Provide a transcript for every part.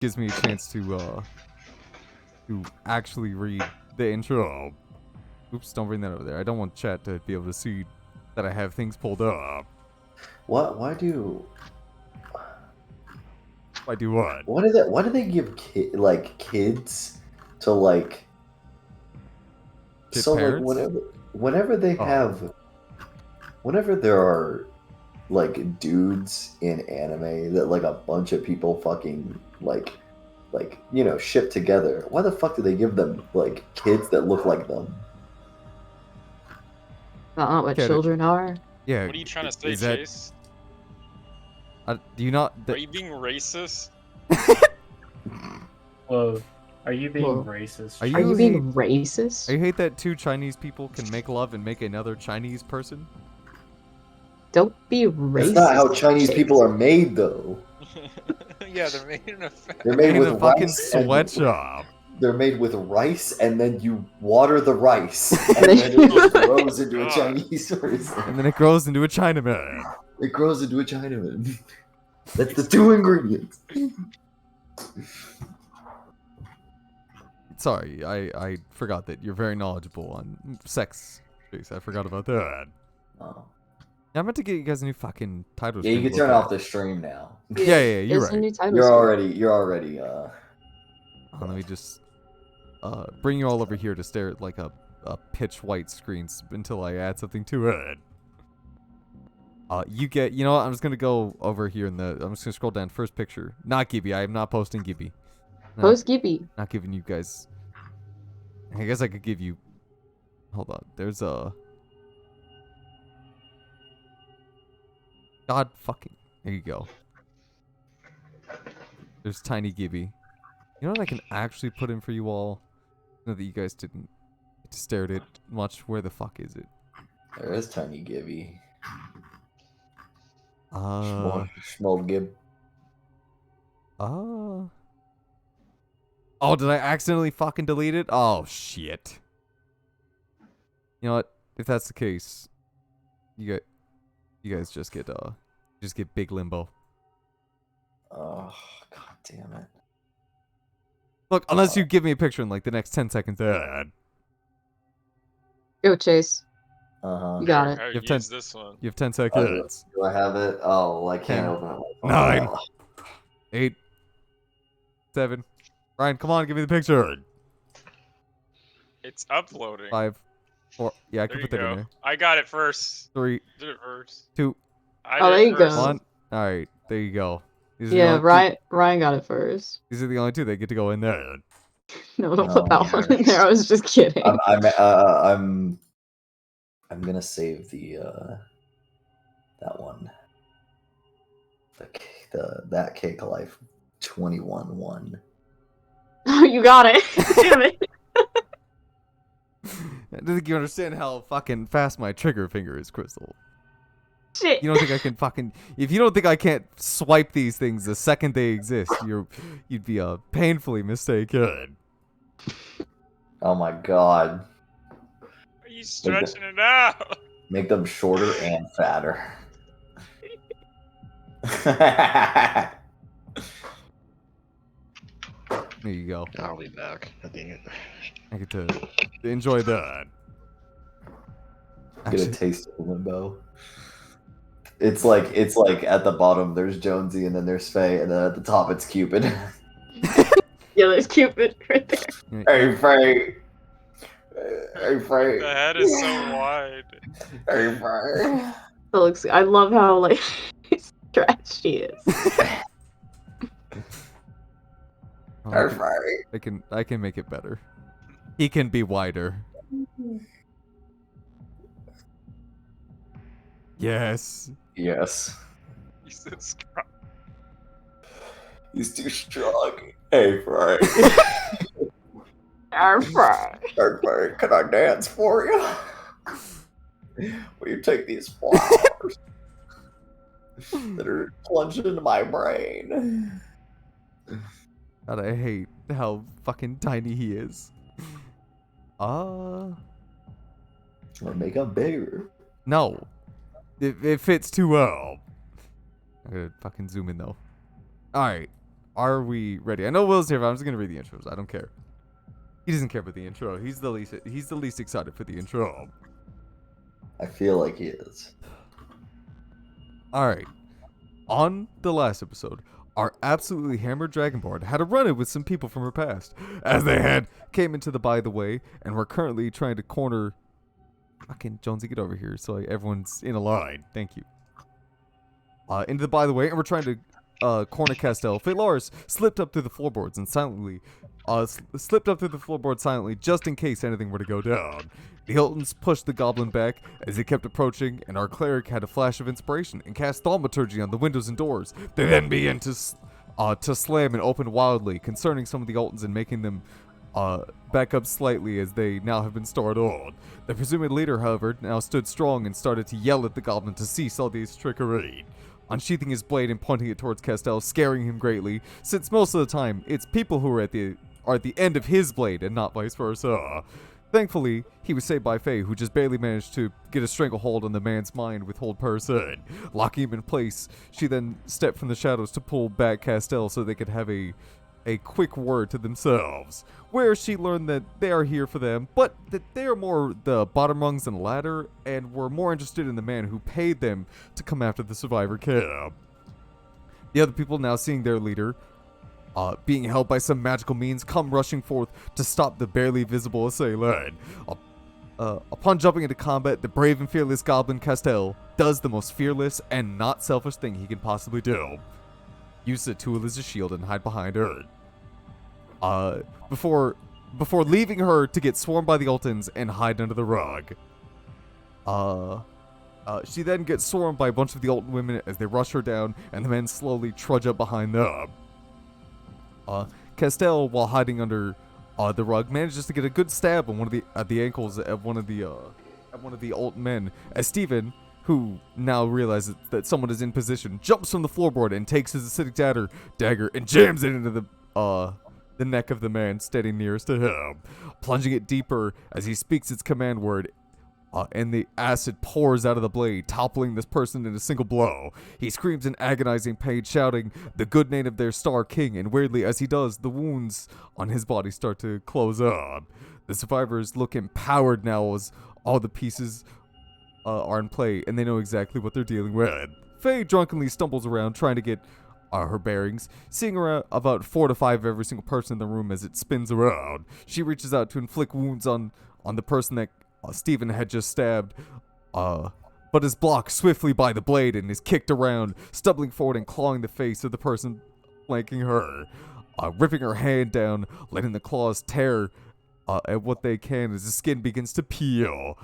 gives me a chance to actually read the intro. Oops, don't bring that over there. I don't want chat to be able to see that I have things pulled up. What? Why do? I do what? Why do they give kids to like? Kid So parents? like whenever they Oh. have, whenever there are like dudes in anime that like a bunch of people fucking like ship together. Why the fuck do they give them like kids that look like them? Not what Get it. children are. Yeah. What are you trying to say, is that- Chase? do you not? Are you being racist? Whoa. Are you being Whoa. racist? Are Are you being hate- racist? I hate that two Chinese people can make love and make another Chinese person. Don't be racist. That's not how Chinese Chase. people are made, though. Yeah, they're made in a They're made In with a fucking rice and- sweatshop. They're made with rice, and then you water the rice, and then it just grows into a God. Chinese person. And then it grows into a Chinaman. It grows into a Chinaman. That's the two ingredients. Sorry, I forgot that you're very knowledgeable on sex. Jeez, I forgot about that. Oh. I meant to get you guys a new fucking title. Yeah, you screen can to turn look off the stream now. Yeah, you're It's a right. new title You're screen. already. Let me just bring you all over here to stare at like a pitch white screen until I add something to it. You know what? I'm just gonna go over here I'm just gonna scroll down first picture. Not Gibby. I am not posting Gibby. No, Post Gibby. not giving you guys. I guess I could give you. Hold on. There's a. God fucking. There you go. There's Tiny Gibby. You know what I can actually put in for you all? Know that you guys didn't get to stare at it much. Where the fuck is it? There is Tiny Gibby. Uh. Gib. Oh, did I accidentally fucking delete it? Oh, shit. You know what? If that's the case, you guys just get big limbo. Oh, god damn it. Look, unless you give me a picture in like the next 10 seconds. Go Chase. You got it. How You to have 10 use this one? You have 10 seconds. Do I have it? Oh, I can't 10, open it. 9. Oh. 8, 7. Ryan, come on, give me the picture. It's uploading. 5, 4. Yeah, I There can you put that in go. there. I got it first. 3, Did it first. 2, I Oh, did there it you go. first. 1. All right, there you go. These are the Yeah, only two- Ryan got it first. These are the only two that get to go in there. No, don't Oh, put that one in yes. there. I was just kidding. I'm gonna save the that one. That Cake Life 21-1. Oh, you got it. Damn it. I don't think you understand how fucking fast my trigger finger is, Crystal. Shit. You don't think I can fucking... If you don't think I can't swipe these things the second they exist, you'd be painfully mistaken. Oh my god. Are you stretching it out? Make them shorter and fatter. There you go. I'll be back. I think it. I get to enjoy that. Get a Actually, taste of limbo. It's like at the bottom there's Jonesy and then there's Faye and then at the top it's Cupid. Yeah, there's Cupid right there. Hey Faye. Hey Faye. The head is so wide. Hey Faye. That looks. I love how like stretched she is. oh, Hey Faye. I can make it better. He can be wider. Yes. Yes. Jesus Christ. He's too strong. Hey Faye. Our fry. Hey Faye, can I dance for you? Will you take these flowers that are plunged into my brain? God, I hate how fucking tiny he is. Or make them bigger. No. It fits too well. I'm gonna fucking zoom in though. Alright. are we ready? I know Will's here, but I'm just gonna read the intros. I don't care. He doesn't care about the intro. He's the least excited for the intro. I feel like he is. All right. On the last episode, our absolutely hammered Dragonborn had a run-in with some people from her past, as they came into the By the Way, and were currently trying to corner. Fucking Jonesy, get over here, so everyone's in a line. Thank you. Into the By the Way, and we're trying to corner Castell. Phaelaris slipped up through the floorboards and silently, just in case anything were to go down. The Hiltons pushed the goblin back as he kept approaching, and our cleric had a flash of inspiration and cast thaumaturgy on the windows and doors. They then began to slam and open wildly, concerning some of the Hiltons and making them back up slightly as they now have been startled. The presumed leader, however, now stood strong and started to yell at the goblin to cease all these trickery, unsheathing his blade and pointing it towards Castell, scaring him greatly, since most of the time it's people who are at the end of his blade and not vice versa. Thankfully, he was saved by Faye, who just barely managed to get a stranglehold on the man's mind with hold person. Locking him in place, she then stepped from the shadows to pull back Castell so they could have a quick word to themselves, where she learned that they are here for them, but that they are more the bottom rungs on the ladder, and were more interested in the man who paid them to come after the survivor camp. The other people, now seeing their leader being held by some magical means, come rushing forth to stop the barely visible assailant. Upon jumping into combat, the brave and fearless goblin Castell does the most fearless and not selfish thing he can possibly do. Use the tool as a shield and hide behind her. Before leaving her to get swarmed by the Ultons and hide under the rug. She then gets swarmed by a bunch of the Ulton women as they rush her down, and the men slowly trudge up behind them. Castell, while hiding under the rug, manages to get a good stab on one of the ankles of one of the Ulton men, as Stephen, who now realizes that someone is in position, jumps from the floorboard and takes his acidic dagger and jams it into the neck of the man standing nearest to him, plunging it deeper as he speaks its command word, and the acid pours out of the blade, toppling this person in a single blow. He screams in agonizing pain, shouting the good name of their star king, and weirdly, as he does, the wounds on his body start to close up. The survivors look empowered now as all the pieces are in play, and they know exactly what they're dealing with. Faye drunkenly stumbles around trying to get her bearings, seeing around about 4 to 5 of every single person in the room as it spins around. She reaches out to inflict wounds on the person that Stephen had just stabbed, but is blocked swiftly by the blade and is kicked around, stumbling forward and clawing the face of the person flanking her, ripping her hand down, letting the claws tear at what they can as the skin begins to peel,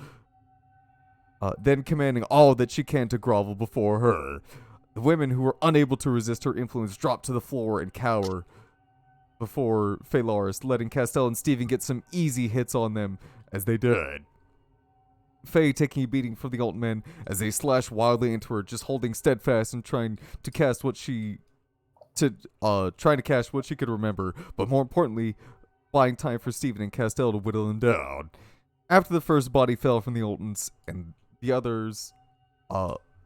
then commanding all that she can to grovel before her. The women who were unable to resist her influence drop to the floor and cower before Phaelaris, letting Castell and Stephen get some easy hits on them as they did. Faye taking a beating from the Ulton men as they slash wildly into her, just holding steadfast and trying to cast what she could remember, but more importantly, buying time for Stephen and Castell to whittle them down. After the first body fell from the Ultons and the others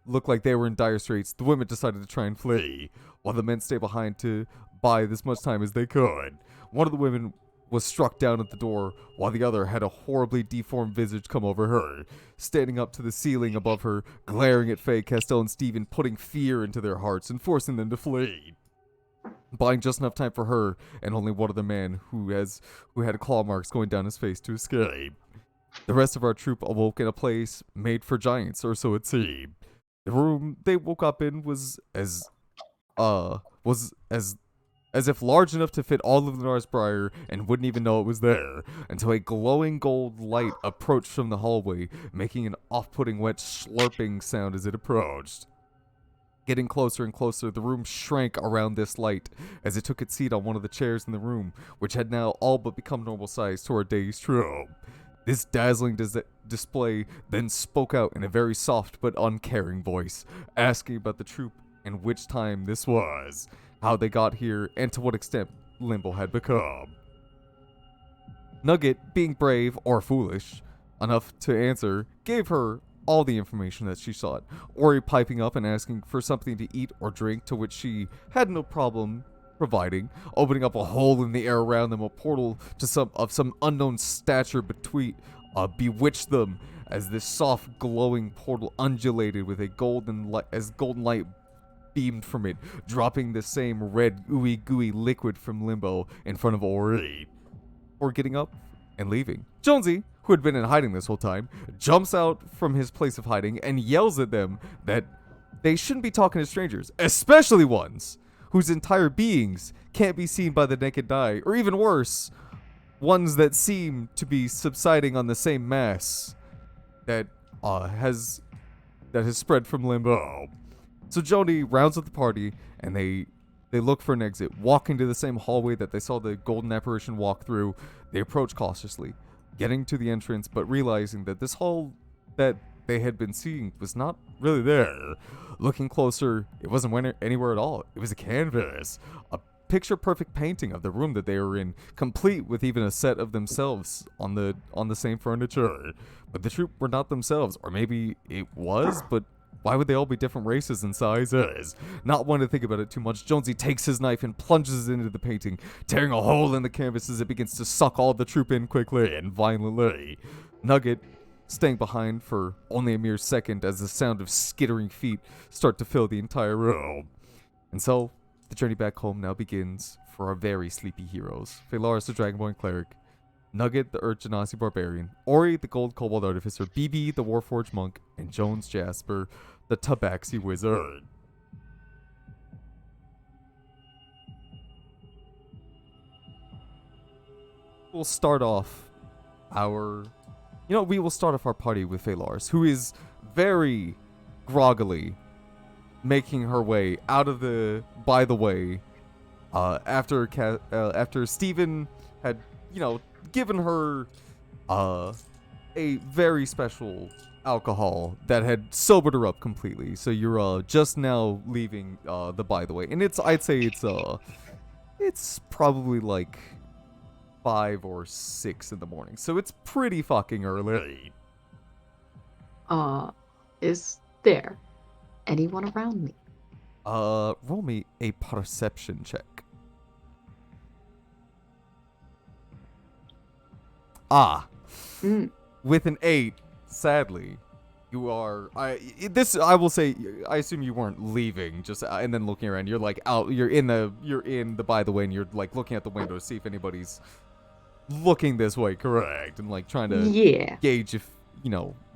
looked like they were in dire straits, the women decided to try and flee, while the men stayed behind to buy as much time as they could. One of the women was struck down at the door, while the other had a horribly deformed visage come over her, standing up to the ceiling above her, glaring at Faye, Castell, and Stephen, putting fear into their hearts and forcing them to flee. Buying just enough time for her and only one other man who had claw marks going down his face to escape. The rest of our troop awoke in a place made for giants, or so it seemed. The room they woke up in was as if large enough to fit all of the Narsbriar and wouldn't even know it was there, until a glowing gold light approached from the hallway, making an off-putting wet slurping sound as it approached. Getting closer and closer, the room shrank around this light as it took its seat on one of the chairs in the room, which had now all but become normal size to our dazed troop. This dazzling display then spoke out in a very soft but uncaring voice, asking about the troop and which time this was, how they got here, and to what extent Limbo had become. Nugget, being brave or foolish enough to answer, gave her all the information that she sought, Ori piping up and asking for something to eat or drink, to which she had no problem providing, opening up a hole in the air around them, a portal to some unknown stature between, bewitched them as this soft glowing portal undulated with a golden light beamed from it, dropping the same red ooey gooey liquid from Limbo in front of Ori. Before getting up and leaving, Jonesy, who had been in hiding this whole time, jumps out from his place of hiding and yells at them that they shouldn't be talking to strangers, especially ones whose entire beings can't be seen by the naked eye, or even worse, ones that seem to be subsiding on the same mass that has spread from Limbo. So Joni rounds up the party, and they look for an exit, walking to the same hallway that they saw the golden apparition walk through. They approach cautiously, getting to the entrance, but realizing that this hall that they had been seeing was not really there. Looking closer, it wasn't anywhere at all. It was a canvas, a picture-perfect painting of the room that they were in, complete with even a set of themselves on the same furniture. But the troupe were not themselves, or maybe it was, but why would they all be different races and sizes? Not wanting to think about it too much, Jonesy takes his knife and plunges into the painting, tearing a hole in the canvas as it begins to suck all the troupe in quickly and violently. Nugget staying behind for only a mere second as the sound of skittering feet start to fill the entire room. And so, the journey back home now begins for our very sleepy heroes. Phalaris the Dragonborn Cleric, Nugget the Urgenasi Barbarian, Ori the Gold Kobold Artificer, BB the Warforged Monk, and Jones Jasper the Tabaxi Wizard. We'll start off our party with Phalaris, who is very groggily making her way out of the by the way after Steven had, given her a very special alcohol that had sobered her up completely. So you're just now leaving the by the way, and I'd say it's probably like 5 or 6 in the morning, so it's pretty fucking early. Is there anyone around me? Roll me a perception check. With an 8, sadly, you are. I will say. I assume you weren't leaving, just and then looking around. You're like out. You're in the by the way, and you're like looking out the window to see if anybody's looking this way, correct? And like trying to gauge if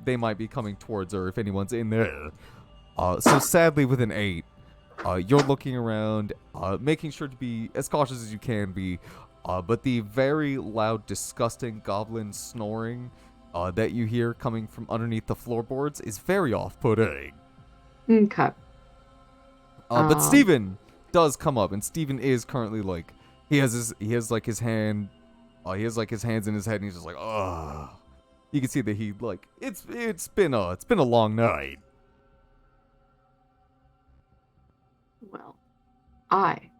they might be coming towards her, if anyone's in there. So sadly, with an 8, you're looking around, making sure to be as cautious as you can be. But the very loud, disgusting goblin snoring that you hear coming from underneath the floorboards is very off-putting. Okay. But Steven does come up, and Steven is currently like he has his hands in his head, and he's just like, ugh. You can see that he like it's been a long night. Well, I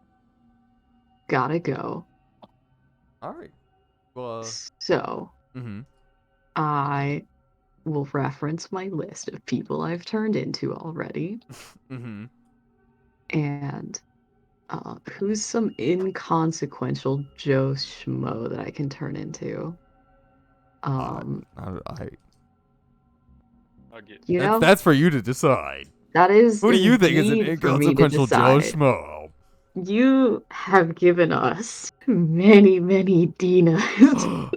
gotta go. All right. Well. So. Mm-hmm. I will reference my list of people I've turned into already. Mm-hmm. And who's some inconsequential Joe Schmo that I can turn into? I'll get That's for you to decide. That is. Who do you think is an inconsequential Joe Schmo? You have given us many, many Dinas.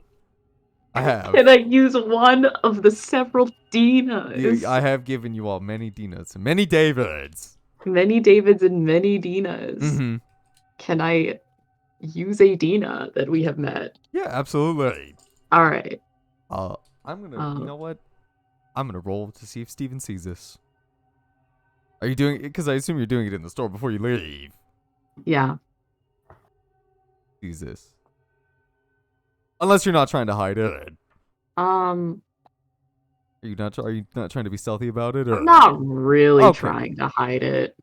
I have. Can I use one of the several Dinas? I have given you all many Dinas and many Davids. Many Davids and many Dinas. Mm-hmm. Can I use a Dina that we have met? Yeah, absolutely. All right. I'm gonna. You know what? I'm gonna roll to see if Steven sees this. Are you doing it? Because I assume you're doing it in the store before you leave. Yeah. Sees this. Unless you're not trying to hide it. Are you not trying to be stealthy about it? Or? I'm not really Okay. trying to hide it.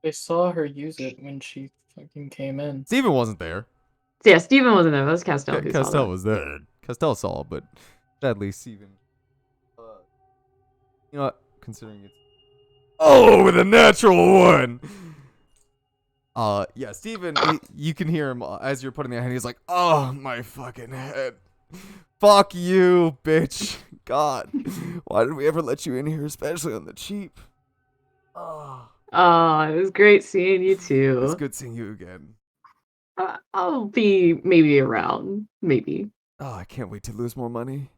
I saw her use it when she fucking came in. Steven wasn't there. Yeah, Steven wasn't there. That was Castell who saw Castell that. was there. Castell saw, but sadly Steven. You know what? Considering it's with a natural one. Yeah, Steven, you can hear him as you're putting that hand. He's like, oh, my fucking head. Fuck you, bitch. God, why did we ever let you in here, especially on the cheap? Oh, Oh, it was great seeing you it's too. good seeing you again. I'll be maybe around. Maybe. Oh, I can't wait to lose more money.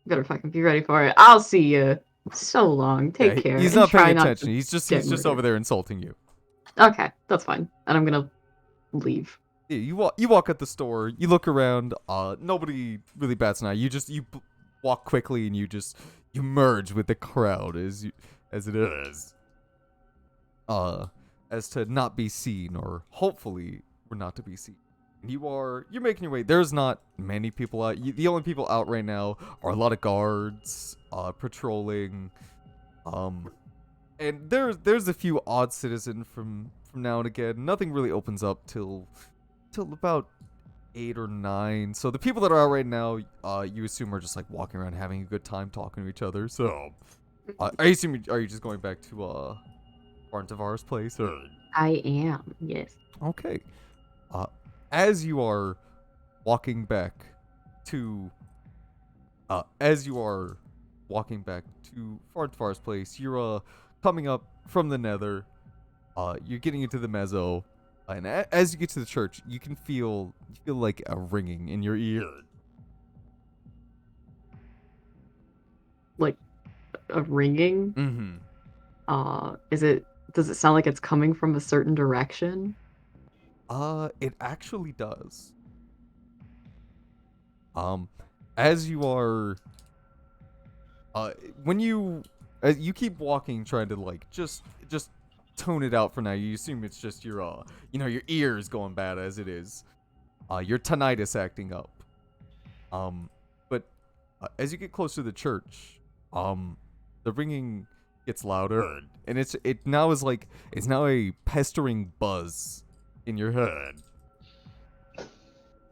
Better fucking be ready for it. I'll see you. So long. Take Yeah, care. he's and not paying try not attention. to He's just get over murdered. there insulting you. Okay, that's fine. And I'm gonna leave. Yeah, you walk at the store. You look around. Nobody really bats an eye. You walk quickly and you merge with the crowd as it is. As to not be seen, or hopefully we're not to be seen. You're making your way. There's not many people out. The only people out right now are a lot of guards, patrolling. And there's a few odd citizen from now and again. Nothing really opens up till about 8 or 9. So the people that are out right now, you assume are just like walking around having a good time talking to each other. So, I assume are you just going back to Barn Tavares' place? Or? I am. Yes. Okay. As you are walking back to Barn Tavares' place, you're coming up from the Nether. You're getting into the mezzo. And as you get to the church, you feel like a ringing in your ear. Like a ringing. Mm-hmm. Does it sound like it's coming from a certain direction? It actually does. As you are, as you keep walking, trying to like just tone it out for now. You assume it's just your your ears going bad as it is. Your tinnitus acting up. But as you get closer to the church, the ringing gets louder, and it's now a pestering buzz in your head.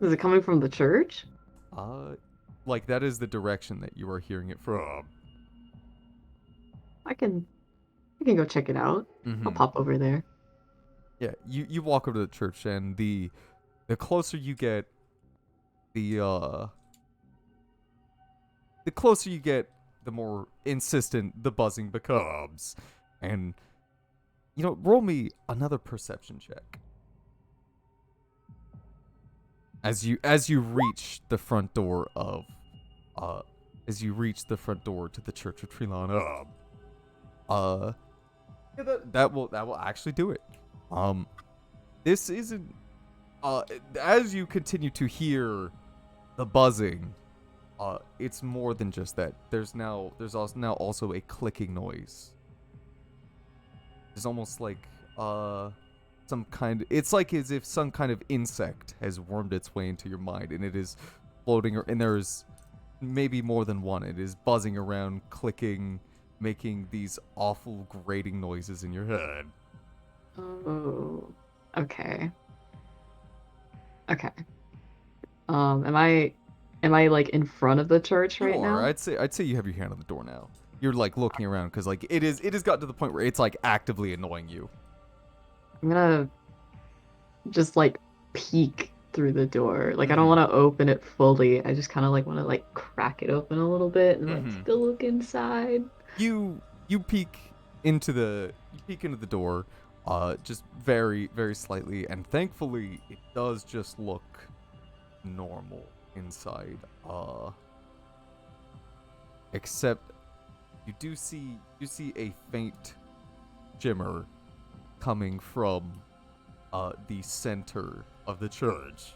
Is it coming from the church? Like that is the direction that you are hearing it from. I can go check it out. I'll pop over there. Yeah, you walk over to the church, and the closer you get, the closer you get, the more insistent the buzzing becomes. And roll me another perception check. As you reach the front door of to the Church of Trilana, yeah, that will actually do it. This isn't as you continue to hear the buzzing, it's more than just that. There's also a clicking noise. It's almost like it's like as if some kind of insect has wormed its way into your mind, and it is floating, and there's maybe more than one. It is buzzing around, clicking, making these awful grating noises in your head. Oh, okay. Okay. Am I like in front of the church right now? I'd say you have your hand on the door now. You're like looking around because like it has gotten to the point where it's like actively annoying you. I'm gonna just like peek through the door. Like I don't want to open it fully. I just kind of like want to like crack it open a little bit and like still look inside. You peek into the door, just very, very slightly, and thankfully it does just look normal inside. Except you see a faint shimmer coming from the center of the church.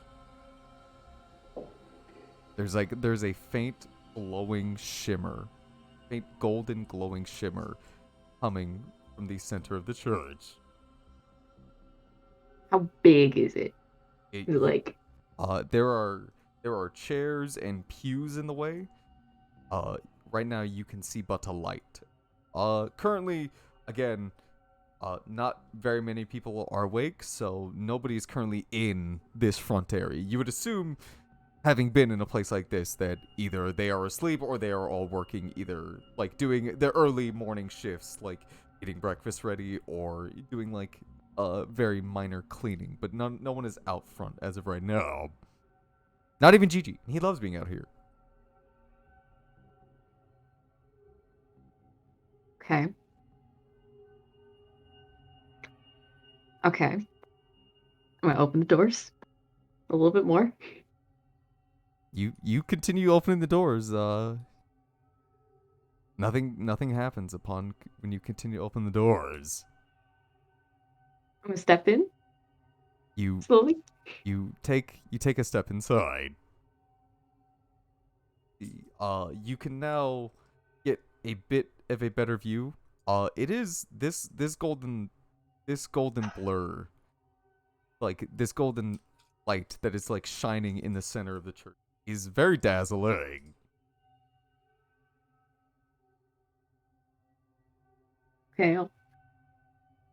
There's a faint glowing shimmer, faint golden glowing shimmer coming from the center of the church. How big is it? Is it like there are chairs and pews in the way. Right now you can see but a light. Currently, again, not very many people are awake, so nobody's currently in this front area. You would assume, having been in a place like this, that either they are asleep or they are all working, either like doing their early morning shifts, like getting breakfast ready, or doing like very minor cleaning, but no one is out front as of right now. Not even Gigi. He loves being out here. Okay. Okay. I'm gonna open the doors a little bit more. You continue opening the doors. Nothing happens when you continue to open the doors. I'm gonna step in You slowly. you take a step inside. You can now get a bit of a better view. It is this golden blur, like this golden light that is like shining in the center of the church, is very dazzling. Okay,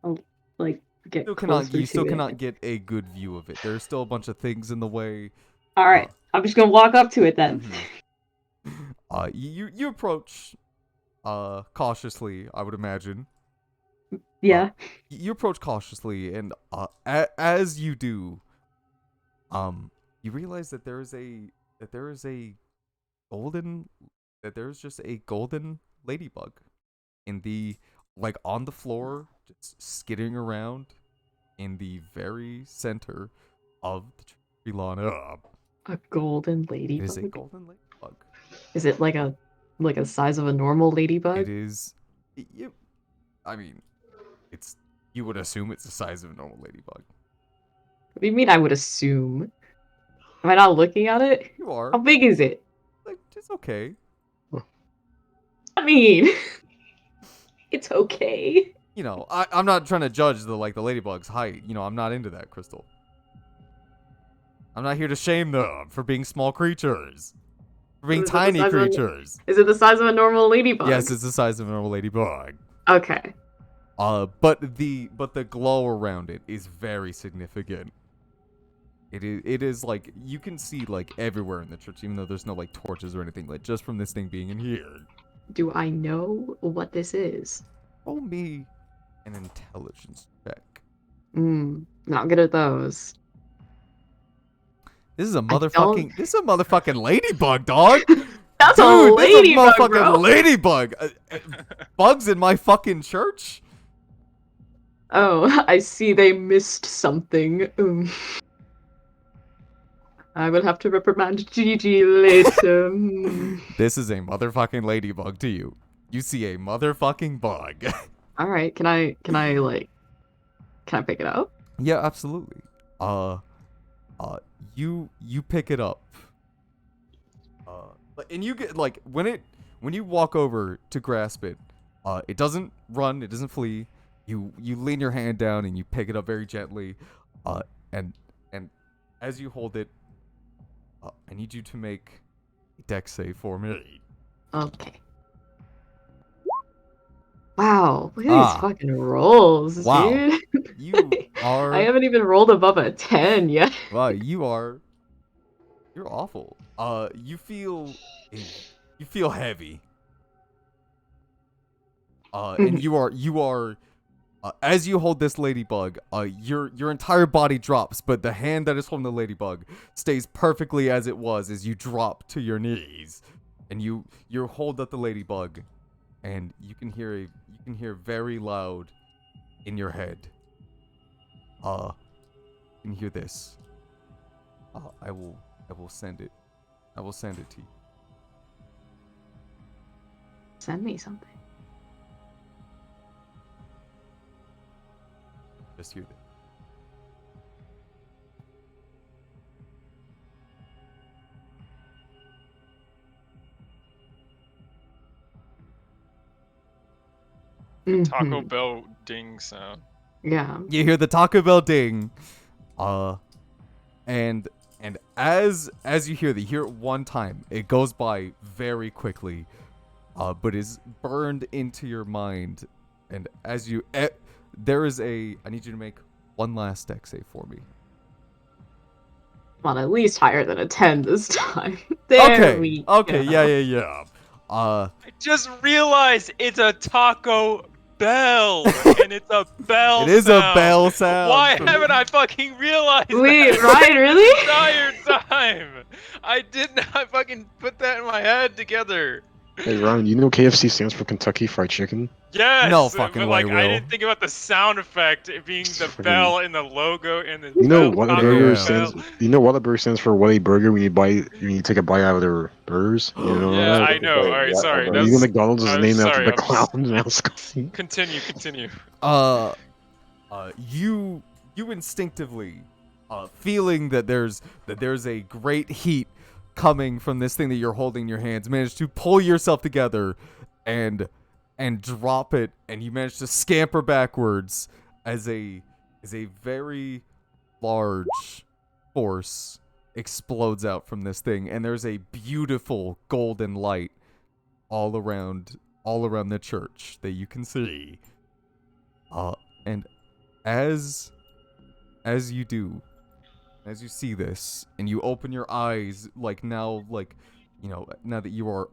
I'll like get You closer still to it. cannot get a good view of it. There's still a bunch of things in the way. All right, I'm just gonna walk up to it then. You approach cautiously, I would imagine. Yeah. You approach cautiously, and as you do, you realize that there is just a golden ladybug in the on the floor, just skidding around in the very center of the tree lawn. A golden It ladybug. is a golden ladybug. Is it like a size of a normal ladybug? It is. I mean, you would assume it's the size of a normal ladybug. What do you mean? I would assume. Am I not looking at it? You are. How big is it? Like, it's okay. I mean, it's okay. You know, I'm not trying to judge the ladybug's height. You know, I'm not into that, Crystal. I'm not here to shame them for being small creatures. For being Is it the tiny size of a- creatures. Is it the size of a normal ladybug? Yes, it's the size of a normal ladybug. Okay. But the glow around it is very significant. It is like you can see like everywhere in the church, even though there's no like torches or anything, like just from this thing being in here. Do I know what this is? Roll me an intelligence check. Not good at those. This is a don't- motherfucking ladybug, dog. That's Dude, a ladybug, this is a motherfucking bro. ladybug. Bugs in my fucking church? Oh, I see they missed something. I will have to reprimand Gigi later. This is a motherfucking ladybug to you. You see a motherfucking bug. All right, can I pick it up? Yeah, absolutely. You pick it up. And you get like when you walk over to grasp it, it doesn't run, it doesn't flee. You lean your hand down and you pick it up very gently, and as you hold it, I need you to make a dex save for me. Okay. Wow, look at Ah. these fucking rolls, Wow. dude. You are. I haven't even rolled above a 10 yet. Wow, you're awful. You feel heavy. And you are as you hold this ladybug, your entire body drops, but the hand that is holding the ladybug stays perfectly as it was as you drop to your knees, and you hold up the ladybug, and you can hear very loud in your head. You can hear this. I will send it. I will send it to you. Send me something. Just hear that. Taco Mhm. Bell ding sound. Yeah. You hear the Taco Bell ding. And as you hear it one time, it goes by very quickly, but is burned into your mind. And as you, there is I need you to make one last dex save for me. Come on, at least higher than a 10 this time. There we Okay, go. yeah. I just realized it's a taco bell, and it's a bell. It is a sound. bell sound. Why haven't I fucking realized Wait, that Ryan, the really? entire time? I did not fucking put that in my head together. Hey Ryan, you know KFC stands for Kentucky Fried Chicken? Yes, No fucking but way, like I Will. didn't think about the sound effect it being the Friggin- bell and the logo and the You know bell, Taco Whataburger Yeah. stands. Bell. You know Whataburger stands for What a Burger when you take a bite out of their burgers. You know Yeah, that? I know. All right, sorry. Whatever. Or you know McDonald's is I was named after sorry, the I'm just- clown mascot. Continue. You instinctively, feeling that there's a great heat coming from this thing that you're holding in your hands, manage to pull yourself together and drop it, and you manage to scamper backwards as a very large force explodes out from this thing, and there's a beautiful golden light all around the church that you can see. And as you see this and you open your eyes, now that you are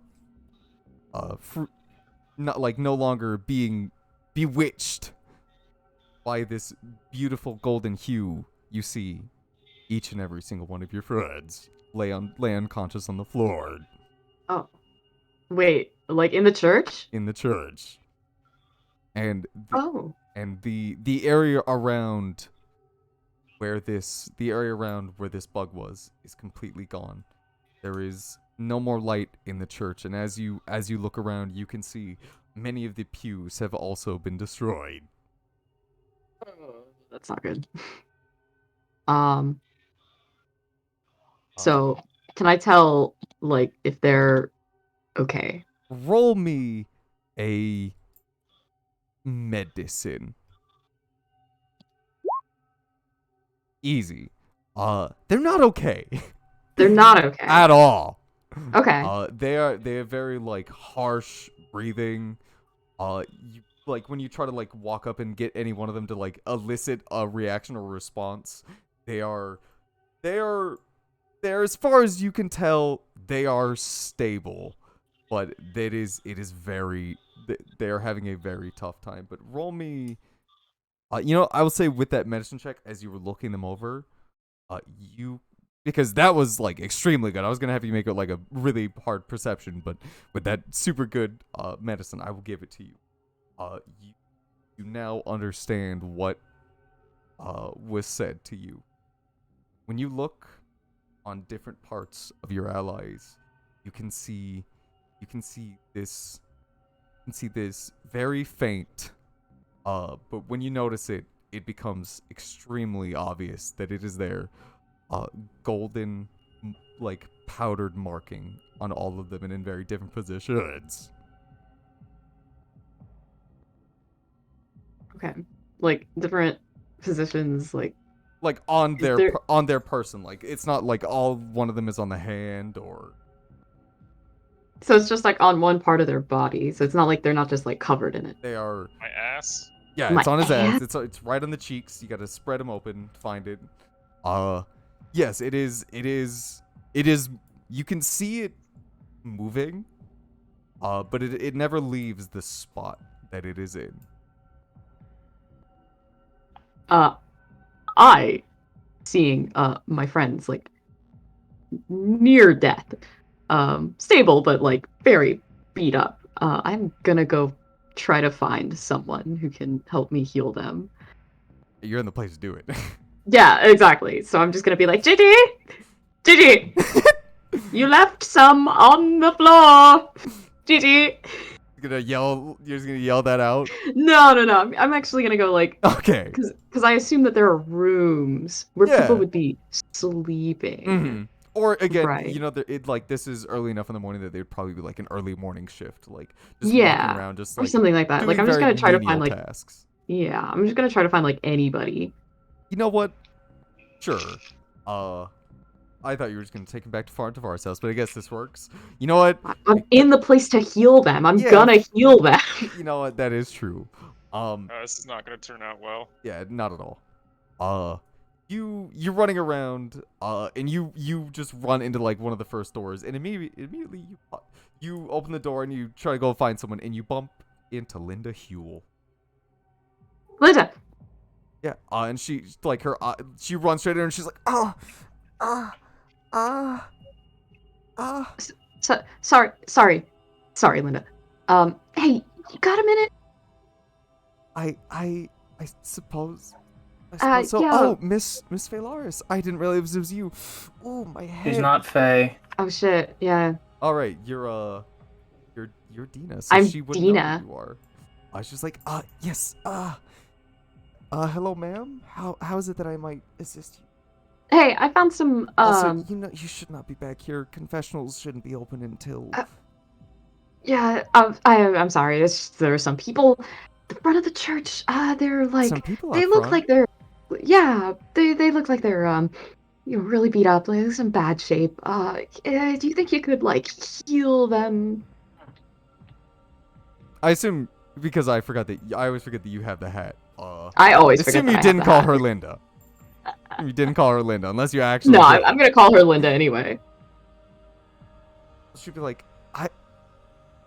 no longer being bewitched by this beautiful golden hue, you see each and every single one of your friends lay unconscious on the floor Oh. Wait, like in the church? in the church. And Oh. and the area around where this bug was is completely gone. There is no more light in the church, and as you look around, you can see many of the pews have also been destroyed. That's not good. So can I tell like if they're okay? Roll me a medicine. Easy. They're not okay They're not okay. at all. Okay. They are very like harsh breathing. You like when you try to like walk up and get any one of them to like elicit a reaction or response, they are as far as you can tell, they are stable, but it is very they are having a very tough time. But roll me, I will say with that medicine check as you were looking them over, because that was like extremely good. I was gonna have you make it like a really hard perception, but with that super good medicine, I will give it to you. You now understand what was said to you. When you look on different parts of your allies, you can see this very faint, but when you notice it, it becomes extremely obvious that it is there. Golden, like powdered marking on all of them and in very different positions. Okay. Like different positions, like Like on Is their there- on their person. Like it's not like all one of them is on the hand or so it's just like on one part of their body. So it's not like they're not just like covered in it. they are. My ass. Yeah, My it's on his ass. ass? It's right on the cheeks. You got to spread them open to find it. Yes, it is. You can see it moving. But it never leaves the spot that it is in. I seeing my friends like near death, stable but like very beat up. I'm gonna go try to find someone who can help me heal them. You're in the place to do it. Yeah, exactly. So I'm just gonna be like, Gigi, you left some on the floor, Gigi. You're just gonna yell that out. No. I'm actually gonna go like, Okay. because I assume that there are rooms where Yeah. people would be sleeping. Mm-hmm. Or again, Right. this is early enough in the morning that they'd probably be like an early morning shift, like just Yeah, walking around, just Or like something like that. Like doing I'm just very gonna try to find menial like tasks. yeah, I'm just gonna try to find like anybody. You know what? Sure. I thought you were just gonna take him back to Tavares' house, but I guess this works. You know what? I'm in the place to heal them. I'm Yeah. gonna heal them. You know what? That is true. This is not gonna turn out well. Yeah, not at all. You're running around, and you just run into like one of the first doors, and immediately you open the door and you try to go find someone, and you bump into Linda Huel. Linda. Yeah, and she like her she runs straight in and she's like, ah, ah, ah, ah. Sorry, Linda. Hey, you got a minute? I suppose. I suppose so. Yeah. Oh, Miss Valaris, I didn't realize it was you. Oh, my head. She's not Faye. Oh shit, yeah. All right, you're Dina. So I'm she would know Dina. who you are. She's like, yes, hello, ma'am. How is it that I might assist you? Hey, I found some Also, you should not be back here. Confessionals shouldn't be open until. Yeah, I'm sorry. It's just, there are some people at the front of the church. They're like, Some people they up look front. like they're, yeah, they look like they're really beat up, like some bad shape. Do you think you could like heal them? I assume because I always forget that you have the hat. I always forget Assume that you I have didn't the call hat. her Linda. You didn't call her Linda unless you actually. No, did. I'm gonna call her Linda anyway. She'd be like,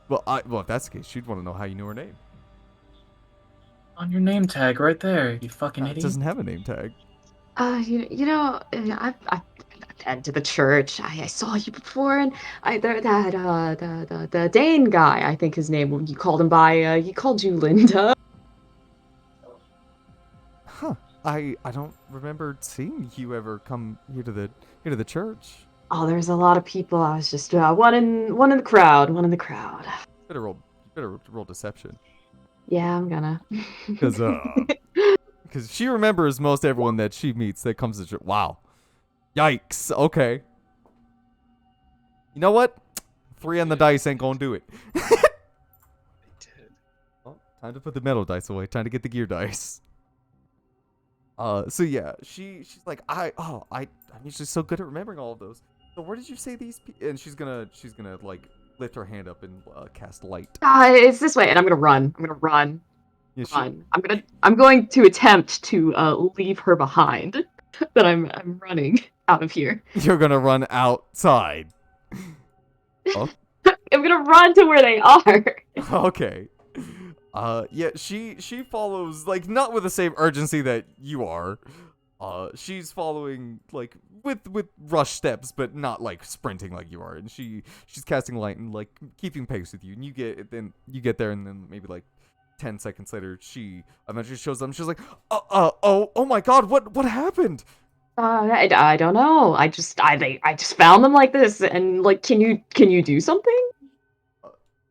well, if that's the case, she'd want to know how you knew her name. On your name tag right there, you fucking It idiot. doesn't have a name tag. I've been to the church. I saw you before, and the Dane guy. I think his name. You called him by. He called you Linda. Huh. I don't remember seeing you ever come here to the church. Oh, there's a lot of people. I was just one in the crowd. One in the crowd. You better roll deception. Yeah, I'm gonna. Because she remembers most everyone that she meets that comes to church. Wow. Yikes. Okay. You know what? 3 on the dice ain't gonna do it. Well, time to put the metal dice away. Time to get the gear dice. So yeah, she's like, I'm usually so good at remembering all of those. So where did you say these? And she's gonna like lift her hand up and cast light. It's this way, and I'm gonna run. Yeah, Run. I'm going to attempt to leave her behind. But I'm running out of here. You're gonna run outside. Oh, I'm gonna run to where they are. okay. Yeah, she follows like not with the same urgency that you are. She's following like with rush steps, but not like sprinting like you are. And she's casting light and like keeping pace with you. And you get there, and then maybe like 10 seconds later, she eventually shows up. And she's like, oh my God, what happened? I don't know. I just found them like this, and like, can you do something?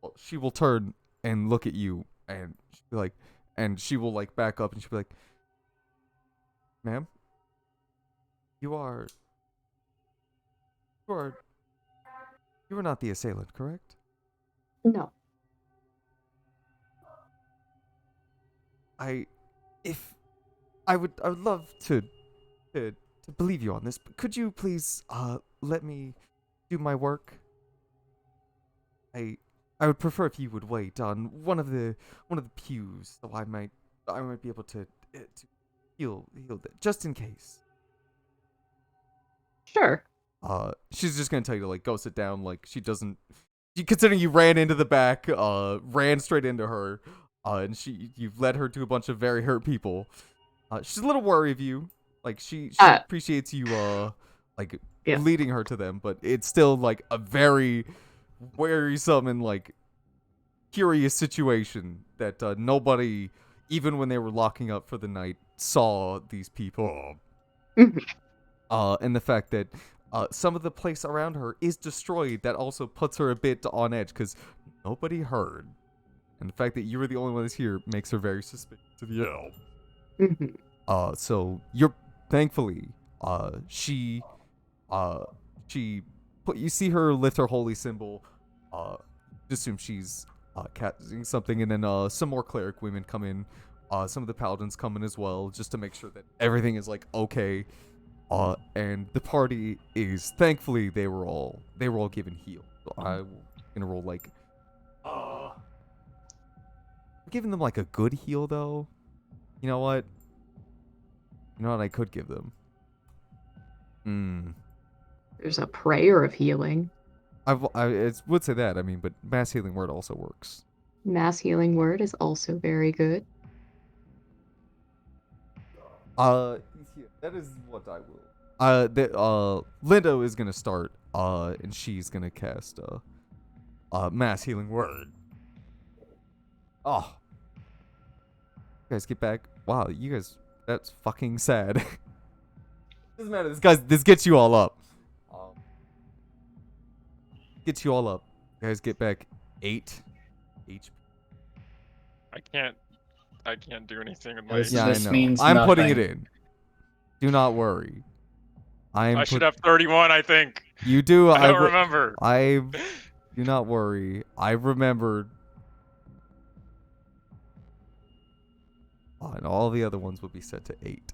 Well, she will turn and look at you, and she'll be like, and she will like back up, and she'll be like, "Ma'am, you are not the assailant, correct?" No. I would love to believe you on this, but could you please let me do my work? I would prefer if you would wait on one of the pews, so I might be able to heal that, just in case. Sure. She's just gonna tell you to like go sit down. Like she doesn't. Considering you ran into the back, ran straight into her, and you've led her to a bunch of very hurt people. She's a little worried of you. Like she appreciates you like leading her to them, but it's still like a very wearisome and like curious situation that nobody, even when they were locking up for the night, saw these people. And the fact that some of the place around her is destroyed, that also puts her a bit on edge because nobody heard. And the fact that you were the only one that's here makes her very suspicious of you. So you're thankfully, you see her lift her holy symbol. Assume she's casting something, and then some more cleric women come in. Some of the paladins come in as well, just to make sure that everything is like okay. And the party is thankfully they were all given heal. So I'm gonna roll like giving them like a good heal though. You know what? I could give them. There's a prayer of healing. I would say that. I mean, but mass healing word also works. Mass healing word is also very good. Yeah, that is what I will. Linda is gonna start, and she's gonna cast, Mass Healing Word. Oh. You guys get back. Wow, you guys, that's fucking sad. Doesn't matter, this gets you all up. Gets you all up. You guys get back 8 HP. I can't do anything with my. This- Yeah, I this know. means I'm putting it nothing. in. Do not worry. I should have 31, I think. You do. I don't remember. Do not worry. I remembered. And all the other ones will be set to 8.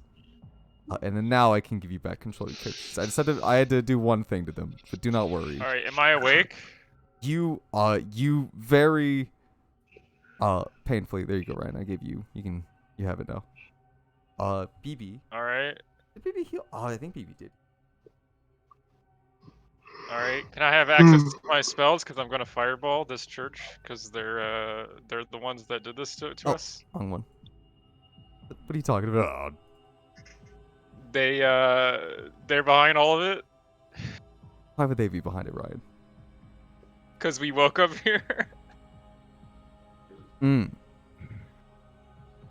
And then now I can give you back control of your characters. I had to do one thing to them, but do not worry. All right, am I awake? You very painfully. There you go, Ryan. I gave you. You have it now. BB. All right. Did BB heal? Oh, I think BB did. All right. Can I have access to my spells? Because I'm gonna fireball this church. Because they're the ones that did this to us. Wrong one. What are you talking about? They're behind all of it. Why would they be behind it, Ryan? Because we woke up here.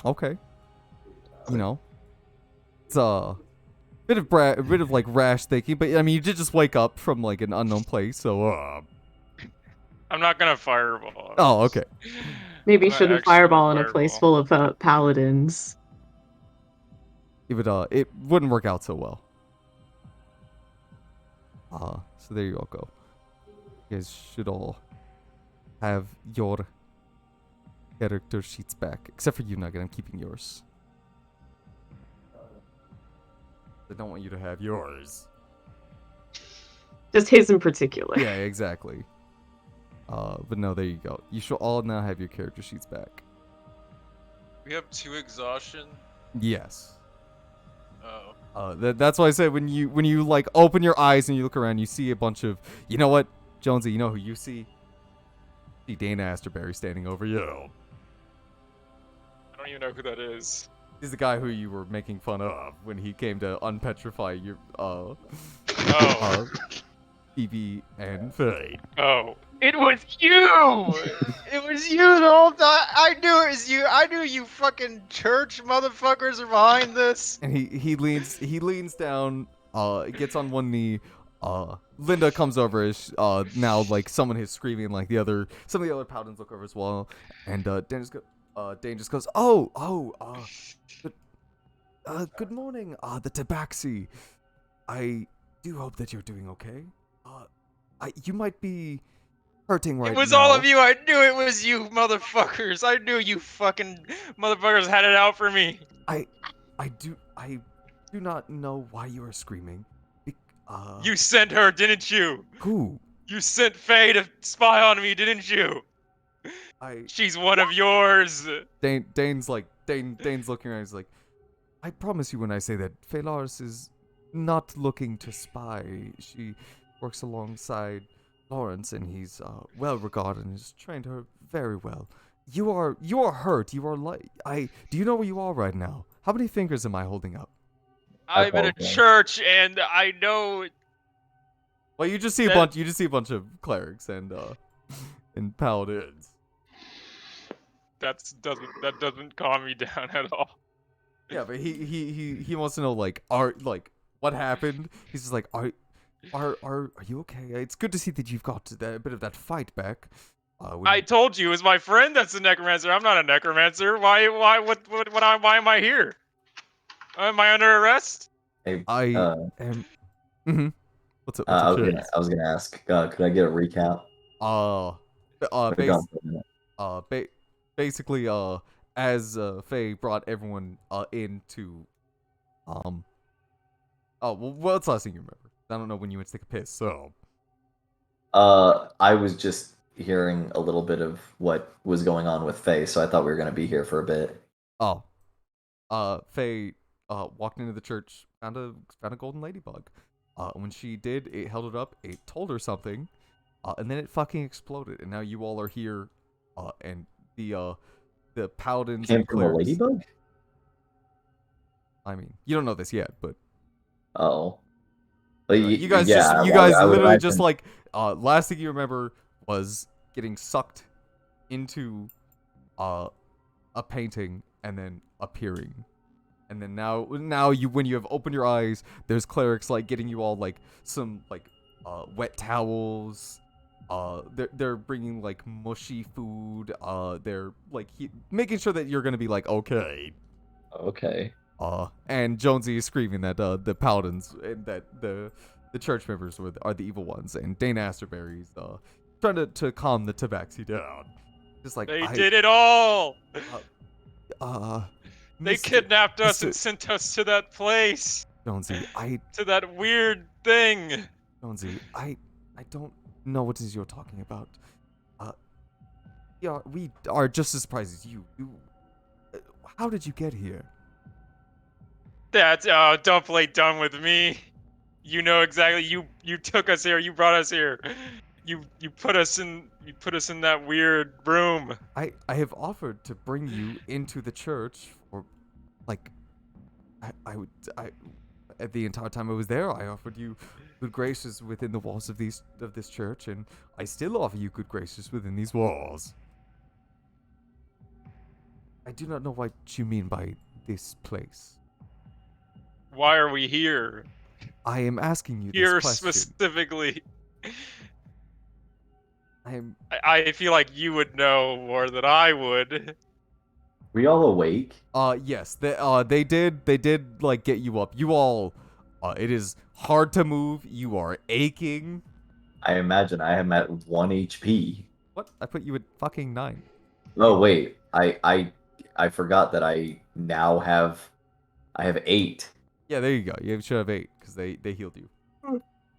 Okay. You know, it's a bit of like rash thinking, but I mean, you did just wake up from like an unknown place, so. I'm not gonna fireball. Oh, okay. Maybe you I'm shouldn't actually fireball in a fireball. place full of paladins. It wouldn't work out so well. So there you all go. You guys should all have your character sheets back, except for you, Nugget. I'm keeping yours. I don't want you to have yours. Just his in particular. Yeah, exactly. But no, there you go. You should all now have your character sheets back. We have 2 exhaustion. Yes. Oh. That's why I said when you like open your eyes and you look around, you see a bunch of, you know what, Jonesy, you know who you see? See Dana Asterberry standing over you. I don't even know who that is. He's the guy who you were making fun of when he came to unpetrify your Oh. BB and Faye. Oh. It was you! It was you the whole time! I knew it was you! I knew you fucking church motherfuckers are behind this! And he leans down, gets on one knee. Linda comes over as now like someone is screaming, like some of the other paladins look over as well, and Dane just goes, good morning, the Tabaxi. I do hope that you're doing okay. You might be hurting right now. It was all of you! I knew it was you motherfuckers! I knew you fucking motherfuckers had it out for me! I do not know why you are screaming. You sent her, didn't you? Who? You sent Faye to spy on me, didn't you? She's one of yours! Dane's looking around, he's like, I promise you when I say that Phaelaris is not looking to spy. She works alongside Lawrence, and he's well regarded and has trained her very well. You are hurt. You are do you know where you are right now? How many fingers am I holding up? I'm in a church, and I know. Well, you just see a bunch of clerics and paladins. That doesn't calm me down at all. Yeah, but he wants to know what happened. He's just like, are you okay? It's good to see that you've got a bit of that fight back. I told you, it was my friend that's a necromancer. I'm not a necromancer. Why am I here? Am I under arrest? Hey, I am. Mm-hmm. What's up? I was gonna ask. Could I get a recap? Basically, as Faye brought everyone into, what's the last thing you remember? I don't know when you went to take a piss, so. I was just hearing a little bit of what was going on with Faye, so I thought we were gonna be here for a bit. Faye walked into the church, found a golden ladybug. When she did, it held it up, it told her something, and then it fucking exploded, and now you all are here, and the paladins Came and from a clerics. ladybug? I mean, you don't know this yet, but Oh. Well, you guys yeah, just you I guys would literally just imagine- like last thing you remember was getting sucked into a painting and then appearing. And then now you when you have opened your eyes, there's clerics like getting you all like some like wet towels. They're bringing like mushy food. They're like making sure that you're gonna be like okay. Okay. And Jonesy is screaming that the paladins and that the church members are the evil ones, and Dane Asterberry's trying to calm the Tabaxi down. Just like They did it all. They Mr. kidnapped us and Mr. sent us to that place, Jonesy, to that weird thing. Jonesy, I don't know what it is you're talking about. Yeah, we are just as surprised as you. How did you get here? That's don't play dumb with me. You know exactly. You took us here. You brought us here. You put us in that weird room. I have offered to bring you into the church for, like, I at the entire time I was there, I offered you good graces within the walls of this church, and I still offer you good graces within these walls. I do not know what you mean by this place. Why are we here? I am asking you Here this question. specifically. I am. I feel like you would know more than I would. We all awake? Yes, they did like get you up. You all, it is hard to move. You are aching. I imagine I am at 1 HP. What? I put you at fucking 9. Oh wait, I forgot that I now have 8. Yeah, there you go. You should have 8 because they healed you.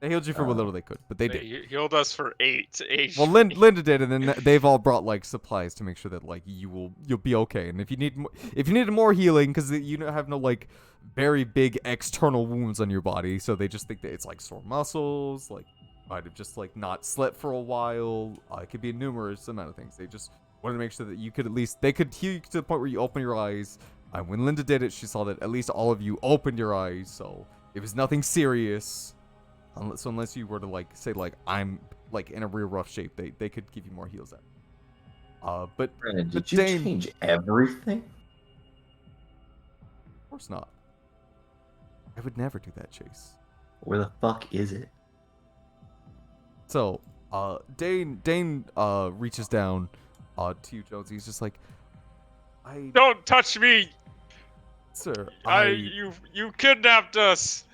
They healed you for what little they could, but they did. They healed us for 8 HP. Well, Linda did, and then they've all brought like supplies to make sure that like you'll be okay. And if you needed more healing, because you don't have no like very big external wounds on your body, so they just think that it's like sore muscles, like might have just like not slept for a while. It could be a numerous amount of things. They just wanted to make sure that you could they could heal you to the point where you open your eyes. When Linda did it, she saw that at least all of you opened your eyes, so it was nothing serious. Unless you were to like say like I'm like in a real rough shape, they could give you more heals out. But Brandon, but did you Dane, change everything? of course not. I would never do that, Chase. Where the fuck is it? So, Dane reaches down to you, Jones. He's just like, Don't touch me! Sir, You kidnapped us!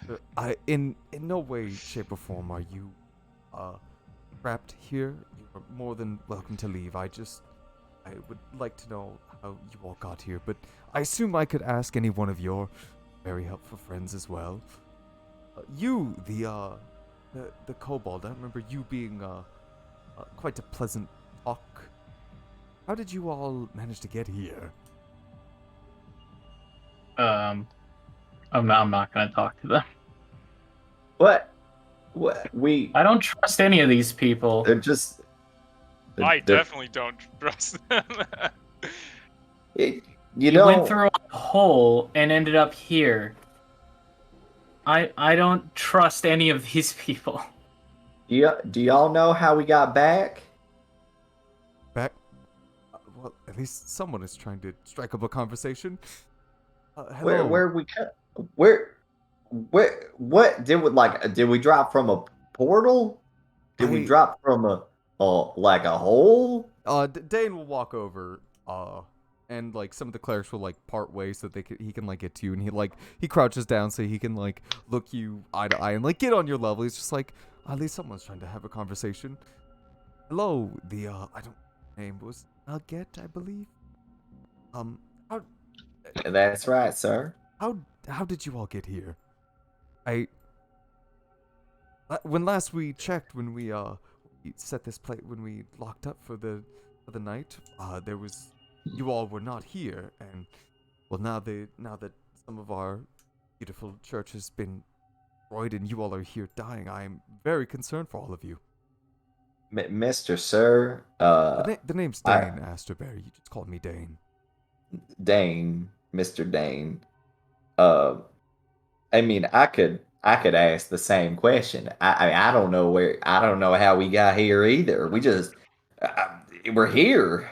in no way, shape, or form are you trapped here. You are more than welcome to leave. I would like to know how you all got here, but I assume I could ask any one of your very helpful friends as well. You, the kobold, I remember you being quite a pleasant talk. How did you all manage to get here? I'm not gonna talk to them. What? I don't trust any of these people. They're just. I they're- definitely don't trust them. You You know. went through a hole and ended up here. I don't trust any of these people. Do y'all know how we got back? Back? Well, at least someone is trying to strike up a conversation. Hello. What did we drop from a portal? Did we I- drop from a hole? Dane will walk over, and like some of the clerics will like part ways so that he can like get to you, and he crouches down so he can like look you eye to eye and like get on your level. He's just like, at least someone's trying to have a conversation. Hello, I don't name was Nugget, I believe. That's right, sir. How did you all get here? When last we checked, when we set this plate, when we locked up for the night, there was, you all were not here, and well now that some of our beautiful church has been destroyed and you all are here dying, I am very concerned for all of you. Mr. Sir, The name's I- Dane Asterberry. You just called me Dane. Dane, Mr. Dane. I mean, I could ask the same question. I don't know I don't know how we got here either. We just we're here.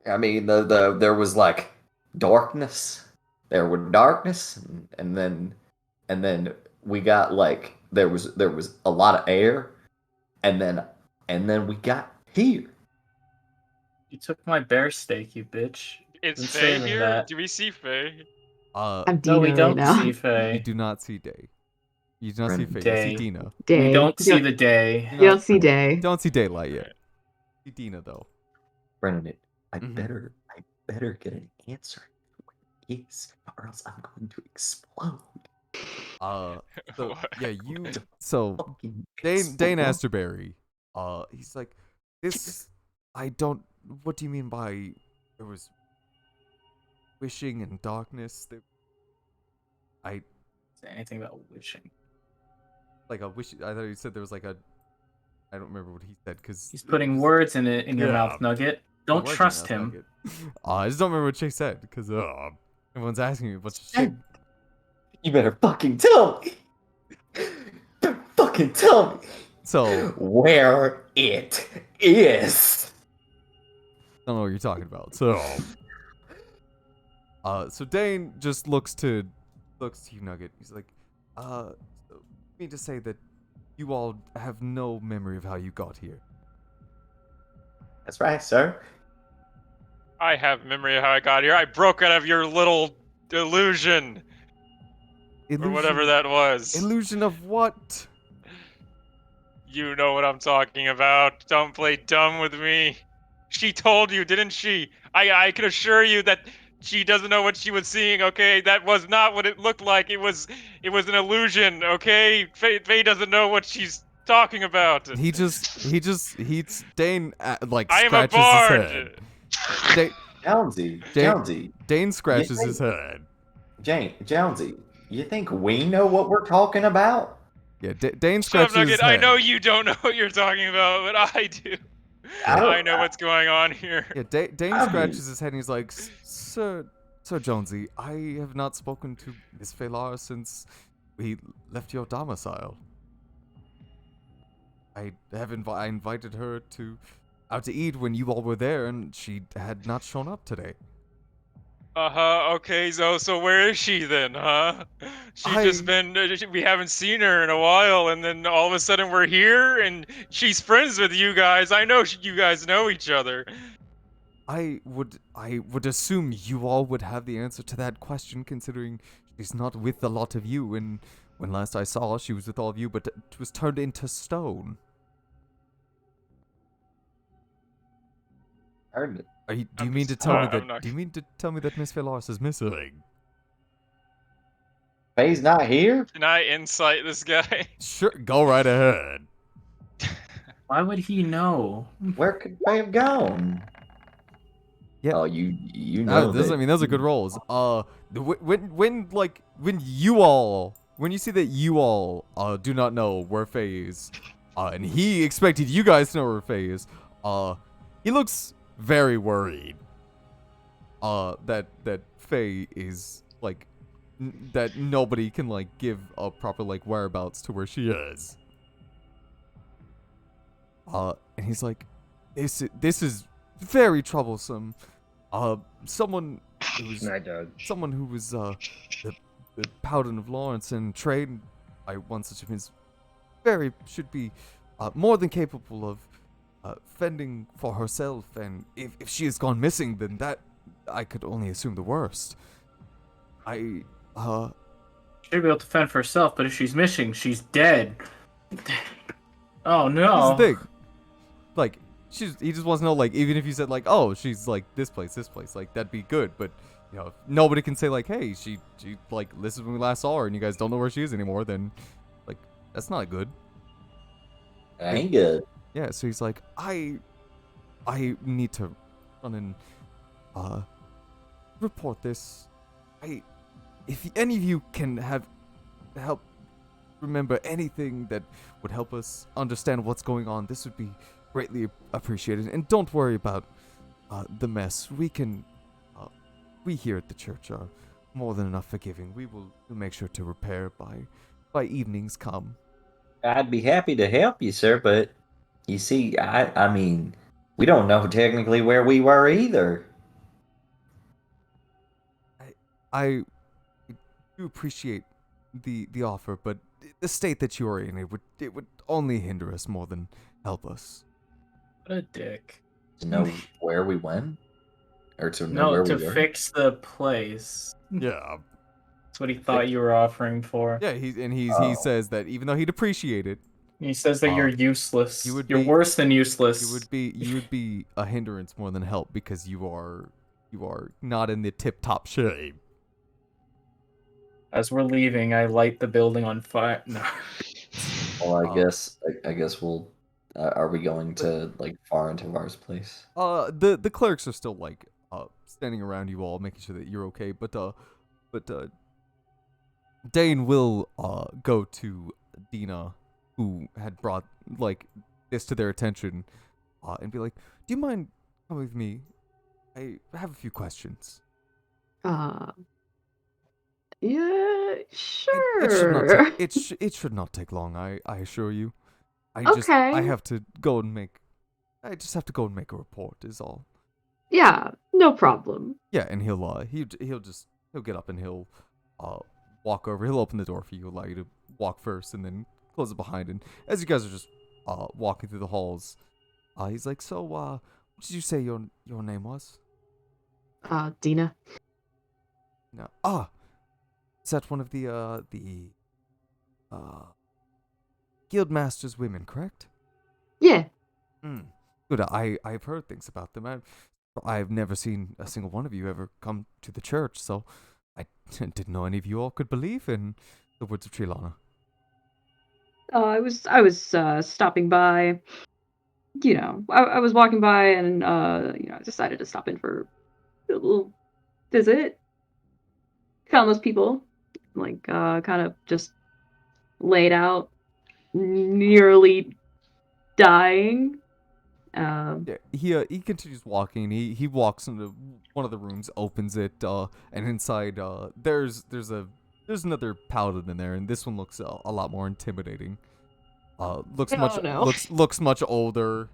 I mean, there was like darkness. There was darkness, and then we got like there was a lot of air, and then we got here. You took my bear steak, you bitch. It's Been Faye saving here. that. Do we see Faye? I'm No, we Dina don't right now. see You Faye. do not see Day. You do not see Brennan. Faye. You see Day. Dina. Day. We don't You see the day. You don't see Day. Don't see daylight yet. See Dina though. Brennan, I Mhm. better get an answer. Yes, or else I'm going to explode. So What? yeah, you. So Fucking Dane explode. Asterberry. He's like, this. I don't. What do you mean by there was wishing and darkness? I Say anything about wishing. like a wish. I thought you said there was like a. I don't remember what he said because He's putting words in your Yeah. mouth, Nugget. Don't trust him. I just don't remember what Chase said because everyone's asking me a bunch of shit. You better fucking tell me. Better fucking tell me So where it is. I don't know what you're talking about. So, so Dane just looks to you, Nugget. He's like, so you mean to say that you all have no memory of how you got here? That's right, sir. I have memory of how I got here. I broke out of your little illusion, or whatever that was. Illusion of what? You know what I'm talking about. Don't play dumb with me. She told you, didn't she? I can assure you that she doesn't know what she was seeing, okay? That was not what it looked like. It was an illusion, okay? Faye doesn't know what she's talking about. Dane like I am a scratches his head. bard. Jonesy, Dane scratches think- his head. Jonesy, you think we know what we're talking about? Yeah, Dane Shut up, scratches his Nugget. head. I know you don't know what you're talking about, but I do. I know what's going on here. Yeah, Dane I mean- scratches his head and he's like, Sir Jonesy, I have not spoken to Miss Phalar since we left your domicile. I invited her out to eat when you all were there, and she had not shown up today. Okay, so where is she then, huh? We haven't seen her in a while, and then all of a sudden we're here, and she's friends with you guys. I know you guys know each other. I would assume you all would have the answer to that question, considering she's not with a lot of you, and when last I saw her, she was with all of you, but it was turned into stone. Heard it. Do you I'm mean to just- tell me I'm that? not- Do you mean to tell me that Miss Phalar is missing? Faye's not here? Can I insight this guy? Sure, go right ahead. Why would he know? Where could Faye have gone? Yeah. Oh, you know Those are good rolls. When you see that you all do not know where Faye is, and he expected you guys to know where Faye is, he looks very worried. That Faye is like that nobody can like give a proper like whereabouts to where she is. And he's like, this is very troublesome. Someone who was the Paladin of Lawrence and trained by one such of his should be more than capable of fending for herself, and if she has gone missing, then that I could only assume the worst. She'd be able to fend for herself, but if she's missing, she's dead. Oh no. Here's the thing. Like, he just wants to know, like, even if you said, like, oh, she's, like, this place, like, that'd be good, but, you know, if nobody can say, like, hey, she like, this is when we last saw her, and you guys don't know where she is anymore, then, like, that's not good. That ain't good. Yeah, so he's like, I need to run and, report this. If any of you can help remember anything that would help us understand what's going on, this would be greatly appreciated. And don't worry about the mess. We here at the church are more than enough forgiving. We'll make sure to repair by evening's come. I'd be happy to help you, sir, but you see, I mean, we don't know technically where we were either. I do appreciate the offer, but the state that you are in, it would only hinder us more than help us. What a dick. To know where we went, or to know where No, we to were. fix the place. Yeah. That's what he thought you were offering for. Yeah, he Oh. says that even though he'd appreciate it, He says that you're useless. you would You're be- worse than useless. you would be a hindrance more than help because you are not in the tip top shape. As we're leaving, I light the building on fire. No. Well, Uh, I guess we'll. Are we going to like far into Var's place? The clerics are still like standing around you all, making sure that you're okay. But Dane will go to Dina, who had brought like this to their attention, and be like, "Do you mind coming with me? I have a few questions." Yeah, sure. It should not take long. I assure you. I Okay. just have to go and make a report. Is all. Yeah, no problem. Yeah, and he'll get up and he'll walk over. He'll open the door for you, allow you to walk first, and then close it behind. And as you guys are just walking through the halls, he's like, "So, what did you say your name was?" Dina. No. Is that one of the Guildmaster's women, correct? Yeah. Good. I've heard things about them. I've never seen a single one of you ever come to the church, so I didn't know any of you all could believe in the Woods of Trilana. I was stopping by. I was walking by and I decided to stop in for a little visit. Found those people, like kind of just laid out, nearly dying. Yeah, he continues walking. He walks into one of the rooms, opens it, and inside there's another paladin in there, and this one looks a lot more intimidating. Looks much older.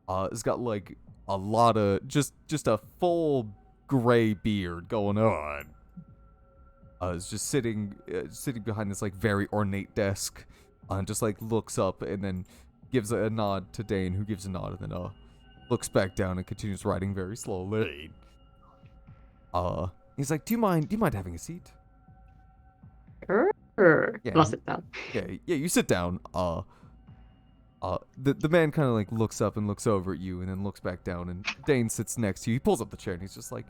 It's got like a lot of just a full gray beard going on. Is just sitting behind this like very ornate desk, and just like looks up and then gives a nod to Dane, who gives a nod and then looks back down and continues writing very slowly. He's like, "Do you mind having a seat?" Sure. Yeah. I'll sit down. Yeah, you sit down. The man kind of like looks up and looks over at you and then looks back down, and Dane sits next to you. He pulls up the chair and he's just like,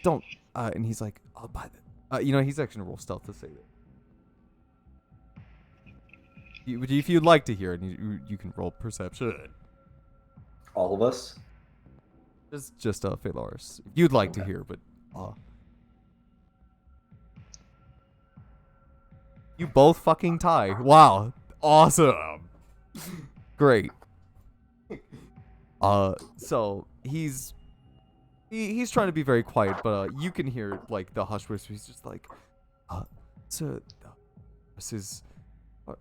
don't, and he's like, "I'll buy that." He's actually gonna roll stealth to say that. If you'd like to hear it, you can roll perception. All of us. Just Phalaris. If you'd like to hear, but you both fucking tie. Wow, awesome, great. So he's trying to be very quiet, but you can hear like the hush whisper. He's just like, "Sir, this is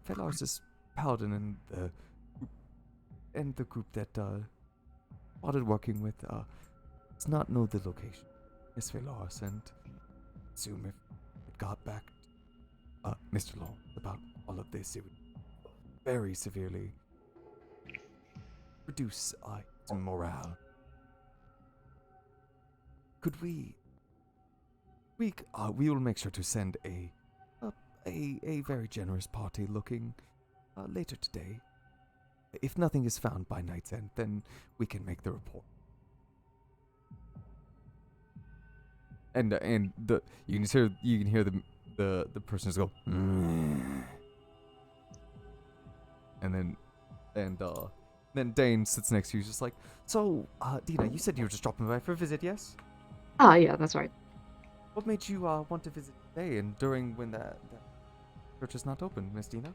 Phalaris' paladin and the group that started working with does not know the location. Miss Phalaris, and assume if it got back Mr. Long about all of this, it would very severely reduce some morale. Could we will make sure to send a very generous party looking later today. If nothing is found by night's end, then we can make the report." And you can hear the person just go, "Mm." And then Dane sits next to you, just like, "So, Dina, you said you were just dropping by for a visit, yes? Yeah, that's right. What made you want to visit today and during when that church is not open, Miss Dina?"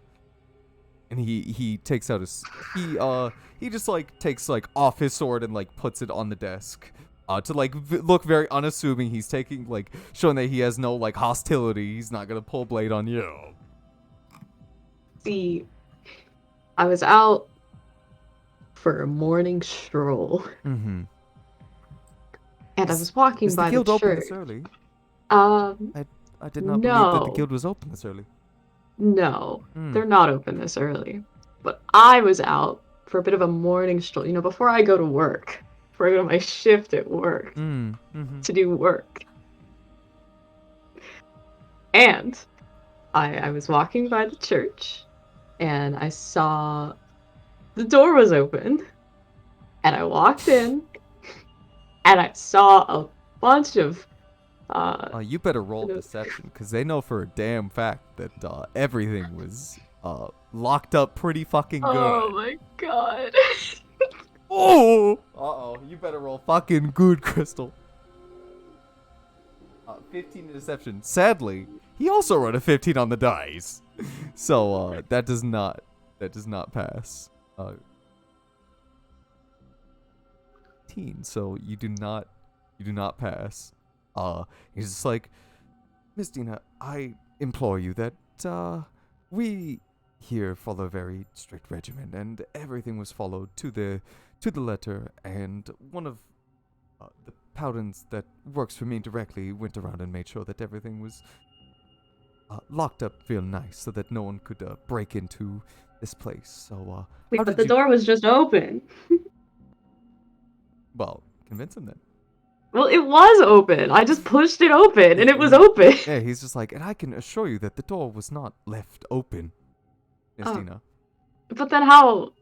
And he takes out he just like takes like off his sword and like puts it on the desk, to like look very unassuming. He's taking like showing that he has no like hostility. He's not gonna pull blade on you. See, I was out for a morning stroll, Mm-hmm. and I was walking Is the by guild the open church. this early? Um, I did not believe that the No. guild was open this early. no, Hmm. they're not open this early. But I was out for a bit of a morning stroll, before I go to work, before I go to my shift at work Mm-hmm. to do work. And I was walking by the church, and I saw the door was open, and I walked in, and I saw a bunch of You better roll No. deception, because they know for a damn fact that everything was locked up pretty fucking good. oh my god. Oh! Uh-oh, you better roll fucking good, Crystal. 15 to deception. Sadly, he also rolled a 15 on the dice. So, that does not pass. 15, so you do not pass. He's just like, Miss Dina, I implore you that, we here follow a very strict regimen, and everything was followed to the letter, and one of the paladins that works for me directly went around and made sure that everything was locked up real nice, so that no one could break into this place. So, Wait, how but did the you... door was just open. Well, convince him then. Well, it was open. I just pushed it open, and it was open. Yeah, he's just like, and I can assure you that the door was not left open, Miss Oh. Dina. But then how?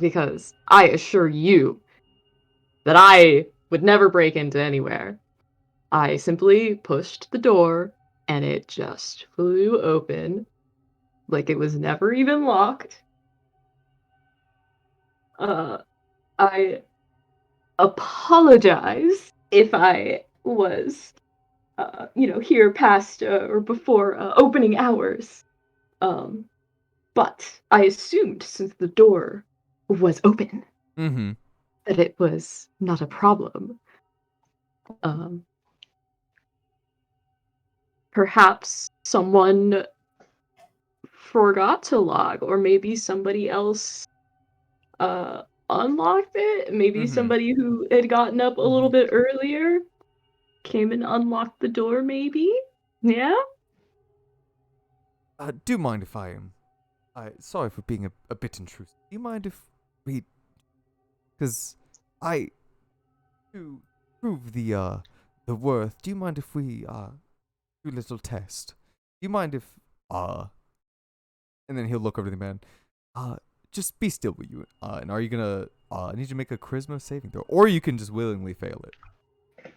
Because I assure you that I would never break into anywhere. I simply pushed the door, and it just flew open, like it was never even locked. I apologize if I was, here past or before opening hours. But I assumed since the door was open Mm-hmm. that it was not a problem. Perhaps someone forgot to log, or maybe somebody else unlocked it. Maybe Mhm. somebody who had gotten up a little Mhm. bit earlier came and unlocked the door, maybe? Yeah? Do you mind if I am... sorry for being a bit intrusive. Do you mind if we... Because to prove the worth, do you mind if we, do a little test? Do you mind if, and then he'll look over to the man. Just be still with you. And are you gonna, I need you to make a charisma saving throw. Or you can just willingly fail it.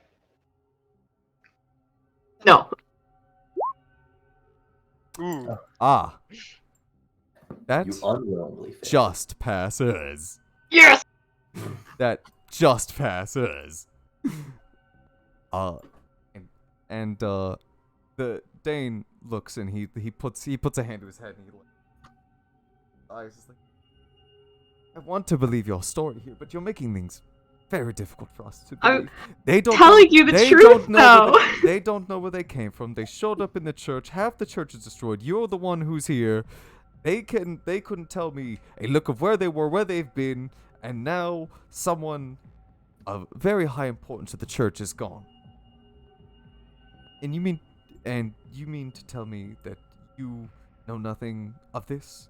No. Ooh. Ah. You That unwillingly failed. just passes. Yes! That just passes. And the Dane looks and he puts a hand to his head and he eyes is like, I want to believe your story here, but you're making things very difficult for us to I'm believe. They don't telling know, you the they truth, don't know though. they don't know where they came from. They showed up in the church. Half the church is destroyed. You're the one who's here. They couldn't tell me a look of where they were, where they've been, and now someone of very high importance to the church is gone. And you mean to tell me that you know nothing of this?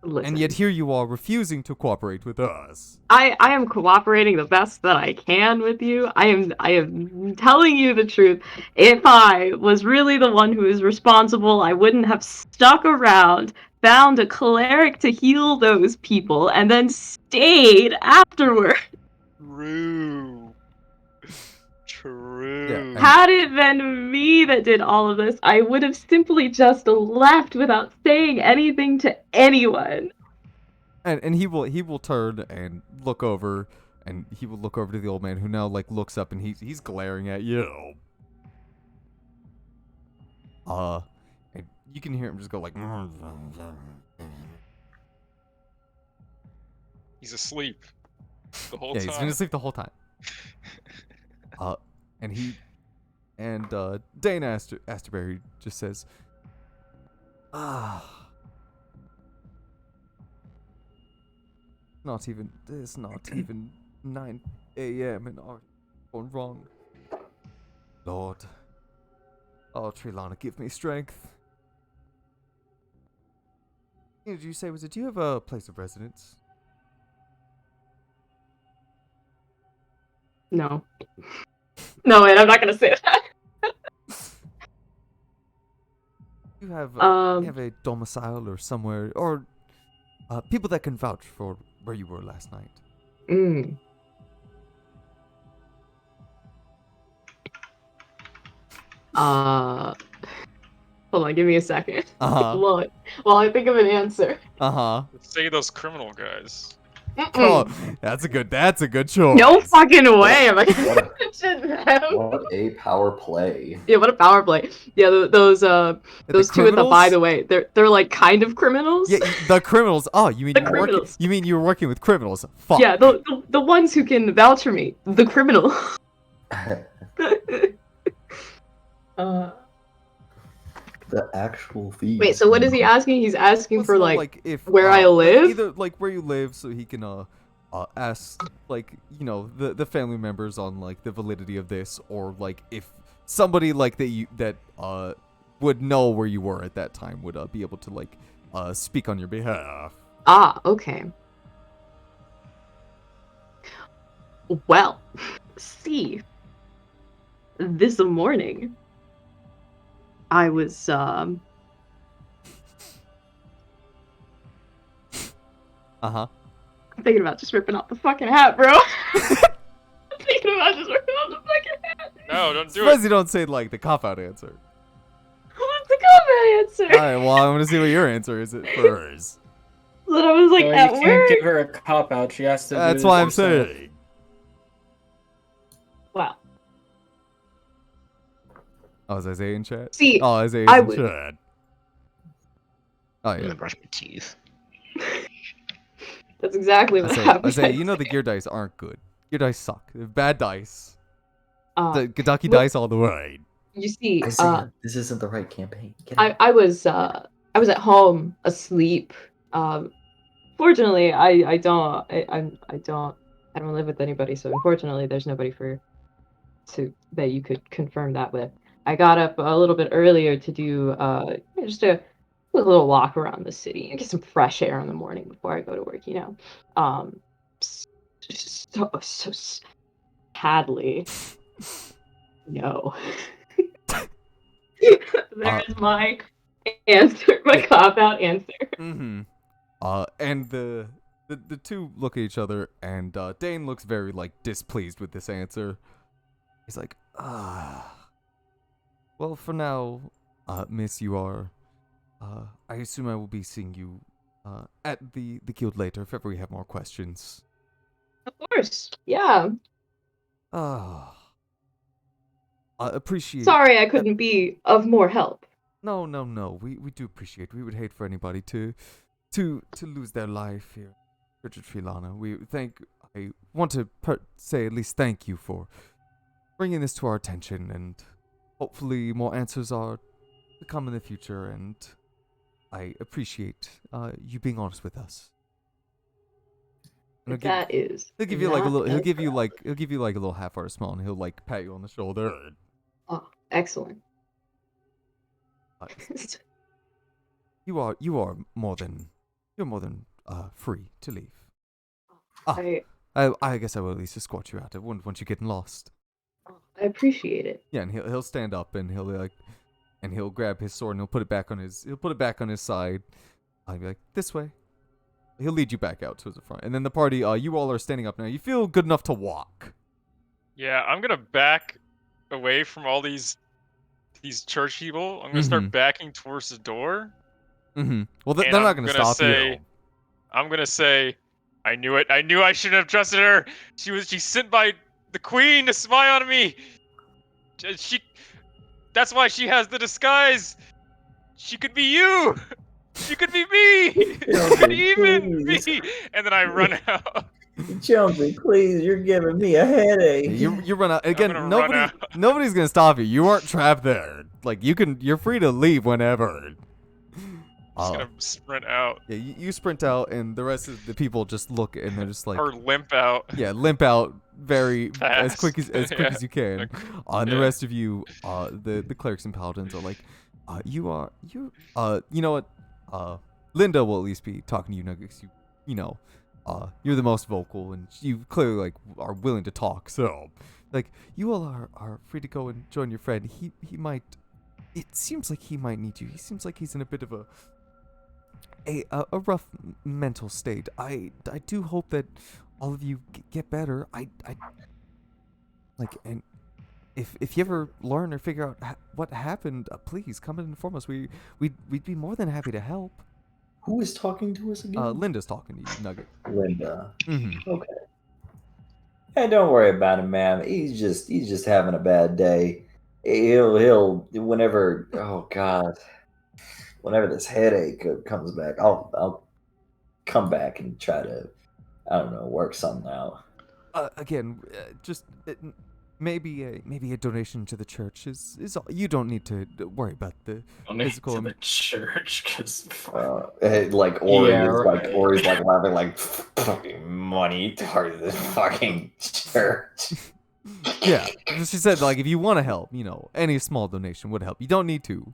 Listen, And yet here you are refusing to cooperate with us. I am cooperating the best that I can with you. I am telling you the truth. If I was really the one who is responsible, I wouldn't have stuck around, found a cleric to heal those people, and then stayed afterward. True. True. Yeah, and- Had it been me that did all of this, I would have simply just left without saying anything to anyone. And he will turn and look over, and he will look over to the old man who now like looks up and he's glaring at you. And you can hear him just go like. He's asleep. The whole Yeah, he's been time. asleep the whole time. And Dane Asterberry just says, it's not even 9 a.m. and are going wrong. Lord, Trilana, give me strength. Did you say, do you have a place of residence? No. No, wait, I'm not gonna say that. You have Um, a domicile or somewhere, or people that can vouch for where you were last night. mm. Hold on, give me a second. Uh-huh. While I think of an answer. Uh-huh. Let's say those criminal guys. Oh, that's a good choice. No fucking way am I What gonna mention them. What a power play. Yeah, what a power play. Yeah, those two at the by criminals? the way, they're like kind of criminals. Yeah, the criminals. Oh, you mean The you were working? criminals. You mean you were working with criminals? Fuck. Yeah, the ones who can vouch for me. The criminal. The actual thieves. Wait, so what is he asking? He's asking Well, for so, like if where I live? either like where you live, so he can ask like the family members on like the validity of this, or like if somebody like that would know where you were at that time would be able to like speak on your behalf. Ah, okay. Well, see, this morning I was Uh-huh. I'm thinking about just ripping off the fucking hat, bro. I'm thinking about just ripping off the fucking hat. No, don't do Suppose it. you don't say like the cop-out answer. What's the comment answer? Alright, well, I want to see what your answer is first. That I was like So at you work. can't give her a cop out. She has to. That's do why it I'm herself. saying. Wow. Oh, is Isaiah in chat? See, Oh, Isaiah's I in would- chat. Oh, I'm yeah. gonna brush my teeth. That's exactly what Isaiah, happened. Isaiah, you know the gear dice aren't good. Gear dice suck. They're bad dice. The Gadaki well- dice all the way. You see, Isaiah, this isn't the right campaign. Get out. I was at home asleep. Fortunately, I don't live with anybody, so unfortunately there's nobody that you could confirm that with. I got up a little bit earlier to do just a little walk around the city and get some fresh air in the morning before I go to work, So sadly, no. There's my answer, my cop-out answer. Mm-hmm. And the two look at each other, and Dane looks very like displeased with this answer. He's like, well, for now, Miss, you are. I assume I will be seeing you at the guild later if ever we have more questions. Of course, yeah. Appreciate. Sorry I couldn't be of more help. No. We do appreciate. We would hate for anybody to lose their life here, Richard Trilana. I want to say at least thank you for bringing this to our attention, and hopefully more answers are to come in the future. And I appreciate you being honest with us. And He'll give you like a little. He'll give you like a little half-hearted smile, and he'll like pat you on the shoulder. Oh, excellent. You are more than free to leave. I guess I will at least escort you out once you're getting lost. I appreciate it. Yeah, and he'll stand up and he'll grab his sword and he'll put it back on his side. I'll be like, this way. He'll lead you back out towards the front, and then the party. You all are standing up now. You feel good enough to walk. Yeah, I'm gonna back away from all these church people. I'm gonna start backing towards the door. Mm-hmm. Well, they're And not I'm gonna gonna stop say- you. I'm gonna say, I knew it. I knew I shouldn't have trusted her. She's sent by the queen to spy on me. That's why she has the disguise. She could be you. She could be me. She could even be. And then I run out. Jonesy, please, you're giving me a headache. You run out again. gonna run out. Nobody's gonna stop you. You weren't trapped there. Like you're free to leave whenever. Just gonna sprint out Yeah, you sprint out, and the rest of the people just look, and they're just like, or limp out. yeah, limp out as Fast. quick as quick Yeah. as you can. And the Yeah. rest of you, the clerics and paladins are like, you know what, Linda will at least be talking to you, Nuggets. You know, you're the most vocal, and you clearly like are willing to talk. So, like, you all are free to go and join your friend. He might. It seems like he might need you. He seems like he's in a bit of a rough mental state. I do hope that all of you get better. I like, and if you ever learn or figure out what happened, please come and inform us. We'd be more than happy to help. Who is talking to us again? Linda's talking to you, Nugget. Linda. Mm-hmm. Okay. Hey, don't worry about him, ma'am. He's just having a bad day. He'll whenever, oh God, whenever this headache comes back, I'll come back and try to, I don't know, work something out. Again, just maybe a donation to the church is all. You don't need to worry about the physical. To the church, because Like Ori Yeah, is right. like Ori's like laughing like fucking money towards the fucking church. Yeah, she said like if you want to help, any small donation would help. You don't need to,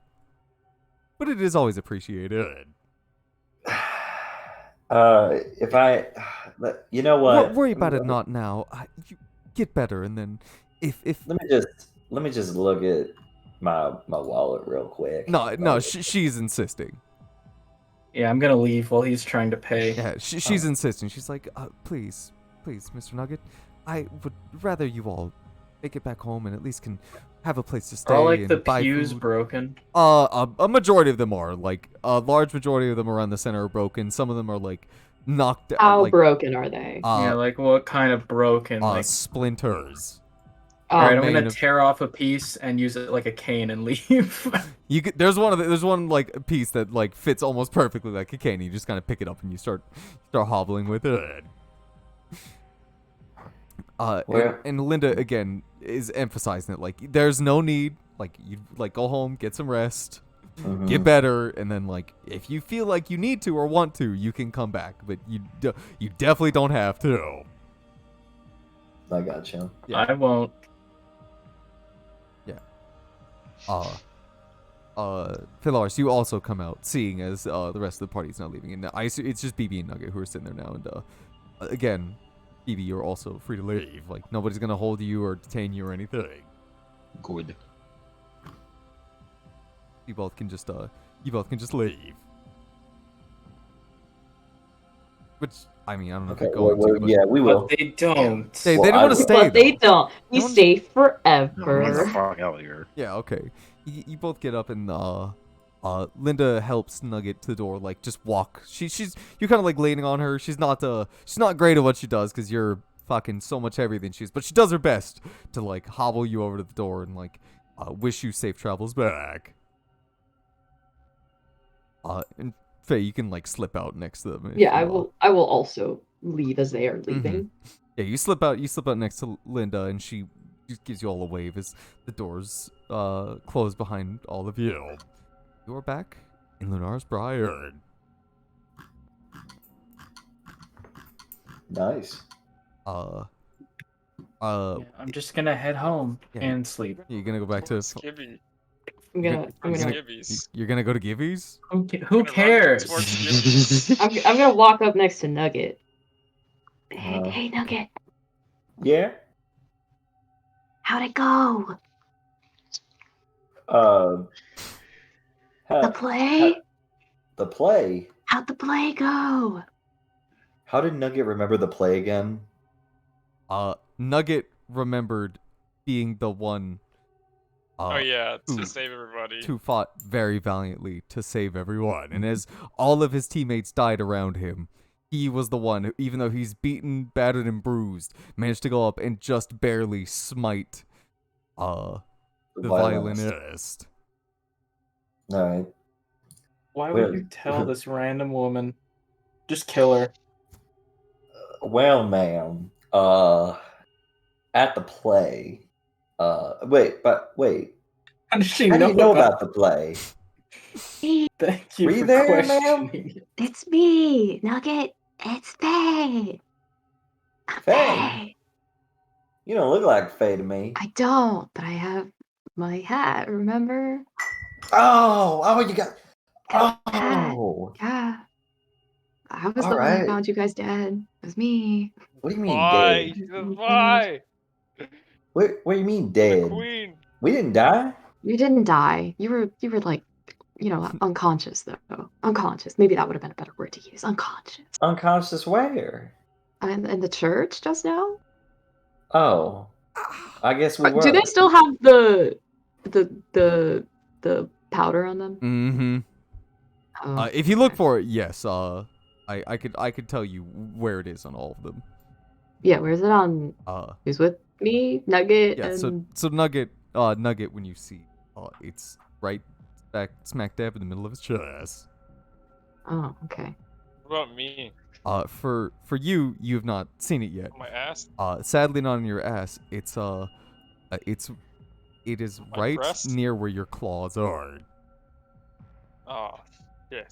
but it is always appreciated. If I, you know what? Worry about it not now. You get better, and then if Let me just look at my wallet real quick. no, she's insisting. yeah, I'm gonna leave while he's trying to pay. Yeah, she's insisting. She's like, please, Mr. Nugget, I would rather you all make it back home and at least can have a place to stay. Are all like and the buy pews food. broken? A majority of them are. Like a large majority of them around the center are broken. Some of them are like knocked out. How Like, broken are they? Yeah, like what kind of broken? Like, splinters. alright, I'm made gonna of- tear off a piece and use it like a cane and leave. There's one like piece that like fits almost perfectly like a cane. You just kind of pick it up and you start hobbling with it. And Linda again is emphasizing it, like there's no need, like you like go home, get some rest, get better, and then like if you feel like you need to or want to, you can come back, but you definitely don't have to. I got you. Yeah. I won't. Philaris, you also come out seeing as the rest of the party's not leaving, and it's just BB and Nugget who are sitting there now, and again, BB, you're also free to leave. Like nobody's gonna hold you or detain you or anything. Good. You both can just leave. Which I mean, I don't know if Okay. you're going to, but Yeah, we will. But they don't. they Well, don't I want to will. stay. But they though. don't. We No one- stay Get the forever. fuck out of here. Yeah, okay. You both get up and Linda helps Nugget to the door, like just walk. You're kind of like leaning on her. She's not great at what she does because you're fucking so much heavier than she is, but she does her best to like hobble you over to the door and like wish you safe travels back. And Faye, you can like slip out next to them. if Yeah, you, I will also leave as they are leaving. Yeah, you slip out next to Linda, and she just gives you all a wave as the doors close behind all of you. You are back in Lunar's Briar. Nice. Yeah, I'm just gonna head home Yeah. and sleep. You're gonna go back to Skibby. I'm gonna Skibbies. you're gonna go to Gibby's? Who Gonna run cares? towards Skibbies. I'm gonna walk up next to Nugget. Hey, Uh, hey Nugget, Yeah. how'd it go? Uh, The play? the play. How'd the play go? How did Nugget remember the play again? Nugget remembered being the one Oh yeah, to Ooh. save everybody. who fought very valiantly to save everyone. And as all of his teammates died around him, he was the one who, even though he's beaten, battered, and bruised, managed to go up and just barely smite the violinist. All right. Why Well- would you tell this random woman? Just kill her. Well, ma'am, at the play, wait. How does she How do know you know about? about the play? Thank you Were you for there, ma'am? questioning. It's me, Nugget. It's Faye. I'm Faye? You don't look like Faye to me. I don't, but I have my hat. Remember? Oh, you got. Got a hat. Oh, Yeah. I was all the one that right. found you guys dead. It was me. What do you mean Why? dead? Why? What do you mean The dead? queen. We didn't die. You didn't die. You were like, unconscious though. Unconscious. Maybe that would have been a better word to use. Unconscious. Unconscious where? In the church just now? Oh, I guess we were. Do they still have the powder on them? Mm-hmm. Oh, If you look okay. for it, yes. I could tell you where it is on all of them. Yeah, where's it on? Who's with me? Nugget Yeah. and So Nugget, when you see, it's right smack dab in the middle of his chest. oh, okay. What about me? For you, you have not seen it yet. On my ass? Sadly not on your ass. It is My right breast? near where your claws are. Oh, shit.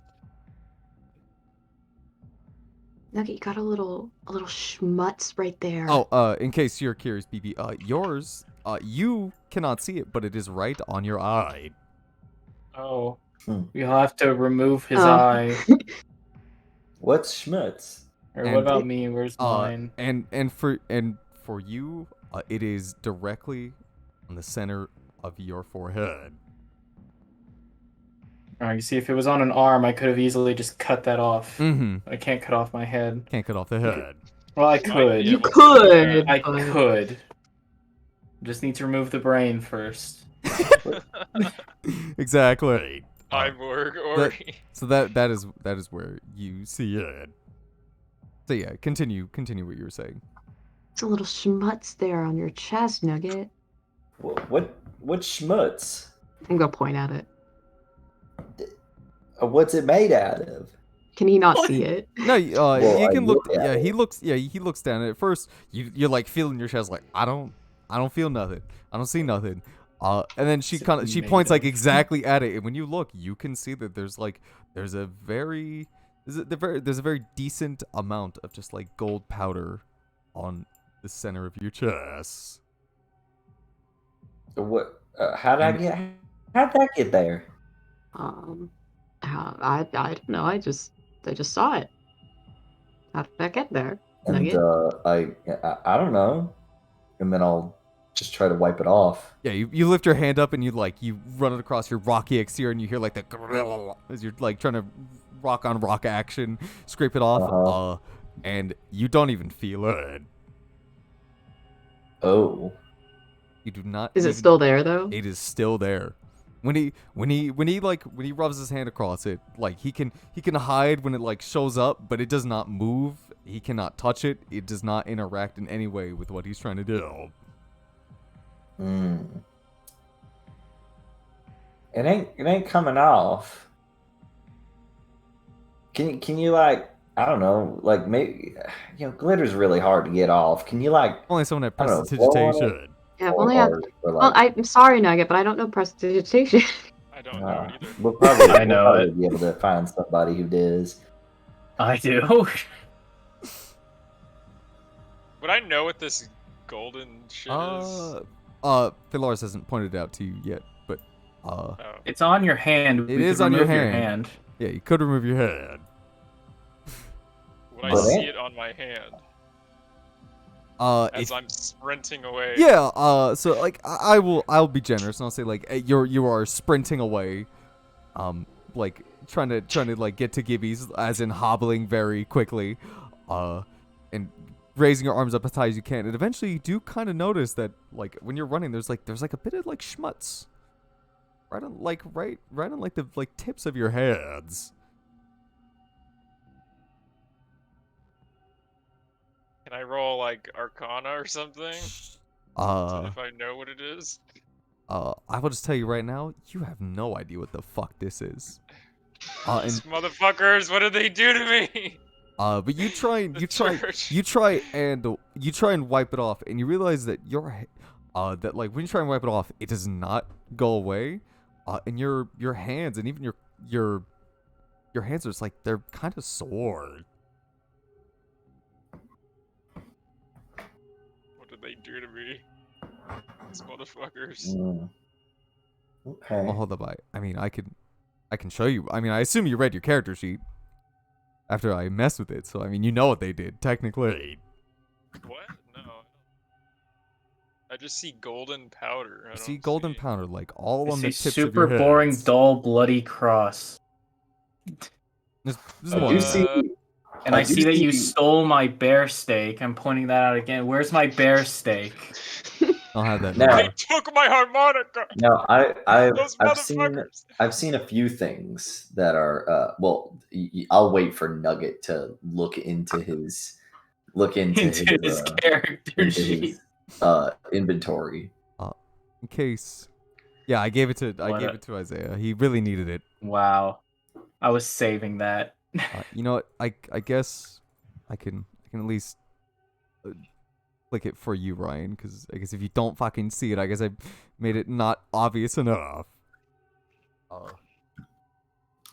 Nugget, you got a little schmutz right there. Oh, in case you're curious, BB, yours, you cannot see it, but it is right on your eye. Oh, Hmm. you'll have to remove his Oh. eye. What's schmutz? Or And- what about me? Where's mine? And for you, it is directly on the center of your forehead. Alright, you see, if it was on an arm, I could have easily just cut that off. Mm-hmm. I can't cut off my head. Can't cut off the head. Well, I Might be could. You able to do could. that. I but- could. Just need to remove the brain first. Exactly. Cyborg Ori. So that is where you see it. So yeah, continue what you were saying. It's a little schmutz there on your chest, Nugget. What schmutz? I'm gonna point at it. What's it made out of? Can he not see it? No, Well, you I can look. look at Yeah, it. he looks down at it. First, you're like feeling your chest, like I don't feel nothing. I don't see nothing. And then she points like exactly at it, and when you look, you can see that there's a very decent amount of just like gold powder on the center of your chest. What? How'd that get there? I don't know. I just saw it. How did that get there? And Nugget? I don't know. And then I'll just try to wipe it off. Yeah, you lift your hand up and you run it across your rocky exterior, and you hear like the as you're like trying to rock on rock action, scrape it off. And you don't even feel it. Oh. You do not. Is it even- still there though? It is still there. When he rubs his hand across it, like he can hide when it like shows up, but it does not move. He cannot touch it. It does not interact in any way with what he's trying to do. It ain't coming off. Can you like, I don't know, like maybe, glitter's really hard to get off. Can you like, Only someone that I don't presses know, blow on digitation. Yeah, I've or- only had. or Well, like, I'm sorry, Nugget, but I don't know prestidigitation. I don't know it either. we'll probably, I know we'll probably it. be able to find somebody who does. I do. Would I know what this golden shit is? Philaris hasn't pointed it out to you yet, but Oh. It's on your hand. It We is could on your remove hand. yeah, you could remove your hand. Would I But- see it on my hand as If I'm sprinting away? yeah, so like I'll be generous and I'll say like you are sprinting away, like trying to like get to Gibby's, as in hobbling very quickly, and raising your arms up as high as you can, and eventually you do kind of notice that like when you're running, there's like a bit of like schmutz, right on the tips of your hands. Can I roll like Arcana or something? See if I know what it is. I will just tell you right now, you have no idea what the fuck this is. These motherfuckers! What did they do to me? But you try and The you try church. you try and wipe it off, and you realize that that like when you try and wipe it off, it does not go away. And your hands and even your hands are just like they're kind of sore. What did they do to me? These motherfuckers. Mm. Okay. Oh, hold up, I mean, I can show you. I mean, I assume you read your character sheet after I messed with it, so I mean, you know what they did technically. What? No. I just see golden powder. I You see don't golden see- powder like all I on the see tips of super your boring, heads. dull, bloody cross. There's I more do than see. that. And I I do see that you see- stole my bear steak. I'm pointing that out again. Where's my bear steak? I'll have that. Now- They took my harmonica. Now, Those I've seen motherfuckers. I've seen a few things that are well. I'll wait for Nugget to look into his Into his character into sheet. his inventory. In case, yeah, I gave it to Isaiah. He really needed it. Wow. I was saving that. You know what? I guess I can at least click it for you, Ryan, because I guess if you don't fucking see it, I guess I made it not obvious enough.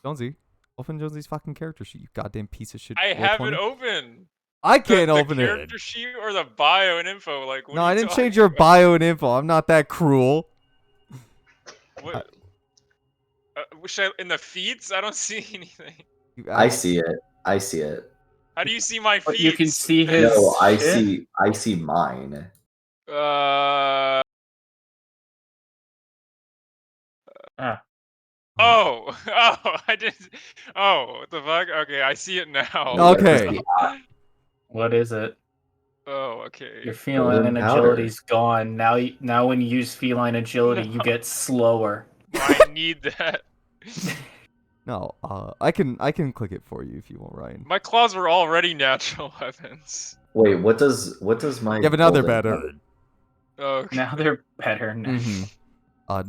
Jonesy, open Jonesy's fucking character sheet, you goddamn piece of shit. I have it 420. open. I can't the open it. character sheet or the bio and info. Like, what No, are you I didn't talking change your about? bio and info. I'm not that cruel. What? In the feeds? I don't see anything. I see it. I see it. How do you see my feeds? But you can see his. No, I shit? see mine. Oh, I didn't. Oh, what the fuck? Okay, I see it now. Okay. What is it? Oh, okay. Your feline Golden powder. agility's gone. Now when you use feline agility, you get slower. I need that. No, I can click it for you if you want, Ryan. My claws were already natural weapons. Wait, what does my? Yeah, but now they're golden better. powder- Okay. Now they're better. Now. Mm-hmm.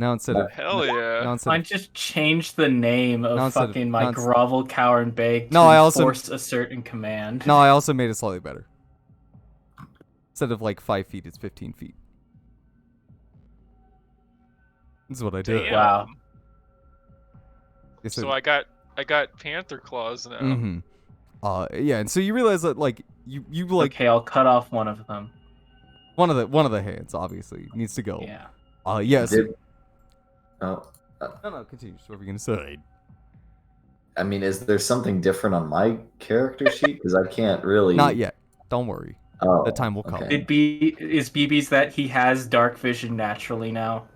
Now instead of Hell yeah. now instead I of, just changed the name No, of instead of- fucking no, my instead- grovel, cower, and beg to No, I also- enforce a certain command. no, I also made it slightly better. Instead of like 5 feet, it's 15 feet. This is what I did. Damn. Wow. Yes, So I got panther claws now. Mm-hmm. Yeah, and so you realize that like you like Okay, I'll cut off one of them. one of the hands obviously needs to go. Yeah. Yes. Did- oh, No, continue. What were you gonna say? I mean, is there something different on my character sheet? Because I can't really. Not yet. Don't worry. Oh, The time will come. okay. Is BB's that he has dark vision naturally now?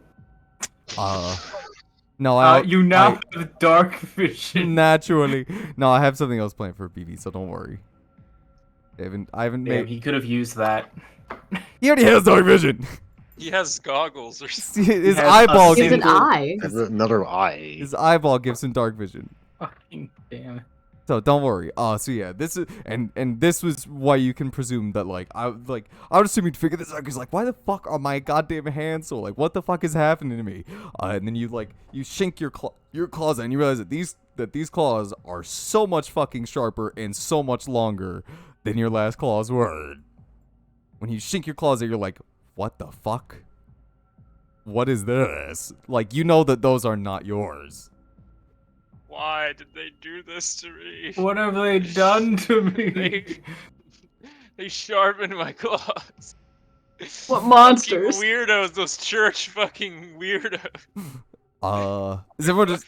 No, I You now have dark vision. naturally. No, I have something else planned for BB, so don't worry. I haven't Damn, made. he could have used that. He already has dark vision. He has goggles or something. His has eyeball a Gives an gives eye. Another eye. his eyeball gives him dark vision. Fucking damn. So don't worry. So yeah, this is and this was why you can presume that I would assume you'd figure this out because why the fuck are my goddamn hands so what the fuck is happening to me? And then you shink your claws and you realize that these claws are so much fucking sharper and so much longer than your last claws were. When you shink your claws, you're like, what the fuck? What is this? You know that those are not yours. Why did they do this to me? What have they done to me? They sharpened my claws. What Fucking monsters? weirdos, those church fucking weirdos.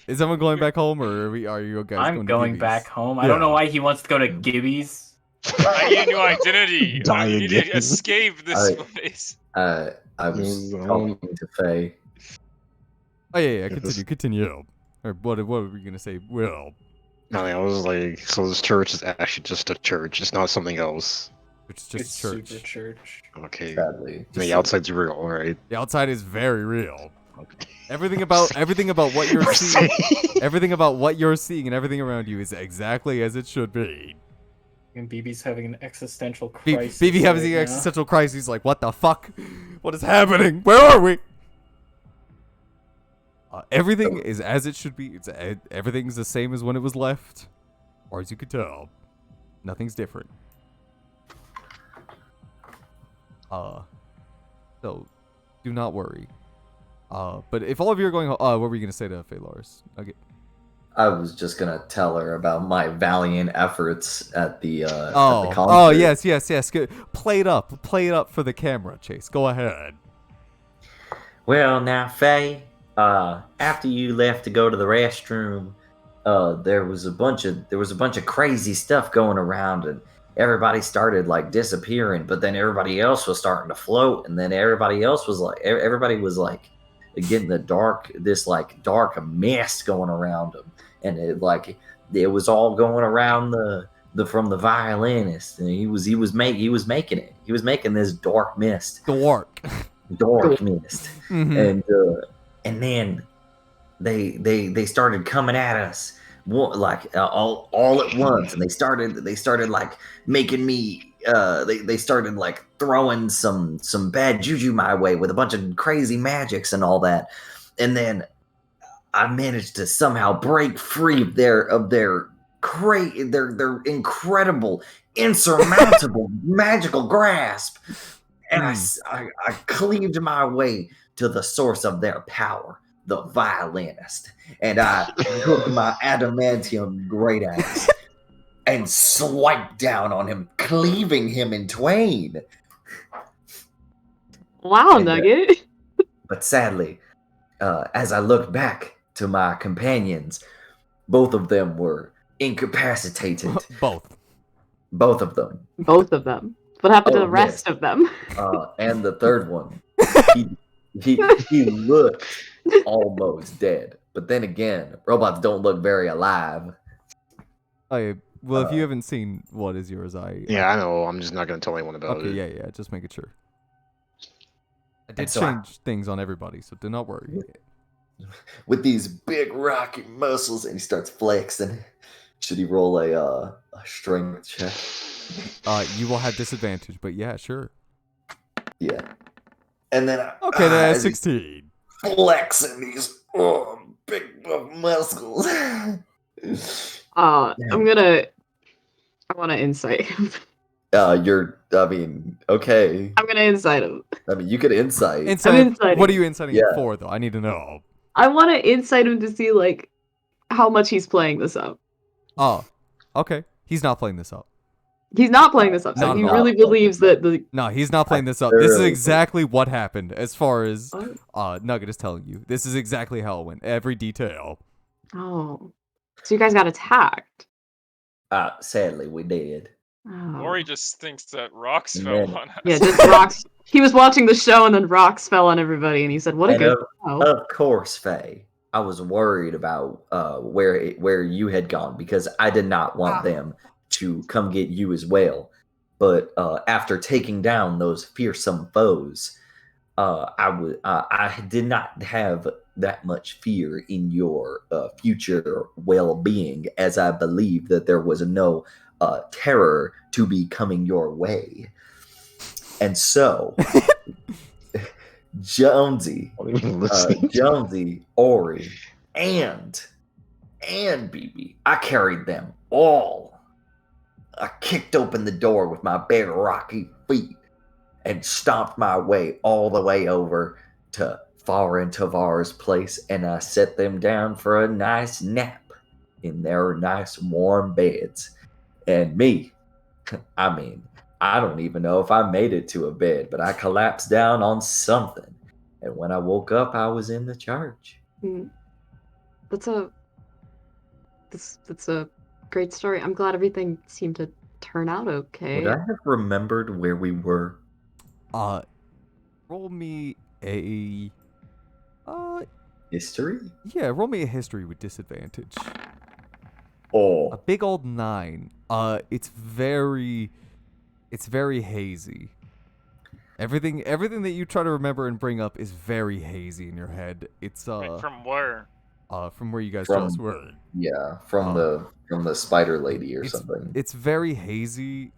Is everyone going back home or are you guys I'm going going to Gibby's? back home. I don't know Yeah. why he wants to go to Gibby's. I need a new identity. Die I need again. to escape this I- place. I was talking to Faye. Oh yeah, Yeah, continue. Or what were we gonna say? Will No, I was like, so this church is actually just a church. It's not something else. it's just It's church. super church. Okay. Sadly, The outside's real, alright. The outside is very real. Okay. Everything about what you're seeing, everything about what you're seeing and everything around you is exactly as it should be. And BB's having an existential B- crisis. BB having right the now. existential crisis. What the fuck? What is happening? Where are we? Everything is as it should be. Everything's the same as when it was left, or as you could tell. Nothing's different. So do not worry. But if all of you are going, what were you gonna say to Phalars? Okay. I was just gonna tell her about my valiant efforts at the Oh, concert. yes. Good. Play it up for the camera, Chase. Go ahead. Well, now, Faye, after you left to go to the restroom, there was a bunch of crazy stuff going around, and everybody started like disappearing. But then everybody else was starting to float, and then everybody was like getting this dark mist going around them, and it was all going around from the violinist, and he was making it. He was making this dark mist. Dark Mist. Mhm. And then they started coming at us all at once, and they started like making me they started like throwing some bad juju my way with a bunch of crazy magics and all that. And then I managed to somehow break free of their incredible, insurmountable magical grasp, and I cleaved my way to the source of their power, the violinist, and I took my adamantium great axe and swiped down on him, cleaving him in twain. Wow, And, Nugget. But sadly, as I looked back to my companions, both of them were incapacitated. Both of them. Both of them. What happened to Oh, the rest of them? And the third one, he looked almost dead. But then again, robots don't look very alive. Well, if you haven't seen What Is Yours, Yeah, I know. I'm just not gonna tell anyone about okay, it. yeah, just making sure. I did so change things on everybody, so do not worry. With these big rocky muscles, and he starts flexing. Should he roll a strength check? You will have disadvantage, but yeah, sure. Yeah. And then that's 16. Flexing these big buff muscles. I want to insight him. Okay. I'm gonna insight him. I mean, you could insight. Inciting. What are you inciting it Yeah. for, though? I need to know. I want to insight him to see like how much he's playing this up. Oh, okay. He's not playing this up. He's not playing this up. So Not he at all. really believes that the No, he's not playing this up. This is thoroughly exactly what happened as far as Oh. Nugget is telling you. This is exactly how it went. Every detail. Oh. So you guys got attacked. Sadly, we did. Oh. Or he just thinks that rocks And fell then- on us. Yeah, just rocks. He was watching the show and then rocks fell on everybody and he said, "What a And good show." Of course, Faye, I was worried about where you had gone, because I did not want them to come get you as well. But after taking down those fearsome foes, I did not have that much fear in your future well-being, as I believed that there was no terror to be coming your way. And so, Jonesy, Ori, and BB, I carried them all. I kicked open the door with my bare rocky feet and stomped my way all the way over to Farin Tavar's place, and I set them down for a nice nap in their nice warm beds. And me, I mean, I don't even know if I made it to a bed, but I collapsed down on something. And when I woke up, I was in the church. That's a great story. I'm glad everything seemed to turn out okay. Would I have remembered where we were? Roll me a History? yeah, roll me a history with disadvantage. Oh, A big old 9. It's very hazy. Everything that you try to remember and bring up is very hazy in your head. It's Wait, from where? from where you guys From- just were. Yeah, from the spider lady or It's something. it's very hazy.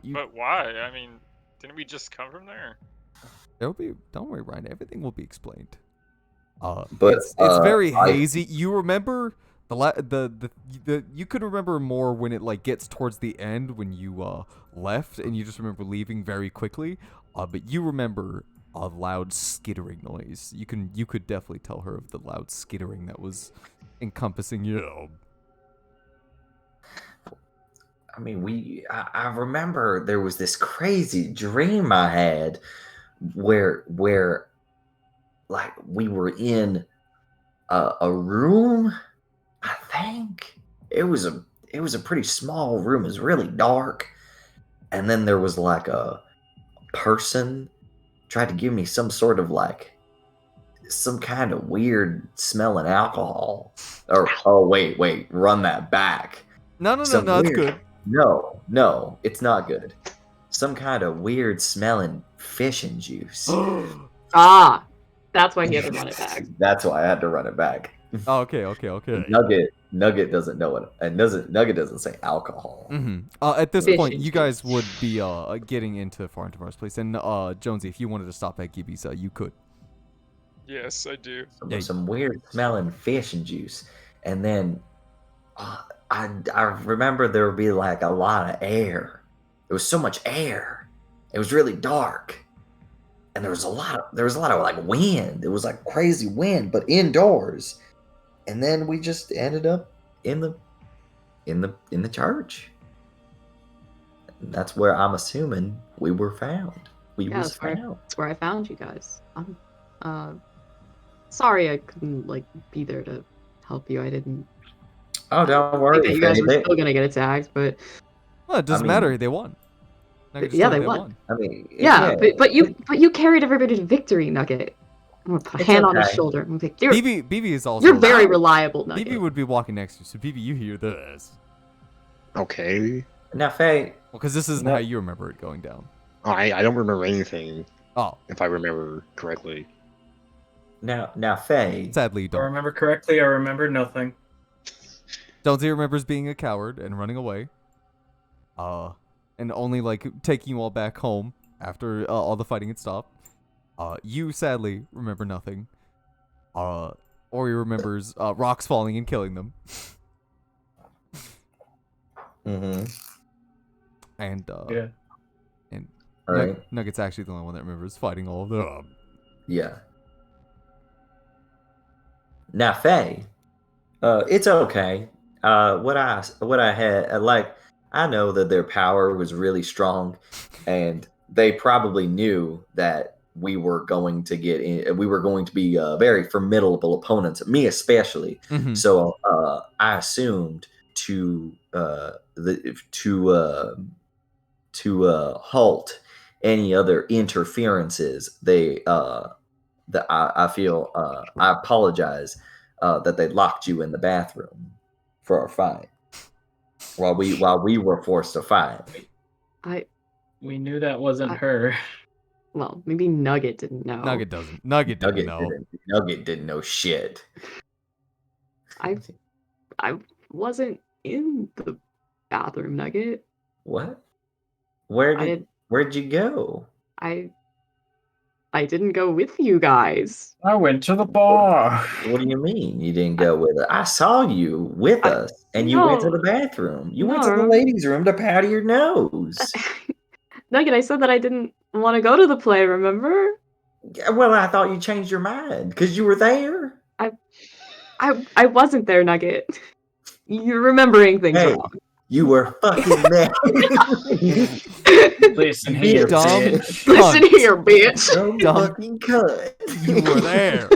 You But why? I mean, didn't we just come from there? There'll be. Don't worry, Ryan. Everything will be explained. But, it's very I- hazy. You remember the you could remember more when it like gets towards the end when you left and you just remember leaving very quickly. But you remember a loud skittering noise. You could definitely tell her of the loud skittering that was encompassing you. I mean, I remember there was this crazy dream I had where like we were in a room. I think it was a pretty small room. It was really dark, and then there was like a person tried to give me some sort of like some kind of weird smelling alcohol. Or oh wait, run that back. No, Some it's weird- good. No, it's not good. Some kind of weird smelling fishing juice. Ah, that's why he had to run it back. That's why I had to run it back. Oh, okay. Nugget doesn't know it, and Nugget doesn't say alcohol. Mm-hmm. At this Fish point, and you guys would be getting into Far Tomorrow's place, and Jonesy, if you wanted to stop at Gibby's, you could. Yes, I do. Some weird smelling fishing juice, and then I remember there would be like a lot of air. There was so much air. It was really dark, and there was a lot of like wind. It was like crazy wind, but indoors. And then we just ended up in the church. And that's where I'm assuming we were found. We was found. That's where I found you guys. I'm sorry I couldn't like be there to help you. I didn't Oh, don't think worry. that you guys were Fanny. still gonna get attacked, but Well, it doesn't I mean- matter. They won. Nugget just Yeah, told they you won. I mean, yeah, but you carried everybody to victory, Nugget. I'm gonna put a It's hand on his okay. shoulder. I'm gonna be like, you're, BB is also. you're very reliable, Nugget. BB would be walking next to you, so BB, you hear this. Okay. Now, Faye, Well, because this isn't No. how you remember it going down. I don't remember anything, Oh, if I remember correctly. now, Faye. sadly, you If I don't. remember correctly, I remember nothing. Jonesy remembers being a coward and running away. And only like taking you all back home after all the fighting had stopped. You sadly remember nothing. Ori remembers rocks falling and killing them. Mm-hmm. And Yeah. All right. Nugget's actually the only one that remembers fighting all of them. Yeah. Now, Faye, it's okay. What I had like, I know that their power was really strong, and they probably knew that we were going to get in. We were going to be very formidable opponents, me especially. Mhm. So I assumed to halt any other interferences. That I feel I apologize that they locked you in the bathroom for our fight while we were forced to fight. We knew that wasn't I- her. Well, maybe Nugget didn't know. Nugget doesn't. Nugget didn't know. Nugget didn't know shit. I wasn't in the bathroom, Nugget. What? I Where'd you go? I didn't go with you guys. I went to the bar. What do you mean you didn't go with us? I saw you with us, and you went to No. the bathroom. You went to the No. ladies' room to powder your nose. Nugget, I said that I didn't want to go to the play, remember? Yeah, well, I thought you changed your mind because you were there. I wasn't there, Nugget. You're remembering things Hey. wrong. You were fucking there. Listen You here, dumb bitch. Listen cunt. here, bitch. Dumb Dumb. fucking cunt. You were there.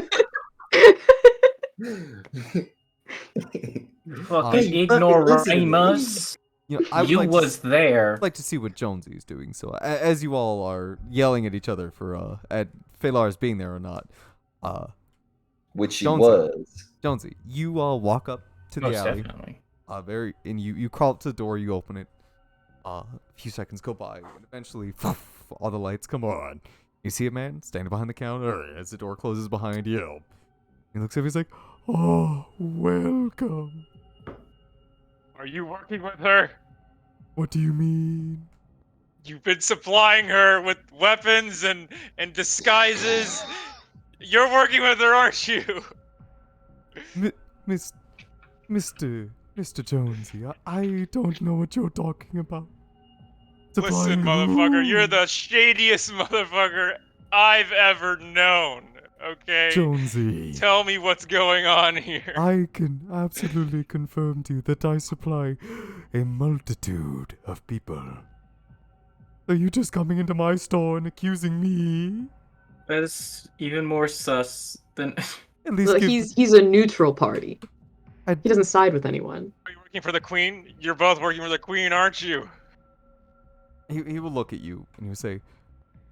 Fucking Hey, ignoramus. You know, I would You like was there. I'd like to see what Jonesy's doing. So as you all are yelling at each other for at Phalar's being there or not, Which she Jonesy. was. Jonesy, you walk up to the Most alley. definitely. And you crawl up to the door, you open it. A few seconds go by, and eventually, all the lights come on. You see a man standing behind the counter as the door closes behind you. He looks up, he's like, "Oh, welcome. Are you working with her? What do you mean?" You've been supplying her with weapons and disguises. You're working with her, aren't you? Miss Mr. Jonesy, I don't know what you're talking about. Listen, Supplying motherfucker, you're who? the shadiest motherfucker I've ever known. Okay? Jonesy. Tell me what's going on here. I can absolutely confirm to you that I supply a multitude of people. Are you just coming into my store and accusing me? That is even more sus than. At least Look, give... he's a neutral party. I- He doesn't side with anyone. Are you working for the queen? You're both working for the queen, aren't you? He will look at you and he will say,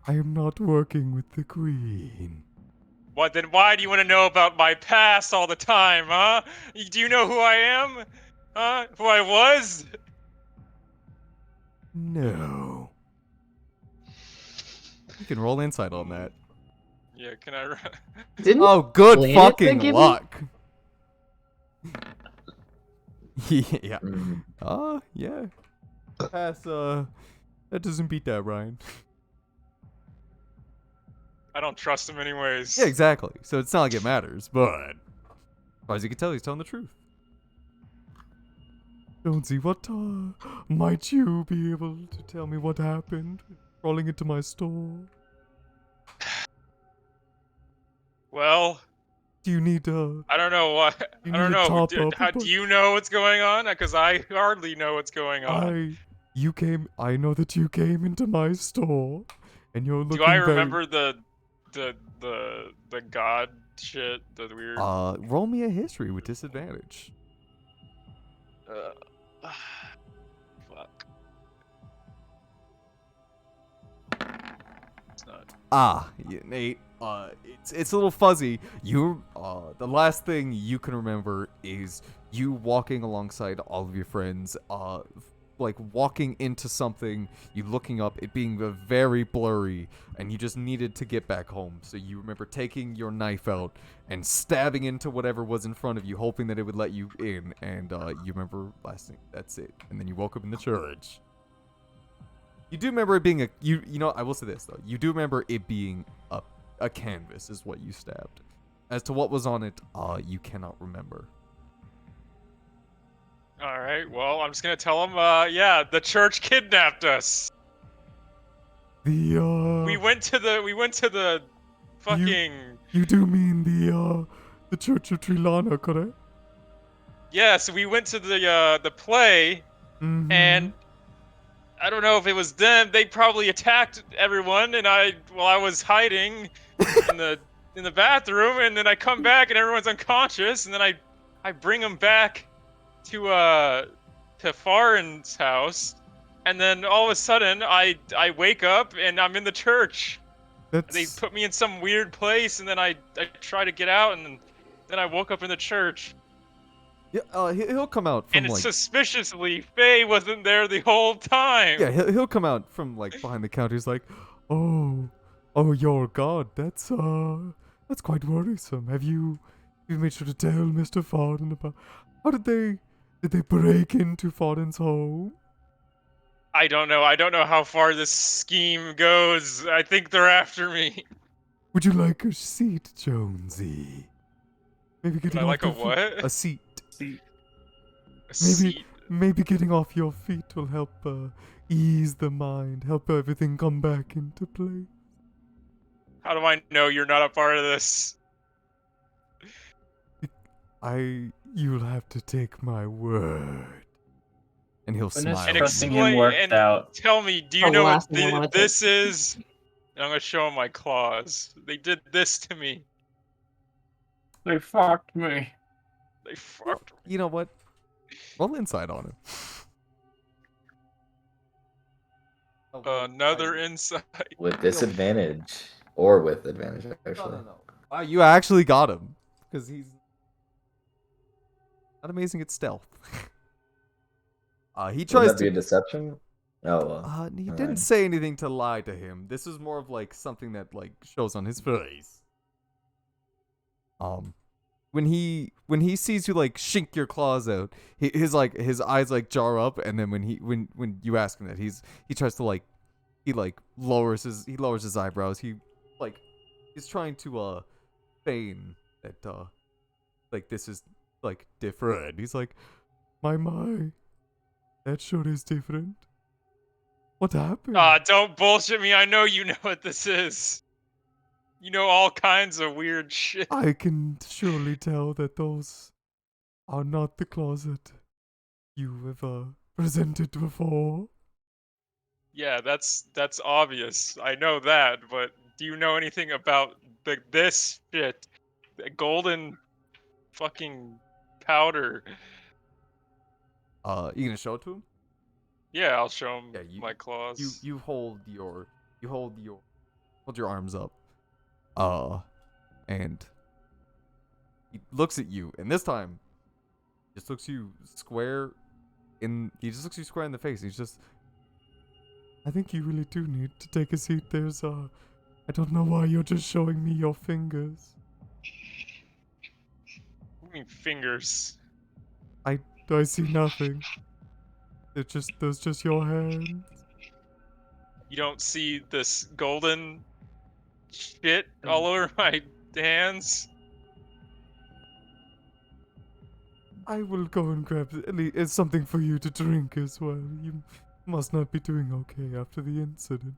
I am not working with the queen. What, then why do you want to know about my past all the time, huh? Do you know who I am? Huh? Who I was? No. You can roll insight on that. Yeah, can I... Didn't Oh, good Planet fucking give you- luck. Yeah. Mhm. Yeah. Pass, that doesn't beat that, Ryan. I don't trust him anyways. Yeah, exactly. So it's not like it matters, but as far as you can tell, he's telling the truth. Jonesy, what, might you be able to tell me what happened crawling into my store? Well, Do you need, I don't know what... You I don't need to know. top up a How, bunch. do you know what's going on? Because I hardly know what's going on. I know that you came into my store, and you're looking Do I very... remember the god shit? The weird... Roll me a history with disadvantage. Fuck. It's not... Nate, it's a little fuzzy. The last thing you can remember is you walking alongside all of your friends, like walking into something, you looking up, it being very blurry, and you just needed to get back home. So you remember taking your knife out and stabbing into whatever was in front of you, hoping that it would let you in, and you remember last thing, that's it. And then you woke up in the church. You do remember it being you know, I will say this though. You do remember it being a canvas is what you stabbed. As to what was on it, you cannot remember. Alright, well, I'm just gonna tell him, yeah, the church kidnapped us. We went to the fucking... You do mean the Church of Trilana, correct? Yes, we went to the play, Mm-hmm. and I don't know if it was them. They probably attacked everyone, and I was hiding in the bathroom, and then I come back and everyone's unconscious, and then I bring them back to Farin's house, and then all of a sudden I wake up and I'm in the church. They put me in some weird place, and then I try to get out, and then I woke up in the church. Yeah, he'll come out from And it's like... suspiciously, Faye wasn't there the whole time. Yeah, he'll come out from like behind the counter. He's like, oh, your God, that's quite worrisome. Have you made sure to tell Mr. Farin about how did they break into Farin's home? I don't know. I don't know how far this scheme goes. I think they're after me. Would you like a seat, Jonesy? Maybe getting I off like a your feet- what? A seat. A seat. Maybe getting off your feet will help ease the mind, help everything come back into place. How do I know you're not a part of this? You'll have to take my word. And he'll When this smile. And trusting explain him worked and out. tell me, do you The know what last thing I wanna this is? And I'm gonna show him my claws. They did this to me. They fucked me. They fucked me. You know what? Roll insight on him. Another insight. With disadvantage or with advantage, actually. No. Wow, you actually got him. Because he's not amazing at stealth. He Would tries that be a to... deception? Oh, well. He Alright. didn't say anything to lie to him. This is more of like something that like shows on his face. When he sees you like shink your claws out, his eyes like jar up, and then when you ask him that, he tries to like he lowers his eyebrows. He's trying to feign that like this is like different. He's like, my, that sure is different. What happened? Don't bullshit me. I know you know what this is. You know all kinds of weird shit. I can surely tell that those are not the closet you have presented before. Yeah, that's obvious. I know that, but do you know anything about this shit? The golden fucking powder. You gonna show it to him? Yeah, I'll show him Yeah, my claws. You hold your arms up. And he looks at you, and this time just looks you square in the face. He's just, I think you really do need to take a seat. There's I don't know why you're just showing me your fingers. What do you mean fingers? I see nothing. Those just your hands. You don't see this golden shit all over my hands? I will go and grab it's something for you to drink as well. You must not be doing okay after the incident.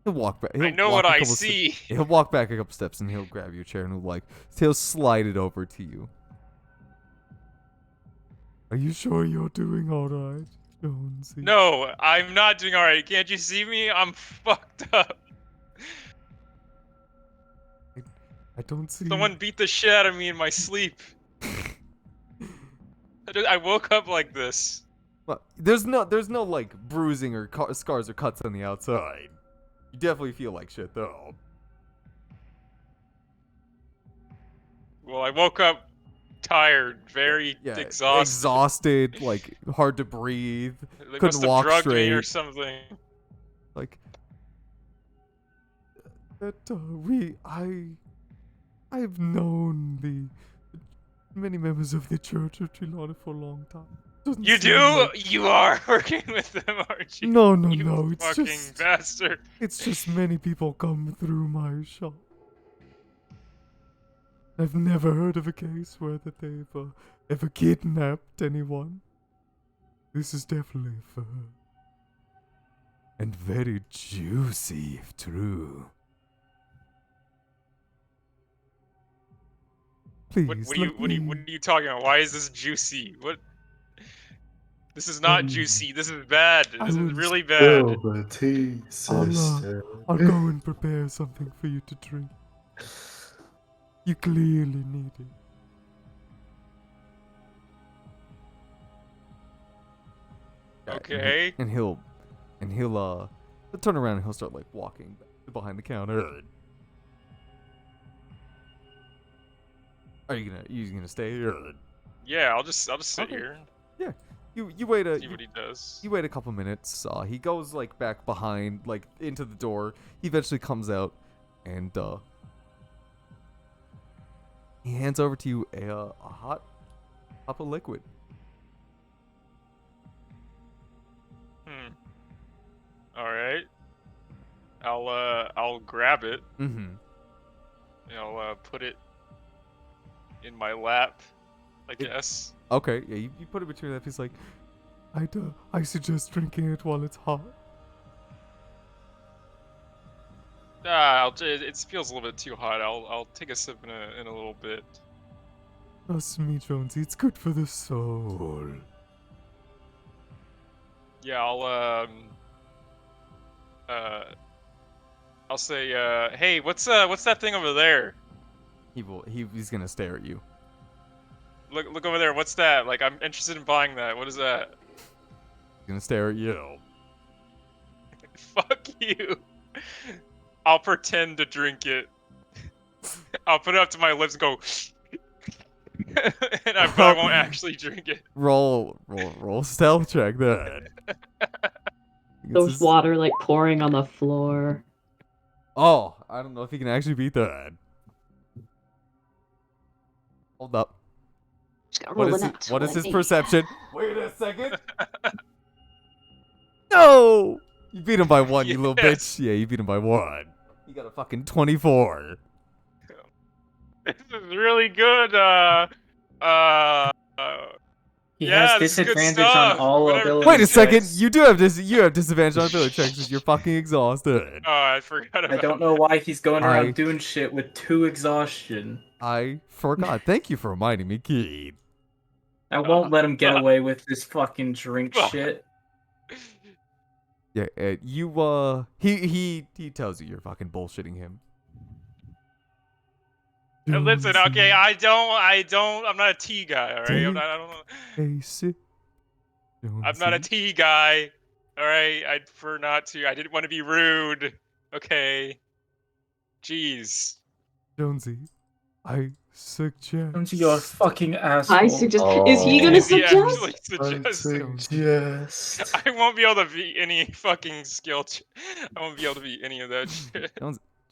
He'll walk back. I know what I see. He'll walk back a couple steps and he'll grab your chair and he'll slide it over to you. Are you sure you're doing all right, Jonesy? No, I'm not doing alright. Can't you see me? I'm fucked up. I don't see. Someone beat the shit out of me in my sleep. I woke up like this. Well, there's no like bruising or scars or cuts on the outside. You definitely feel like shit though. Well, I woke up tired, very exhausted, like hard to breathe. They couldn't must have walk drugged straight me or something. Like that. I've known the many members of the Church of Trelawney for a long time. Doesn't You seem do? like- You are working with them, aren't you? No, You it's fucking just bastard. it's just many people come through my shop. I've never heard of a case where that they've ever kidnapped anyone. This is definitely a fur. And very juicy, if true. Please, What are you talking about? Why is this juicy? What? This is not juicy. This is bad. This is really bad. Oh, tea, sister. I'll go and prepare something for you to drink. You clearly need it. Okay. And he'll turn around and he'll start like walking behind the counter. Are you gonna stay here? Yeah, I'll just sit Okay. here. Yeah. You wait See what he does. You wait a couple minutes. He goes like back behind, like into the door. He eventually comes out, and he hands over to you a hot cup of liquid. All right. I'll grab it. Mm-hmm. And I'll put it in my lap, I guess. Okay. Yeah. You put it between that piece. Like, I suggest drinking it while it's hot. It feels a little bit too hot. I'll take a sip in a little bit. Trust me, Jonesy. It's good for the soul. Yeah, I'll say, hey, what's that thing over there? He's gonna stare at you. Look over there. What's that? Like, I'm interested in buying that. What is that? He's gonna stare at you. Fuck you. I'll pretend to drink it. I'll put it up to my lips and go, but I won't actually drink it. Roll stealth check then. There's water like pouring on the floor. Oh, I don't know if he can actually beat that. Hold up. Just gotta roll What is his 20. perception? Wait a second. No! You beat him by one, you little Yes. bitch. Yeah, you beat him by one. You got a fucking 24. This is really good. He Yeah, has this is good disadvantage on stuff. all Whatever. ability Wait a second. checks. You do have You have disadvantage on ability checks because you're fucking exhausted. Oh, I forgot about I don't know why he's going around I- doing shit with 2 exhaustion. I forgot. Thank you for reminding me, Keith. I won't let him get away with this fucking drink shit. Yeah, he tells you you're fucking bullshitting him. Listen, okay, I'm not a tea guy, alright? I don't know. I'm not a tea guy, alright? I'd prefer not to. I didn't want to be rude, okay? Jeez. Jonesy, I suggest. Don't you, you're a fucking asshole. I suggest. Oh. Is he gonna Is he actually suggest? suggesting? I won't be able to beat any fucking skill. I won't be able to beat any of that shit.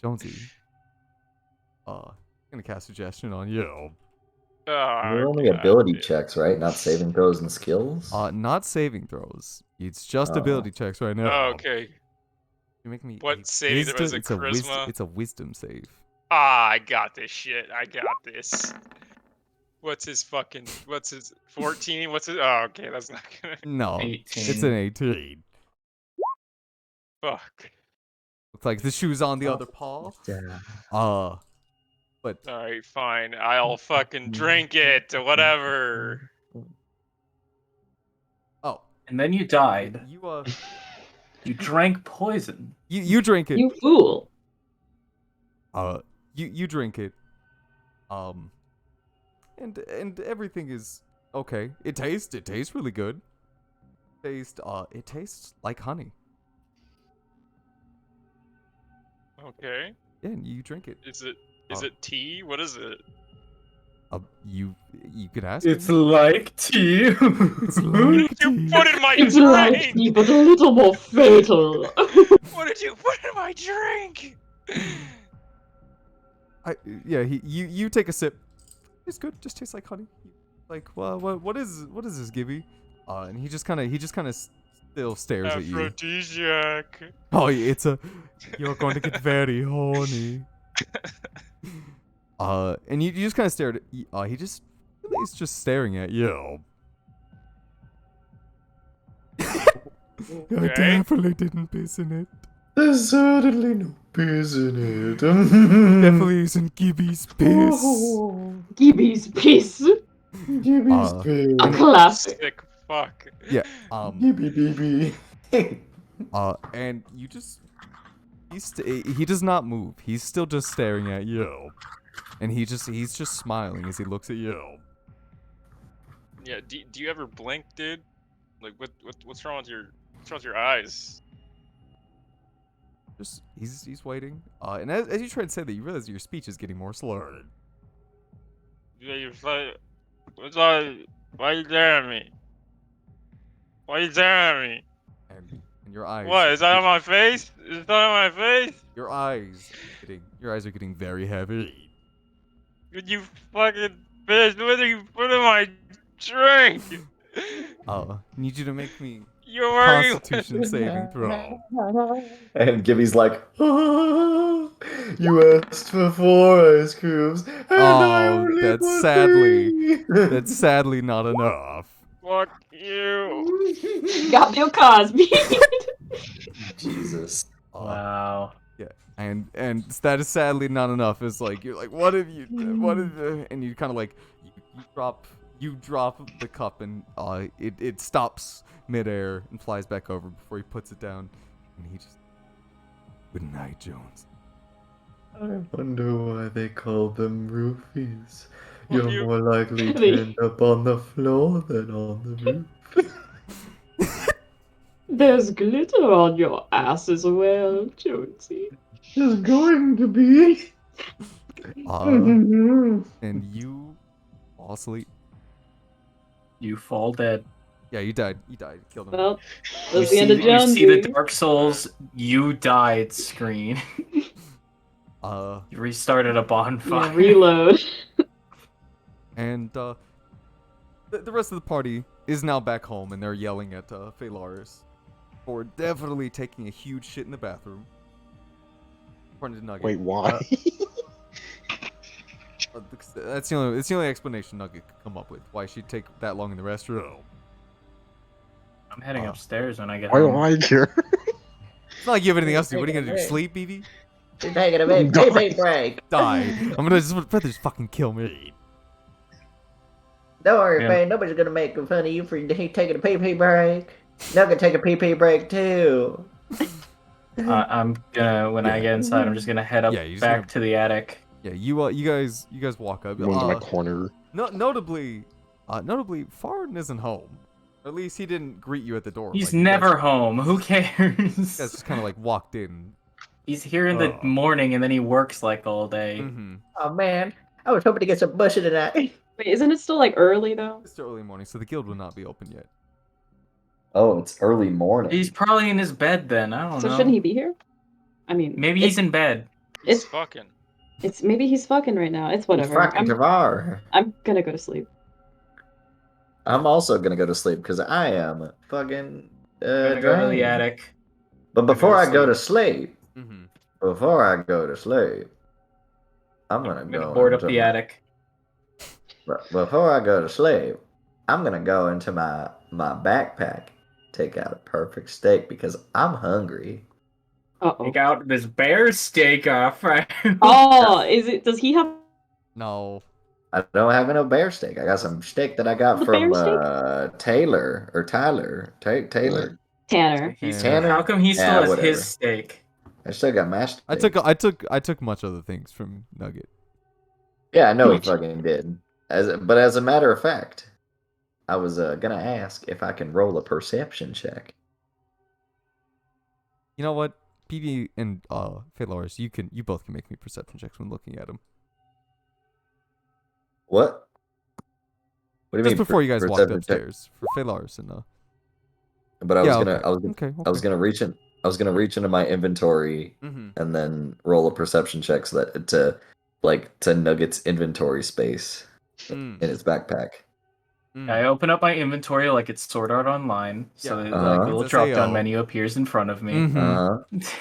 Jonesy. Gonna cast suggestion on you. Oh, They're only God, ability dude. checks, right? Not saving throws and skills. Not saving throws. It's just Oh. ability checks right now. Oh, okay. You make me. What saving throw? Is it charisma? It's a wisdom save. Ah, I got this shit. I got this. What's his 14? What's his? Oh, okay, that's not gonna. No, 18. it's an 18. Fuck. Looks like the shoe's on the other paw. Yeah. But Alright, fine. I'll fucking drink it. Whatever. oh, And then you died. you You drank poison. you drink it. You fool. You drink it. And everything is okay. It tastes really good. It tastes like honey. Okay. Yeah, and you drink it. Is it Oh. tea? What is it? You could ask It's him. like tea. It's like You tea. put in my It's like drink. tea, but a little more fatal. What did you put in my drink? You take a sip. It's good. Just tastes like honey. Like, well, what is this, Gibby? And he just kind of still stares at you. Aphrodisiac. Oh, you're going to get very horny. And you just kind of stared at, he's just staring at you. I Okay. definitely didn't piss in it. There's certainly no piss in it. Definitely isn't Gibby's piss. Gibby's piss. Gibby's Uh, piss. A classic. Sick fuck. Yeah. Gibby BB. And you just he does not move. He's still just staring at you. And he's just smiling as he looks at you. Yeah. Do you ever blink, dude? Like what's wrong with your eyes? Just he's waiting. And as you try to say that, you realize your speech is getting more slurred. Yeah, you're like, why are you staring at me? Why are you staring at me? And your eyes. What is that on my face? Is that on my face? Your eyes are getting very heavy. Could you fucking bitch? What are you put in my drink? Need you to make me You're wearing. Constitution saving throw. And Gibby's like, oh, you asked for 4 ice creams, and I Oh, only that's put sadly- 3. That's sadly not enough. Fuck you. Got Bill Cosby. Jesus. Wow. And that is sadly not enough. It's like you're like, what have you? And you kind of like you drop the cup and it stops midair and flies back over before he puts it down. And he just, good night, Jones. I wonder why they call them roofies. Well, You're you- more likely to Really? end up on the floor than on the roof. There's glitter on your ass as well, Jonesy. There's going to be. And you fall asleep. You fall dead. Yeah, you died. You died. Killed him. Well, You that's the end of you Jonesy. see the Dark Souls "You died" screen. You restarted a bonfire. Yeah, reload. And the rest of the party is now back home, and they're yelling at Phalaris for definitely taking a huge shit in the bathroom. According to Nugget. Wait, why? That's the only explanation Nugget could come up with why she'd take that long in the restroom. I'm heading upstairs when I get Why do home. I care? It's not like you have anything else to do. What are you gonna do? Sleep, BB? You're taking a big pee-pee break. Die. I'm gonna just fucking kill me. Don't worry, Yeah. man. Nobody's gonna make fun of you for taking a pee break. Nugget take a pee break too. I'm gonna when I Yeah. get inside, I'm just gonna head up Yeah, you're just back gonna- to the attic. Yeah, you guys walk up. One's in my corner. Notably, Farden isn't home. At least he didn't greet you at the door. He's like, never You home. Who guys cares? just kind of like walked in. He's here in the Oh. morning and then he works like all day. Mm-hmm. Oh man, I was hoping to get some bushy tonight. Wait, isn't it still like early though? It's still early morning, so the guild will not be open yet. Oh, it's early morning. He's probably in his bed then. I don't So know. shouldn't he be here? I mean, Maybe he's in bed. He's It's fucking. it's maybe he's fucking right now. It's whatever. Fucking Tavar. I'm gonna go to sleep. I'm also gonna go to sleep because I am fucking I'm gonna go to the drained. attic. But before I go to sleep, Mm-hmm. I'm gonna I'm go gonna board up into the my- attic. Before I go to sleep, I'm gonna go into my backpack, take out a perfect steak because I'm hungry. Uh-oh. Take out this bear steak off. Oh, is it? Does he have No. I don't have no bear steak. I got some steak that I got The from bear steak? Taylor. Tanner? He's Tanner? How come he still Yeah, has whatever. his steak? I still got my steak. I took much other things from Nugget. Yeah, I know he fucking did. But as a matter of fact, I was gonna ask if I can roll a perception check. You know what? PB and Phalorus, you both can make me perception checks when looking at him. What? What do you Just mean? before you guys walked perception check? upstairs for Phalorus and But I yeah, was gonna, okay. I was gonna, Okay. I was gonna reach in. I was gonna reach into my inventory Mm-hmm. and then roll a perception check so that to Nugget's inventory space Mm. in his backpack. I open up my inventory like it's Sword Art Online, so Yeah. that, Uh-huh. like a little It's a drop down SAO. menu appears in front of me. Mhm. Uh-huh.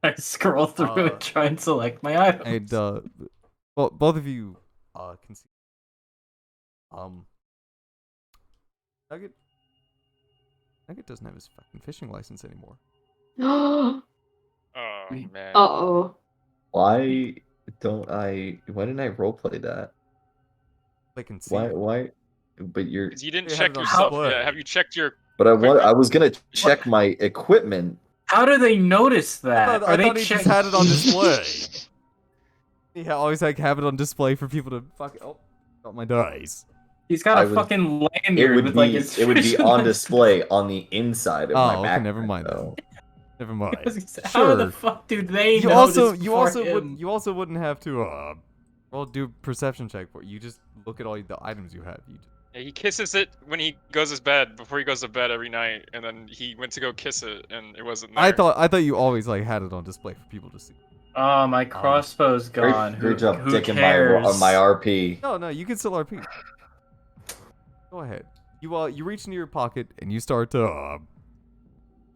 I scroll through and try and select my items. And well, both of you can see. Nugget doesn't have his fucking fishing license anymore. Uh Oh man. oh. Why didn't I roleplay that? They can see. Why? But you're. 'Cause you didn't They had check it on yourself. display. Yeah, have you checked your? But I was gonna check my equipment. How do they notice that? I Are they thought he just checking- had it on display. He always like have it on display for people to fucking. Oh, got my dice. He's got I a was- fucking It lanyard would with be like his. it would be fishing on license. display on the inside of my Oh, okay, backpack. never mind then. though. Never mind. How the Sure. fuck do they You notice also for him? wouldn't have to well do perception check for it. You just look at all the items you have. Yeah, he kisses it when he goes to bed before he goes to bed every night, and then he went to go kiss it, and it wasn't there. I thought you always like had it on display for people to see. Oh, my crossbow's gone. Great job who taking cares? my RP. No, you can still RP. Go ahead. You reach into your pocket and you start to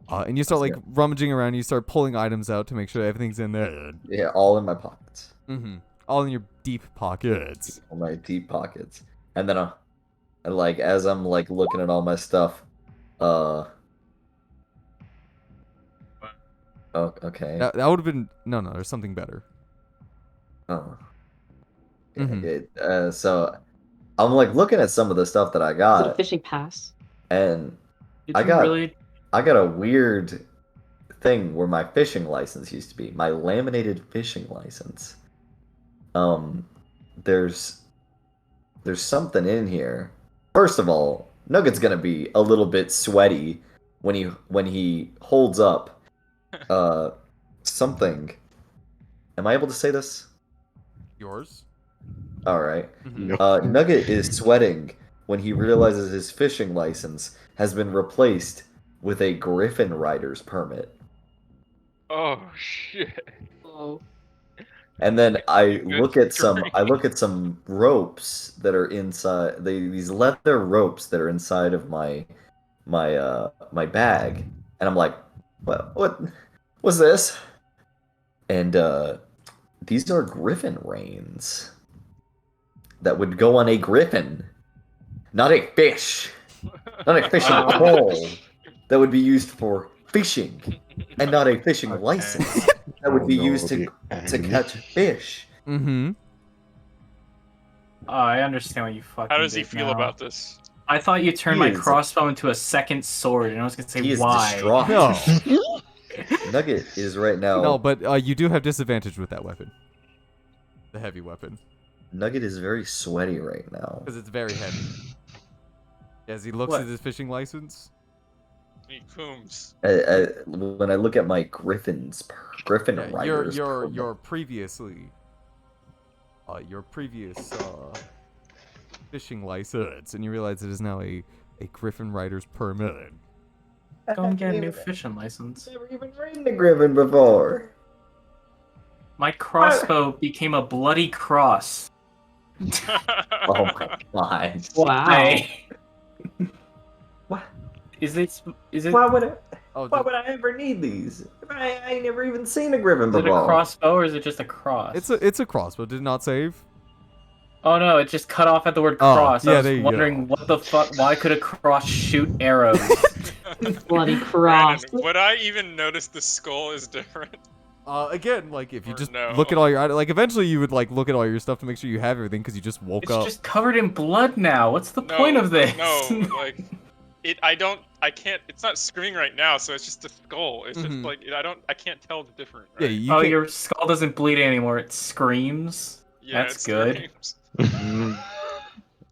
and you start like rummaging around. You start pulling items out to make sure everything's in there. Yeah, all in my pockets, Mm-hmm. All in your deep pockets. all my deep pockets, and then and like as I'm like looking at all my stuff, oh, okay. That would have been no. There's something better. Oh. Mhm. So I'm like looking at some of the stuff that I Is it a got, fishing pass? and Did I you got- really? I got a weird thing where my fishing license used to be. My laminated fishing license. There's something in here. First of all, Nugget's gonna be a little bit sweaty when he holds up something. Am I able to say this? Yours. All right. Mhm. Nugget is sweating when he realizes his fishing license has been replaced with a Griffin Rider's permit. Oh shit. Oh. And then I Good look at some grief. ropes that are inside these leather ropes that are inside of my bag, and I'm like, what's this? And these are Griffin reins. that would go on a griffin, not a fish, not a fishing pole that would be used for fishing, and not a fishing Okay. license that would be used to catch fish. Mm-hmm. Oh, I understand what you fucking How does he did feel now. about this? I thought you turned He my is- crossbow into a second sword, and I was gonna say He is why. distraught. No. Nugget is right now. No, but you do have disadvantage with that weapon. The heavy weapon. Nugget is very sweaty right now. Because it's very heavy. As he looks What? at his fishing license. He cooms. When I look at my Griffin Yeah, Riders, your previous fishing license, and you realize it is now a Griffin Rider's permit. Go and get a new fishing license. Never even ridden a Griffin before. My crossbow became a bloody cross. Oh my god. Wow. Hey. What? Is it? Why would I? Oh, Why would I ever need these? I ain't never even seen a Griffin Is it before. a crossbow or is it just a cross? it's a crossbow. Did it not save? Oh no, it just cut off at the word Oh, cross. yeah, I there was you wondering go. what the fuck. Why could a cross shoot arrows? Bloody cross. Brandon, would I even notice the skull is different? Again, like if you Or just no. look at all your like eventually you would like look at all your stuff to make sure you have everything because you just woke It's up. just covered in blood now. What's the point of this? No, like I can't. It's not screaming right now, so it's just a skull. It's Mhm. just like I can't tell the difference. Yeah, Right? you Oh, can't- your skull doesn't bleed anymore. It screams. Yeah, That's it good. screams.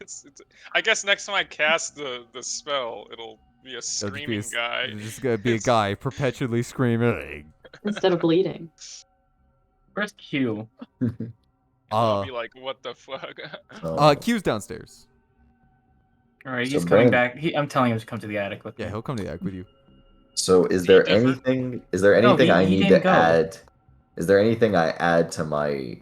It's, I guess next time I cast the spell, it'll be a It'll just be screaming guy. It's just gonna be a It's- guy perpetually screaming. Instead of bleeding. Where's Q? I'll be like, what the fuck? Q's downstairs. All right, So he's coming Brandon- back. I'm telling him to come to the attic with me. Yeah, he'll come to the attic with you. So is Is he there different? anything? Is there No, anything he- I he need didn't to go. add? Is there anything I add to my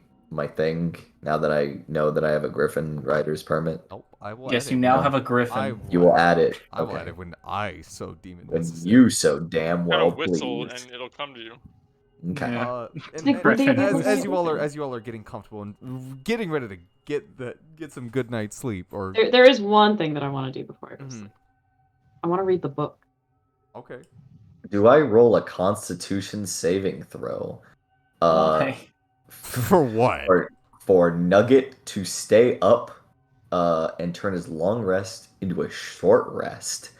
thing now that I know that I have a Griffin Rider's permit? Nope, I will. Yes, add you it. now No. have a griffin. I You will add it. I will Okay. add it when I so deem it When necessary. you so damn Kind well of whistle please. and it'll come to you. Okay. Yeah. Nick, what do you do Griffin. with as that you all are weapon? getting comfortable and getting ready to get some good night's sleep or There is one thing that I want to do before I go to Mhm. sleep. I want to read the book. Okay. Do I roll a Constitution saving throw? Why? For what? For Nugget to stay up and turn his long rest into a short rest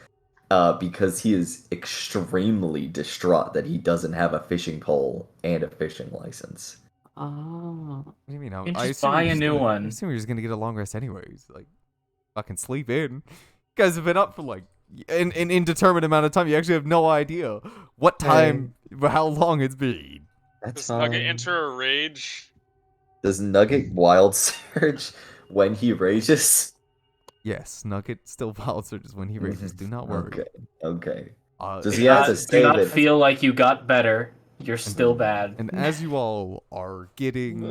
because he is extremely distraught that he doesn't have a fishing pole and a fishing license. Oh. What do you mean? You I just assume buy you're a just new gonna- one. I assume you're just gonna get a long rest anyways. Like, fucking sleep in. You guys have been up for like an indeterminate amount of time. You actually have no idea what time, how long it's been. That's Does Nugget fine. enter a rage? Does Nugget wild surge when he rages? Yes, Nugget still wild surges when he rages. Do not worry. Okay. Okay. Does and he have as- to Do save not it? feel like you got better. You're still bad. And as you all are getting,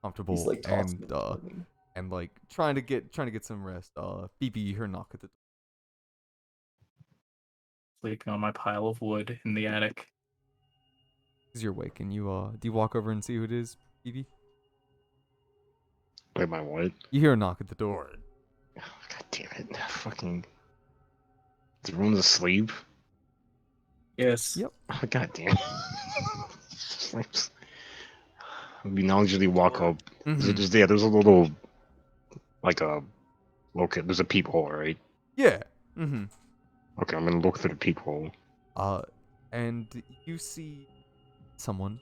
comfortable He's like tossing and like trying to get some rest, BB, you hear a knock at the door. Sleeping on my pile of wood in the attic. As you're awake, and you do you walk over and see who it is, BB? Wait, my what? You hear a knock at the door. God damn it. Fucking. Is everyone asleep? Yes. Yep. Oh, God damn. We now usually walk up. Mhm. There's a little. Like a. Okay, there's a peephole, right? Yeah. Mm-hmm. Okay, I'm gonna look through the peephole. And you see someone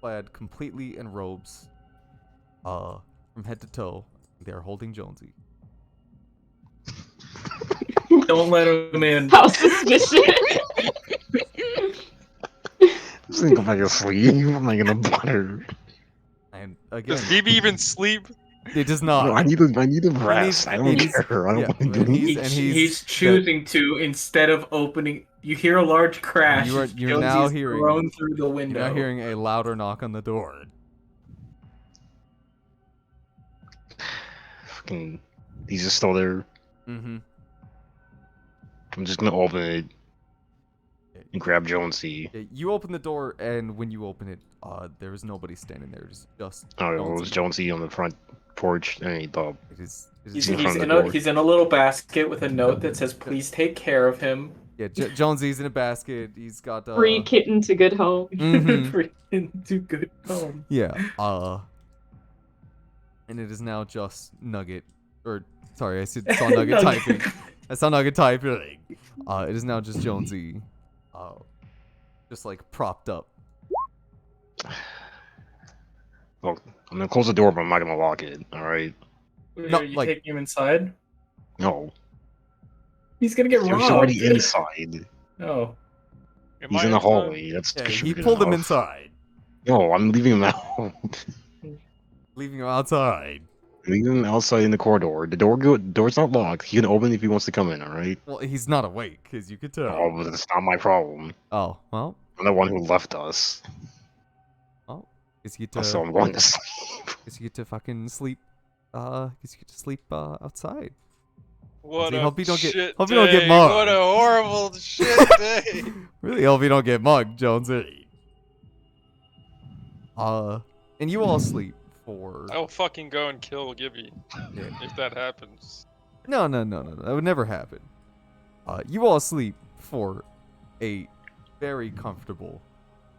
clad completely in robes, from head to toe. They're holding Jonesy. Don't let him in. How suspicious. This ain't go back to sleep. I'm not gonna bother. And again, Does BB even sleep? it does No, not. I need to rest. I don't he's- care. I don't yeah, want to and do he's- anything. and He's choosing to instead of opening. You hear a large crash. You're Jonesy's now hearing- thrown through the You're window. now hearing a louder knock on the door. Fucking. He's just still there. Mm-hmm. I'm just gonna open it. and grab Jonesy. Yeah, you open the door, and when you open it, there is nobody standing there. Just Oh, it was Jonesy on the front porch, and he thought It is. He's in front of the in a door. he's in a little basket with a note that says, "Please take care of him." Yeah, Jonesy's in a basket. He's got Free kitten to good home. Mhm. Free into good home. Yeah. And it is now just Nugget, or sorry, I saw Nugget typing. I saw Nugget typing. It is now just Jonesy, just like propped up. Well, I'm gonna close the door, but I'm not gonna lock it. All right? No, Are you like- taking him inside? No, He's gonna get he's robbed. already inside. Oh. Am He's I in the inside? hallway. That's Yeah, should he be pulled him enough. inside, No, I'm leaving him out. leaving him outside. Leaving him outside in the corridor. The door's not locked. He can open if he wants to come in. All right? Well, he's not awake, as you could tell. Oh, but that's not my problem. Oh, well, I'm the one who left us, guess you get so to, I'm going to sleep. guess you get to fucking sleep. Guess you get to sleep outside. What See, a hope you don't get- shit hope you don't get day. mugged. What a horrible shit day. Really hope you don't get mugged, Jonesy. And you all sleep for. I'll fucking go and kill Gibby Yeah. if that happens. No. That would never happen. You all sleep for a very comfortable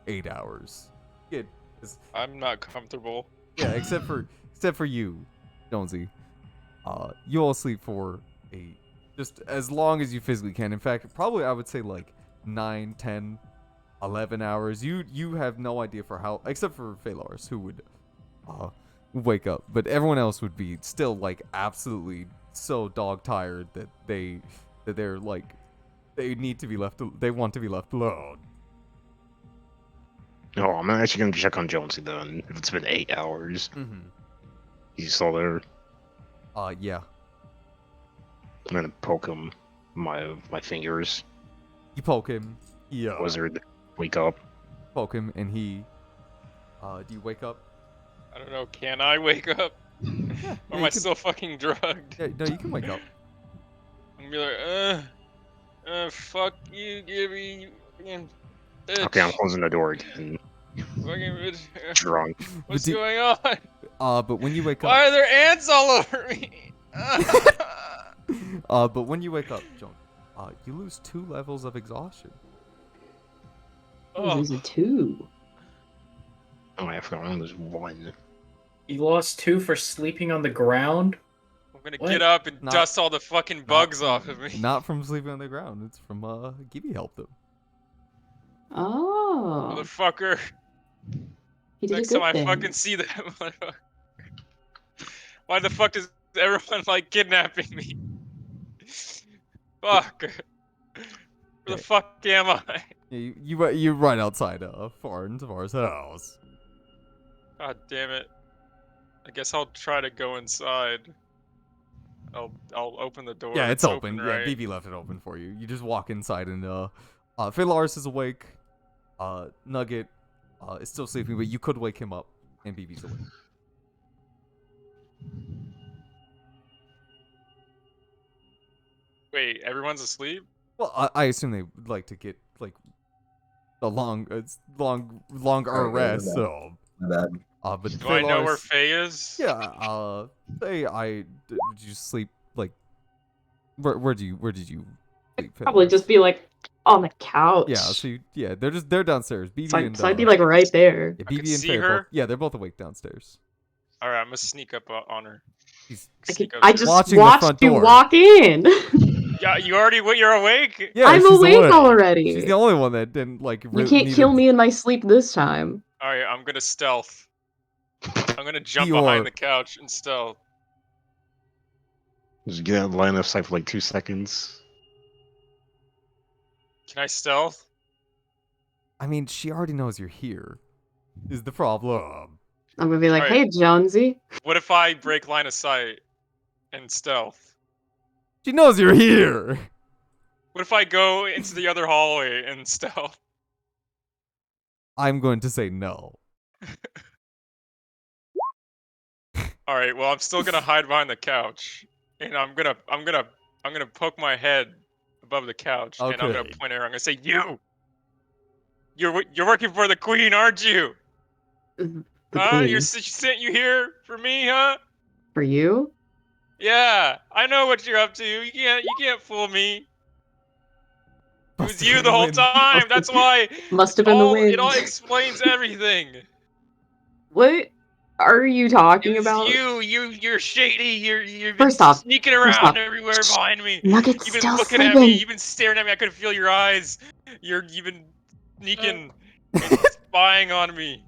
8 hours. It is, I'm not comfortable. yeah, except for you, Jonesy. You all sleep for just as long as you physically can. In fact, probably I would say like 9, 10, 11 hours. You have no idea for how, except for Phalars, who would wake up, but everyone else would be still like absolutely so dog tired that they're like they need to be left. They want to be left alone. No, I'm actually gonna check on Jonesy then. If it's been 8 hours, Mm-hmm. he's still there. Yeah. I'm gonna poke him with my fingers. You poke him. Yeah. Wizard, wake up. Poke him, and he. Do you wake up? I don't know. Can I wake up? Yeah. Or yeah, am you I can- still fucking drugged? Yeah, no, you can wake up. I'm gonna be like, fuck you, Gibby. You fucking bitch. Okay, I'm closing the door again. Fucking bitch. Drunk. What's do- going on? But when you wake up. Why are there ants all over me? But when you wake up, Joan, you lose 2 levels of exhaustion. Oh, there's a 2. Oh, I forgot. There's 1. You lost 2 for sleeping on the ground? I'm gonna What? get up and Not- dust all the fucking bugs off of me. Not from sleeping on the ground. It's from Gibby helped them. Oh. Motherfucker. He did Next a time good I thing. fucking see that motherfucker. Why the fuck is everyone like kidnapping me? Fuck. Where the fuck am I? Yeah, you're right outside Far's house. God damn it. I guess I'll try to go inside. I'll open the door. Yeah, it's open. right? Yeah, BB left it open for you. You just walk inside and Phalars is awake. Nugget is still sleeping, but you could wake him up, and BB's awake. Wait, everyone's asleep? Well, I assume they would like to get like a longer Alright, rest. my So, My bad. but Do I know where Phalars- Faye is? Yeah. Did you sleep like? Where did you sleep? Probably just be like on the couch. Yeah. So they're downstairs. BB So, and so I'd be like right there. yeah, I could BB and see Faye are her? both, yeah, they're both awake downstairs. Alright, I'm gonna sneak up on her. He's Sneak I upstairs. just Watching the watched front you door. walk in. Yeah, you're awake? yeah. I'm she's awake awake. already. She's the only one that didn't like. You really can't need kill a- me in my sleep this time. Alright, I'm gonna stealth. I'm gonna jump You're- behind the couch and stealth. Just get out line of sight for like 2 seconds. Can I stealth? I mean, she already knows you're here. Is the problem? I'm gonna be like, Alright. hey, Jonesy. What if I break line of sight and stealth? She knows you're here. What if I go into the other hallway and stealth? I'm going to say no. Alright, well I'm still gonna hide behind the couch. And I'm gonna poke my head above the couch and I'm gonna Okay. point at her. I'm gonna say, you! You're working for the queen, aren't you? The Huh? queen. She sent you here for me, huh? For you? Yeah, I know what you're up to. You can't fool me. It was Must've you been the whole wind. time. That's why Must have been the it all wind. explains everything. What are you talking It was about? you're shady. You've been First off, sneaking first around off, everywhere behind me. Nugget's You've been still looking at me. sleeping. You've been staring at me. I could feel your eyes. You've been sneaking and spying on me.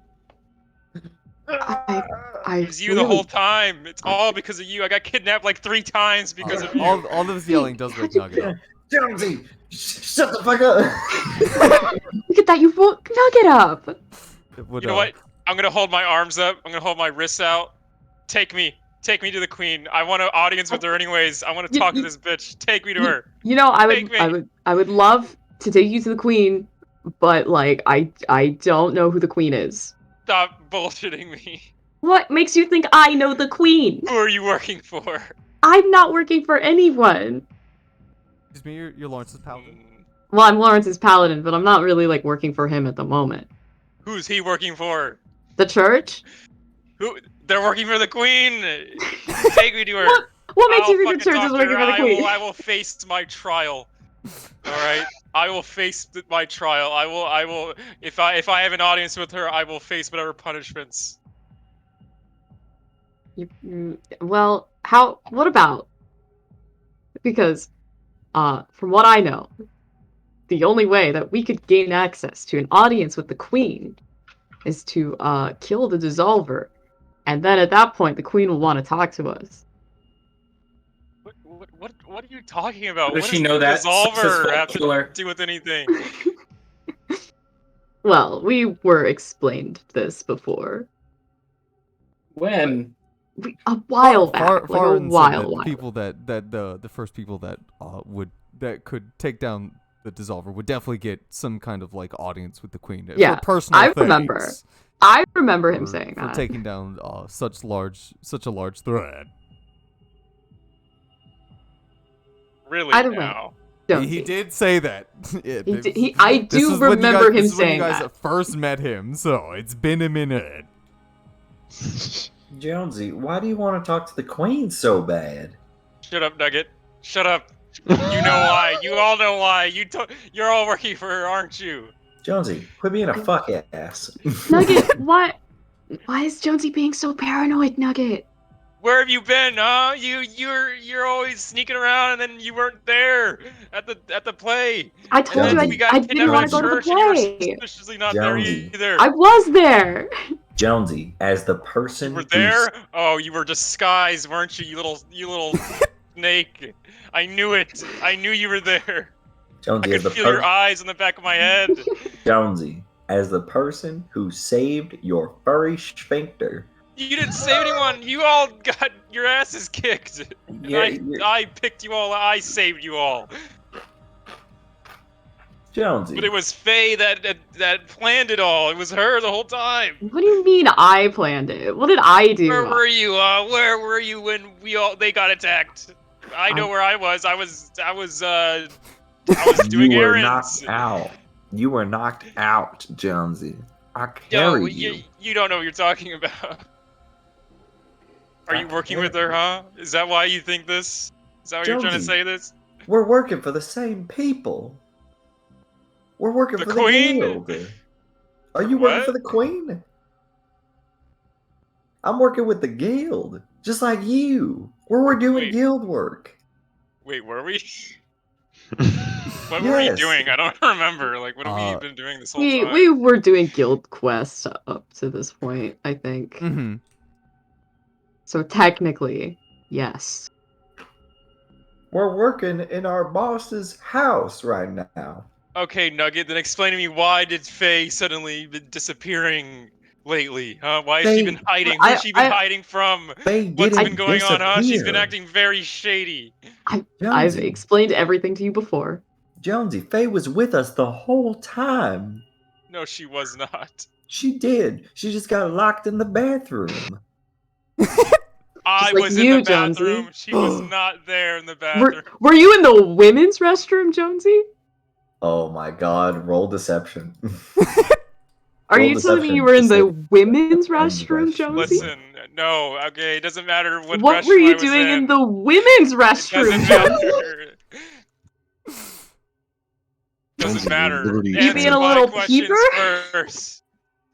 I It was you the whole time. It's all because of you. I got kidnapped like 3 times because of you. All this yelling does wake Nugget up. Jonesy, shut the fuck up. Look at that, you woke Nugget up! It would, You know what? I'm gonna hold my arms up. I'm gonna hold my wrists out. Take me to the queen. I want an audience with her anyways. I want to talk to this bitch. Take me to her. You know, Take me. I would love to take you to the queen, but like I don't know who the queen is. Stop bullshitting me. What makes you think I know the queen? Who are you working for? I'm not working for anyone. Excuse me, you're Lawrence's paladin. Well, I'm Lawrence's paladin, but I'm not really like working for him at the moment. Who's he working for? The church? Who? They're working for the queen. Take me to her. What makes I'll you think the fucking church talk is to working her. for the queen? I will face my trial. All right. I will face my trial. I will. If I have an audience with her, I will face whatever punishments. Well, what about? Because, from what I know, the only way that we could gain access to an audience with the queen is to, kill the dissolver. And then at that point, the queen will want to talk to us. What are you talking about? Does What she does know the that? dissolver Successful have killer. to do with anything? Well, we were explained this before. When? A while back. Like a Farron said while. that the people that the first people that could take down the dissolver would definitely get some kind of like audience with the queen. Yeah, for personal I things, remember. I remember him for- saying for that. taking down such a large threat. Really? I don't now? know. He did say that. I do remember him saying this is when you guys that. first met him, so it's been a minute. Jonesy, why do you want to talk to the queen so bad? Shut up, Nugget. Shut up. You know why. You all know why. You're all working for her, aren't you? Jonesy, quit being a fuck ass. Nugget, what? Why is Jonesy being so paranoid, Nugget? Where have you been, huh? You're always sneaking around, and then you weren't there at the play. I And told then you we got I kidnapped didn't by want to go to the church, and you were play. suspiciously not there Jonesy. either. I was there. Jonesy, as the person You were who's- there? Oh, you were disguised, weren't you? You little snake. I knew it. I knew you were there. I Jonesy, could as the feel your eyes on the back of my head. Jonesy, as the person who saved your furry sphincter. You didn't save anyone. You all got your asses kicked. And I picked you all. I saved you all. Jonesy. But it was Faye that planned it all. It was her the whole time. What do you mean I planned it? What did I do? Where were you? Where were you when they got attacked? I know where I was. I was doing you were errands. knocked out. You were knocked out, Jonesy. I Yo, carried you. you don't know what you're talking about. Are you working with her, huh? Is that why you think this? Is that why you're trying to Jonesy. say this? We're working for the same people. We're working The for queen? the guild. Are you working What? for the queen? I'm working with the guild, just like you. We're doing Wait. guild work. Wait, were we? What were we Yes. doing? I don't remember. Like, what have we been doing this whole time? We were doing guild quests up to this point, I think. Mm-hmm. So technically, yes. We're working in our boss's house right now. Okay, Nugget, then explain to me why did Faye suddenly been disappearing lately? Huh? Why has she Faye- been hiding? Who's she been hiding from? They What's didn't been going on, huh? She's been disappear. acting very shady. I've Jonesy, explained everything to you before. Jonesy, Faye was with us the whole time. No, she was not. She did. She just got locked in the bathroom. I like was you, in the bathroom. Jonesy. She was not there in the bathroom. Were you in the women's restroom, Jonesy? Oh my god, roll deception. Are Roll you telling me deception you were in to the see- women's Women's restroom, restroom. Jonesy? Listen, no, okay, it doesn't matter what What restroom were I you was doing in in. the women's It restroom, doesn't Jonesy? matter. Doesn't Jonesy, matter. literally You Jonesy. being Answer a my little questions peeper? first.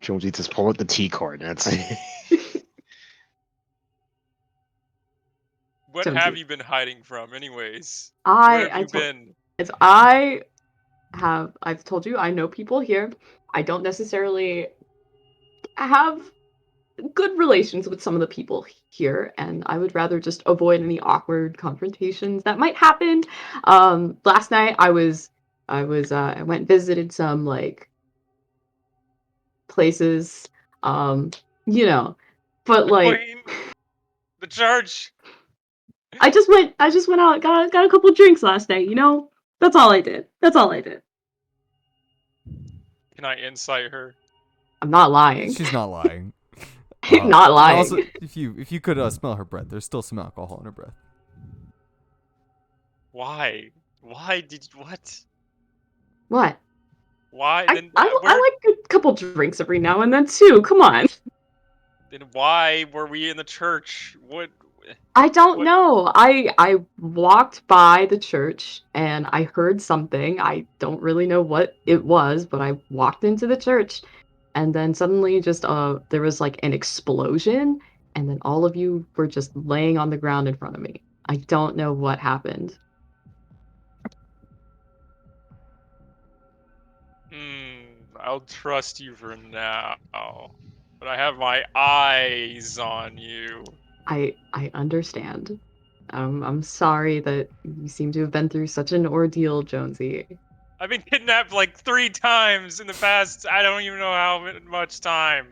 Jonesy, just pull out the T card. That's it. What Jonesy. have you been hiding from, anyways? Where have you been? I've told you I know people here. I don't necessarily have good relations with some of the people here, and I would rather just avoid any awkward confrontations that might happen. Last night I went and visited some like places, you know, but The like Queen? The church? I just went out, got a couple drinks last night, you know? That's all I did. Can I insight her? I'm not lying. She's not lying. I'm not And lying. Also, if you could smell her breath, there's still some alcohol in her breath. Why? Why did what? What? Why I then? I like a couple drinks every now and then too. Come on. Then why were we in the church? What? I don't What- know. I walked by the church and I heard something. I don't really know what it was, but I walked into the church and then suddenly just there was like an explosion and then all of you were just laying on the ground in front of me. I don't know what happened. I'll trust you for now. But I have my eyes on you. I understand. I'm sorry that you seem to have been through such an ordeal, Jonesy. I've been kidnapped like 3 times in the past. I don't even know how much time.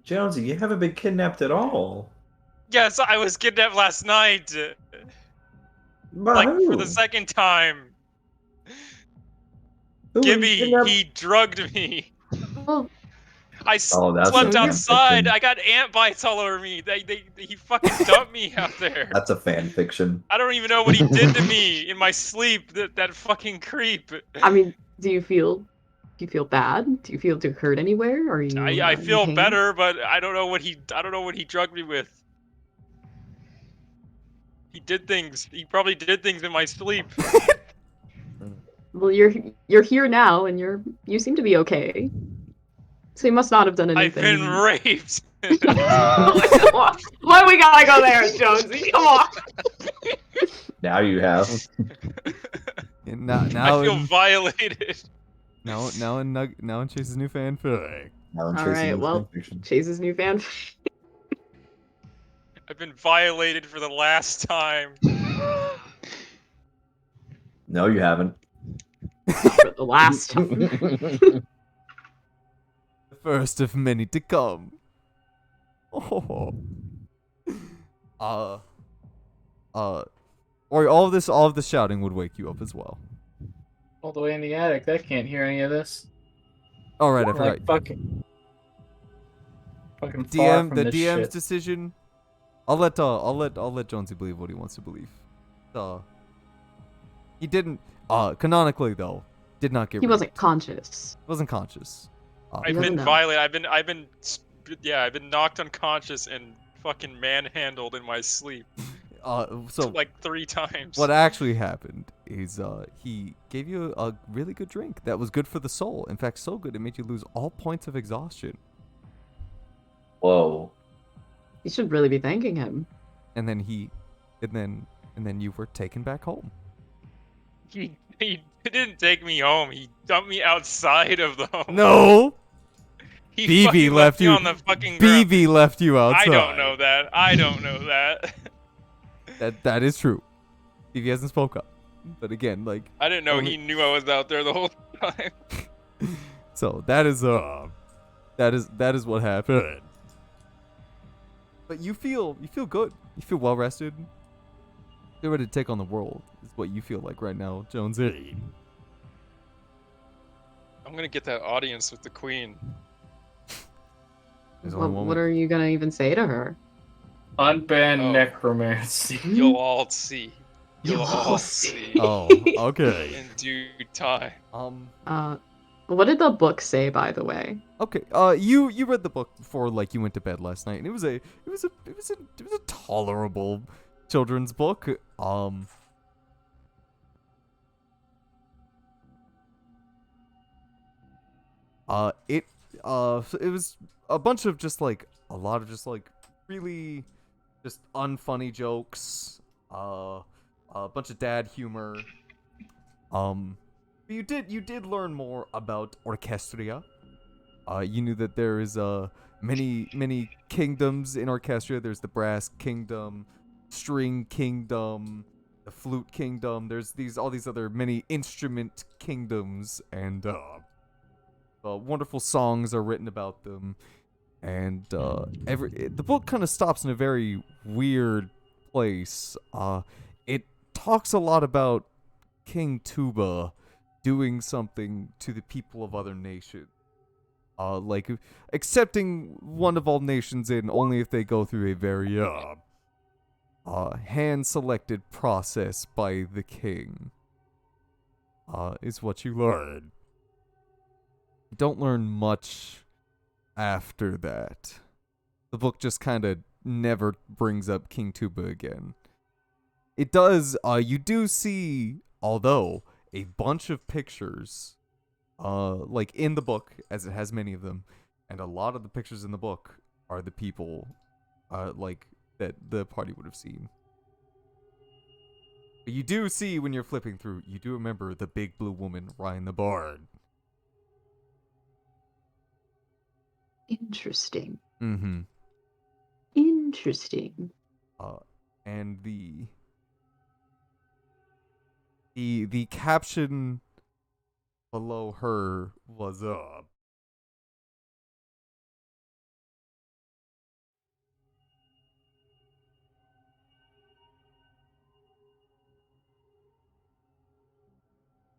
Jonesy, you haven't been kidnapped at all. Yes, I was kidnapped last night. By Like who? for the second time. Who were you Gibby, kidnapped? he drugged me. Well, I Oh, that's slept a fan outside. fiction. I got ant bites all over me. He fucking dumped me out there. That's a fan fiction. I don't even know what he did to me in my sleep. That fucking creep. I mean, do you feel bad? Do you feel to hurt anywhere? Are you I in feel pain? better, but I don't know what he drugged me with. He did things. He probably did things in my sleep. Well, you're here now, and you seem to be okay. So he must not have done I've anything. been raped. Why we gotta go there, Jonesy? Come on. Now you have. And now I feel in, violated. now in Chase's new fanfic. Now I'm All chasing right, this well, fan fiction. Chase's new fan. I've been violated for the last time. No, you haven't. For the last time. The first of many to come. Oh. Or all of this shouting would wake you up as well. All the way in the attic. That can't hear any of this. All right, I I'm forgot. like fucking far DM from the this DM's shit. decision. I'll let Jonesy believe what he wants to believe. He didn't. Canonically though, did not get. He wasn't raped. conscious. Wasn't conscious. I've doesn't been know. violated. I've been knocked unconscious and fucking manhandled in my sleep. So Like 3 times. what actually happened is he gave you a really good drink that was good for the soul. In fact, so good it made you lose all points of exhaustion. Whoa. You should really be thanking him. And then you were taken back home. He didn't take me home. He dumped me outside of the home. No, He BB fucking left me you. on the fucking ground. BB left you outside. I don't know that. I don't know that. That is true. BB hasn't spoke up. But again, like I didn't know Only- he knew I was out there the whole time. so that is what happened. But you feel good. You feel well rested. You're ready to take on the world. Is what you feel like right now, Jonesy. I'm gonna get that audience with the queen. There's only one What way- are you gonna even say to her? Unban Oh. necromancy. You'll all see. You'll all see. Oh, okay. In due time. What did the book say, by the way? Okay. You read the book before like you went to bed last night, and it was a tolerable children's book. It was a bunch of just like a lot of just like really just unfunny jokes. A bunch of dad humor. You did learn more about Orchestria. You knew that there is many kingdoms in Orchestria. There's the brass kingdom, string kingdom, the flute kingdom. There's all these other many instrument kingdoms, and wonderful songs are written about them. And the book kind of stops in a very weird place. It talks a lot about King Tuba doing something to the people of other nations. Like accepting one of all nations in only if they go through a very hand-selected process by the king. Is what you learn. You don't learn much after that. The book just kind of never brings up King Tuba again. It does, you do see, although, a bunch of pictures, like in the book, as it has many of them, and a lot of the pictures in the book are the people, like, that the party would have seen. But you do see, when you're flipping through, you do remember the big blue woman, Ryan the Bard. Interesting. Mm-hmm. Interesting. And the caption below her was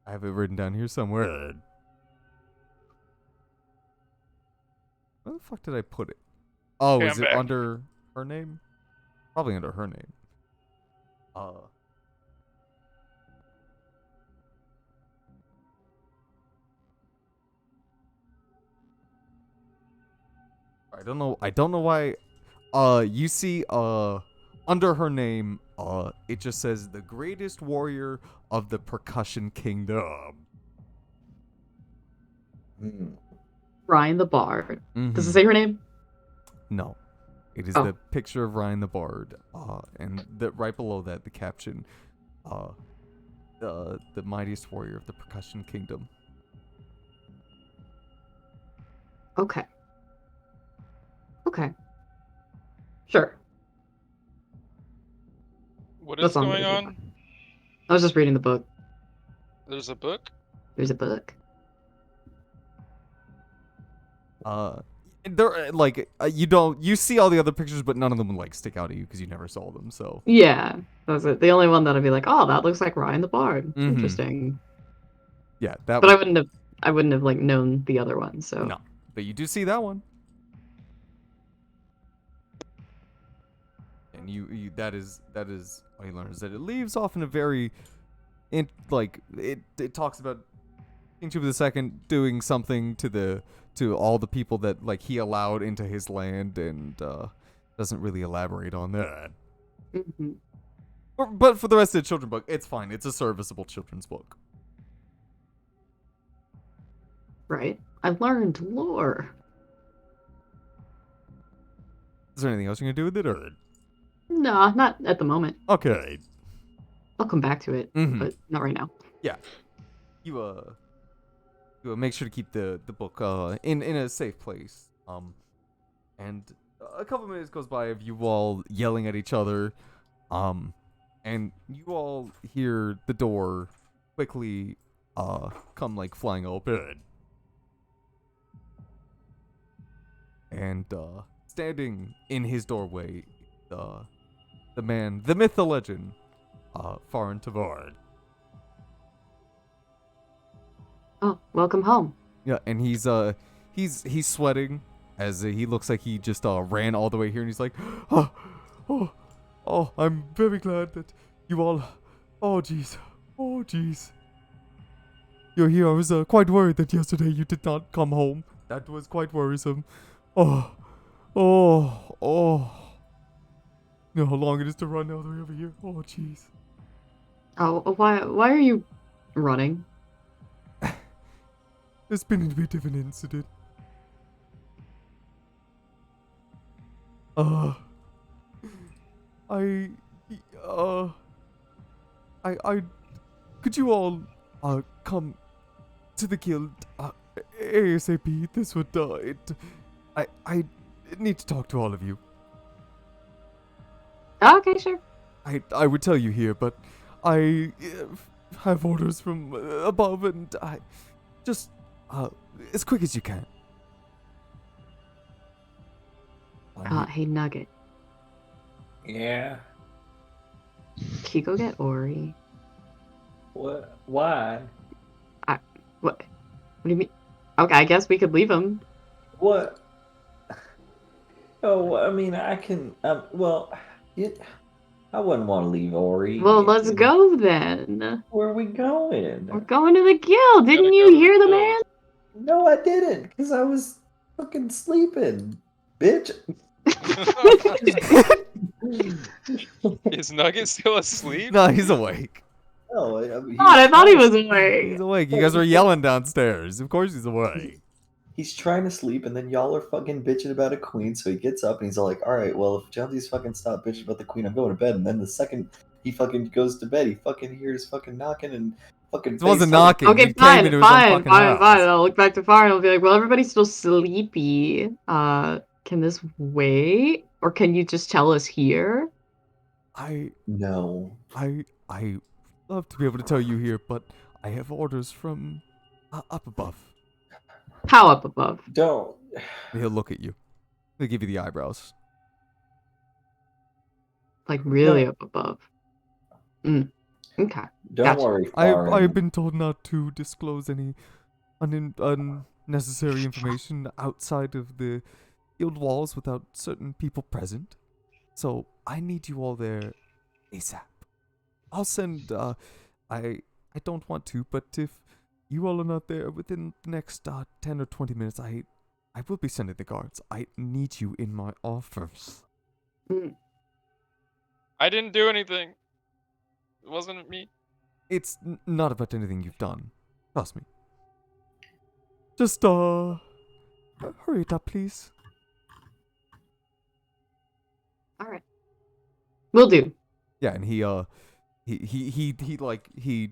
I have it written down here somewhere. Where the fuck did I put it? Oh, Okay, is I'm it back. under her name? Probably under her name. I don't know why. You see, under her name, it just says the greatest warrior of the percussion kingdom. Hmm. Ryan the Bard. Does it Mhm. say her name? No. It is Oh. the picture of Ryan the Bard, and right below that, the caption, the mightiest warrior of the percussion kingdom. Okay. Okay. Sure. What That's is all I'm going gonna on? say. I was just reading the book. There's a book? There's a book. There, like, you see all the other pictures, but none of them would, like, stick out at you because you never saw them, so. Yeah, that's it. The only one that'd be like, oh, that looks like Ryan the Bard. Mhm. Interesting. Yeah, that But I one. wouldn't have like known the other one. So No, but you do see that one. And that is all you learn is that it leaves off in a very, it talks about King Tuba II doing something to all the people that like he allowed into his land, and doesn't really elaborate on that. Mhm. But for the rest of the children's book, it's fine. It's a serviceable children's book. Right. I've learned lore. Is there anything else you're gonna do with it, or? No, not at the moment. Okay. I'll come back to it, Mhm. but not right now. You make sure to keep the book in a safe place. And a couple minutes goes by of you all yelling at each other, and you all hear the door quickly come like flying open. And standing in his doorway, the man, the myth, the legend, Farin Tavard. Oh, welcome home. Yeah, and he's sweating as he looks like he just ran all the way here, and he's like, oh, I'm very glad that you all Oh, jeez. Oh, jeez. You're here. I was quite worried that yesterday you did not come home. That was quite worrisome. Oh. Oh. Oh. You know how long it is to run all the way over here? Oh, jeez. Oh, why are you running? There's been a bit of an incident. I could you all, come to the guild, ASAP? This would, I need to talk to all of you. Okay, sure. I would tell you here, but I have orders from above, and I just, as quick as you can. Hey, Nugget. Yeah. Can you go get Ori? What? Why? What? What do you mean? Okay, I guess we could leave him. What? Oh, I mean, I can. Well, I wouldn't want to leave Ori. Well, let's go then. Where are we going? We're going to the guild. Didn't Gotta you go to hear the the guild. man? No, I didn't, because I was fucking sleeping, bitch. Is Nugget still asleep? No, he's awake. No, God, I thought he was He's awake. awake. You guys were yelling downstairs. Of course he's awake. He's trying to sleep, and then y'all are fucking bitching about a queen. So he gets up and he's all like, "All right, well, if Jonesy's fucking stop bitching about the queen, I'm going to bed." And then the second he fucking goes to bed, he fucking hears fucking knocking and fucking. It wasn't face- knocking. Okay, He came fine, into his own fine, fucking fine, house. fine. I'll look back to Far and I'll be like, well, everybody's still sleepy. Can this wait? Or can you just tell us here? No. I love to be able to tell you here, but I have orders from up above. How up above? Don't. He'll look at you. He'll give you the eyebrows. Like really No. up above. Okay. Don't Gotcha. worry, I've Farin. been told not to disclose any unnecessary information outside of the guild walls without certain people present. So I need you all there ASAP. I'll send. I don't want to, but if you all are not there within the next 10 or 20 minutes, I will be sending the guards. I need you in my office. I didn't do anything. It wasn't me. It's not about anything you've done. Trust me. Just hurry it up, please. All right. Will do. Yeah, and he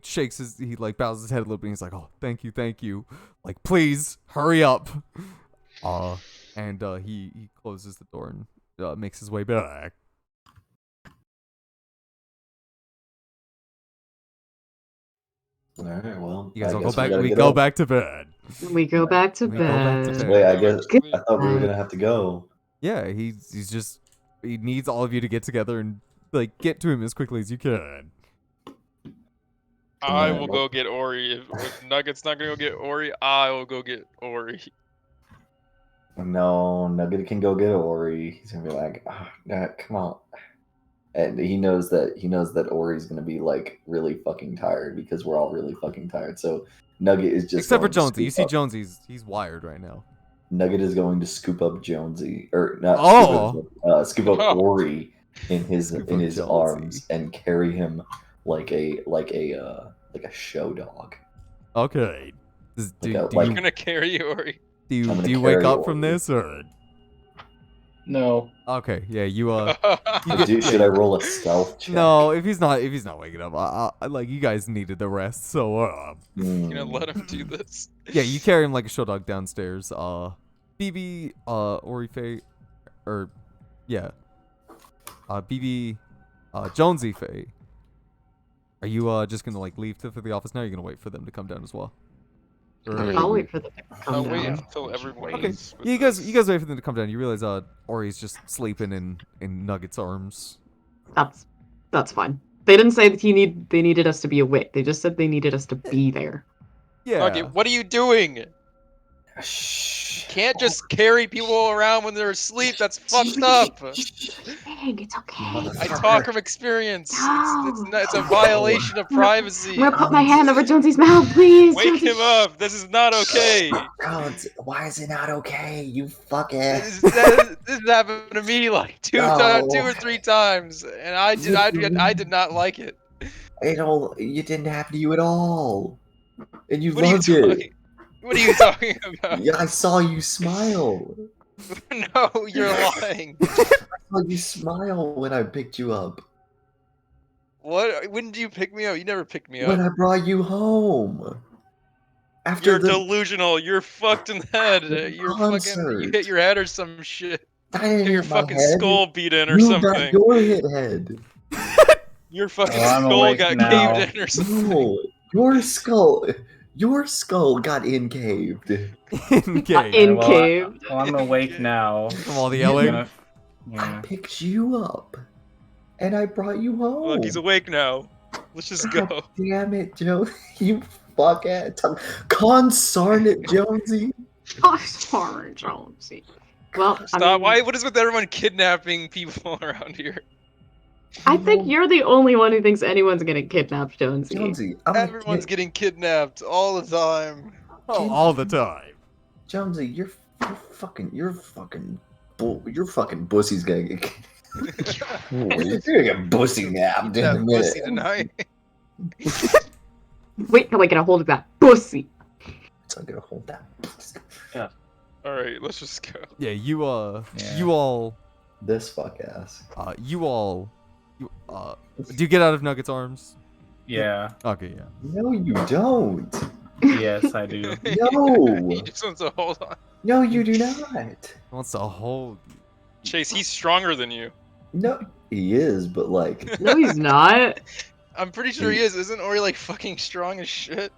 shakes his, he like bows his head a little bit, and he's like, "Oh, thank you, like, please hurry up." And he closes the door and makes his way back. All right, well, You guys I all go guess we back. gotta We get go up. back to bed. We go back to We go back to bed. bed. Wait, I guess Good I thought we were night. gonna have to go. Yeah, he's just, he needs all of you to get together and like get to him as quickly as you can. I Yeah, will well- go get Ori. If Nugget's not gonna go get Ori, I will go get Ori. No, Nugget can go get Ori. He's gonna be like, come on. And he knows that Ori's gonna be like really fucking tired because we're all really fucking tired. So Nugget is just Except for going to Jonesy. You scoop see up- Jonesy, he's wired right now. Nugget is going to scoop up Jonesy, or not scoop up Oh. Ori in his Scoop in up his Jonesy. arms and carry him like a show dog. Okay. Do Like, I'm gonna carry Ori. I'm gonna you wake carry up from Ori. this or? No. Okay, yeah, you Should I roll a stealth check? No, if he's not waking up, I like, you guys needed the rest, so Hmm. You know, let him do this. yeah, you carry him like a show dog downstairs. BB, Orife, or yeah, BB, Jonesy Faye. Are you just gonna like leave for the office now? Or are you gonna wait for them to come down as well? Or- I'll wait for them to come I'll down. wait until everyone Okay. is with You us. guys wait for them to come down. You realize Ori's just sleeping in Nugget's arms. That's fine. They didn't say that they needed us to be awake. They just said they needed us to be there. Yeah. Nugget, what are you doing? Shh. Can't just carry people around when they're asleep. That's fucked up. Dang, it's okay. I talk from experience. It's a violation of privacy. I'm gonna put my hand over Jonesy's mouth, please. Wake Jonesy, him up. This is not okay. God, why is it not okay? You fucking. This happened to me like two No. or three times, and I did not like it. It didn't happen to you at all. And you What are you loved it. talking? What are you talking about? Yeah, I saw you smile. No, you're lying. I saw you smile when I picked you up. What? When did you pick me up? You never picked me When up. I brought you home. After You're the delusional. You're fucked in the head. You're fucking. concert. You hit your head or some shit. I didn't Get your hit my fucking head. skull beat in or You got something. your hit head. Your fucking Oh, I'm skull awake got now. caved in or something. No, your skull got incaved. Okay. In well, cave. Well, I'm awake now. From all the You yelling. Gonna- I Yeah. picked you up, and I brought you home. Look, he's awake now. Let's just God go. damn it, Joe! You fuckhead! Consarn it, Jonesy! Oh, sorry, Jonesy. Well, Stop. I mean, Why? What is with everyone kidnapping people around here? I think you're the only one who thinks anyone's gonna kidnap Jonesy. Jonesy. I'm a Everyone's kid. getting kidnapped all the time. Oh, all the time. Jonesy, you're fucking pussy's gonna get. You're gonna get pussy napped in a That minute. pussy tonight. Wait till I get a hold of that pussy. It's not gonna hold that. All right, let's just go. Yeah, you Yeah. you all This fuck ass. do you get out of Nugget's arms? Yeah. Okay, yeah. No, you don't. Yes, I do. No. He just wants to hold on. No, you do not. He wants to hold you. Chase, he's stronger than you. No, he is, but like, No, he's not. I'm pretty sure he is. Isn't Ori like fucking strong as shit?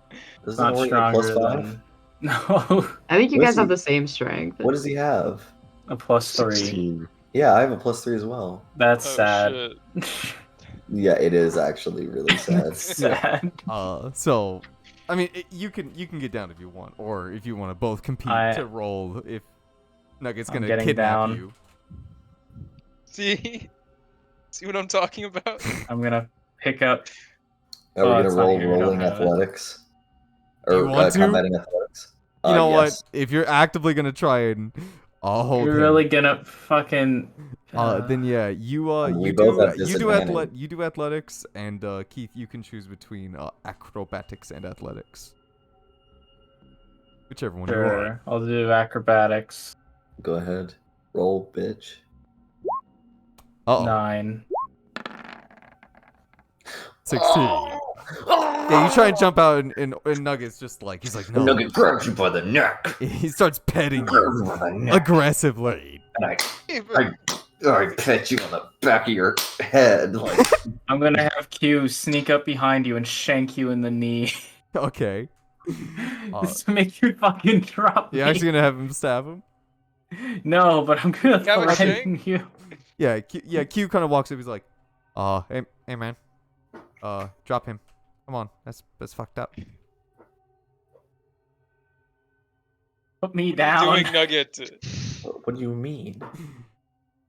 doesn't Not Ori get stronger +5? than. No. I think you What guys is have he? the same strength. What does he have? A +3. 16. Yeah, I have a +3 as well. That's Oh sad. shit. Yeah, it is actually really sad. Sad. So, I mean, you can get down if you want, or if you want to both compete to roll if Nugget's I'm gonna getting kidnap down. you. See? See what I'm talking about? I'm gonna pick up. Are we gonna it's not roll here, I don't rolling have it. athletics? Do you Or want to? combating athletics? You know Yes. what? If you're actively gonna try and hold You're him, really gonna fucking. then yeah, you We you both do have you do disadvantage. you do athletics, and Keith, you can choose between acrobatics and athletics, whichever one you want. Sure. I'll do acrobatics. Go ahead. Roll, bitch. Uh-oh. 9. 16. Yeah, you try and jump out, and Nugget's just like, he's like, no. Nugget grabs you by the neck. He starts petting Grabs you you by the neck. aggressively. And I pet you on the back of your head. Like, I'm gonna have Q sneak up behind you and shank you in the knee. Okay. Just to make you fucking drop me. You're actually gonna have him stab him? No, but I'm gonna You have a threaten you. Yeah, Q kind of walks up. He's like, hey man, drop him. Come on, that's fucked up. Put me down. Doing Nugget. what do you mean?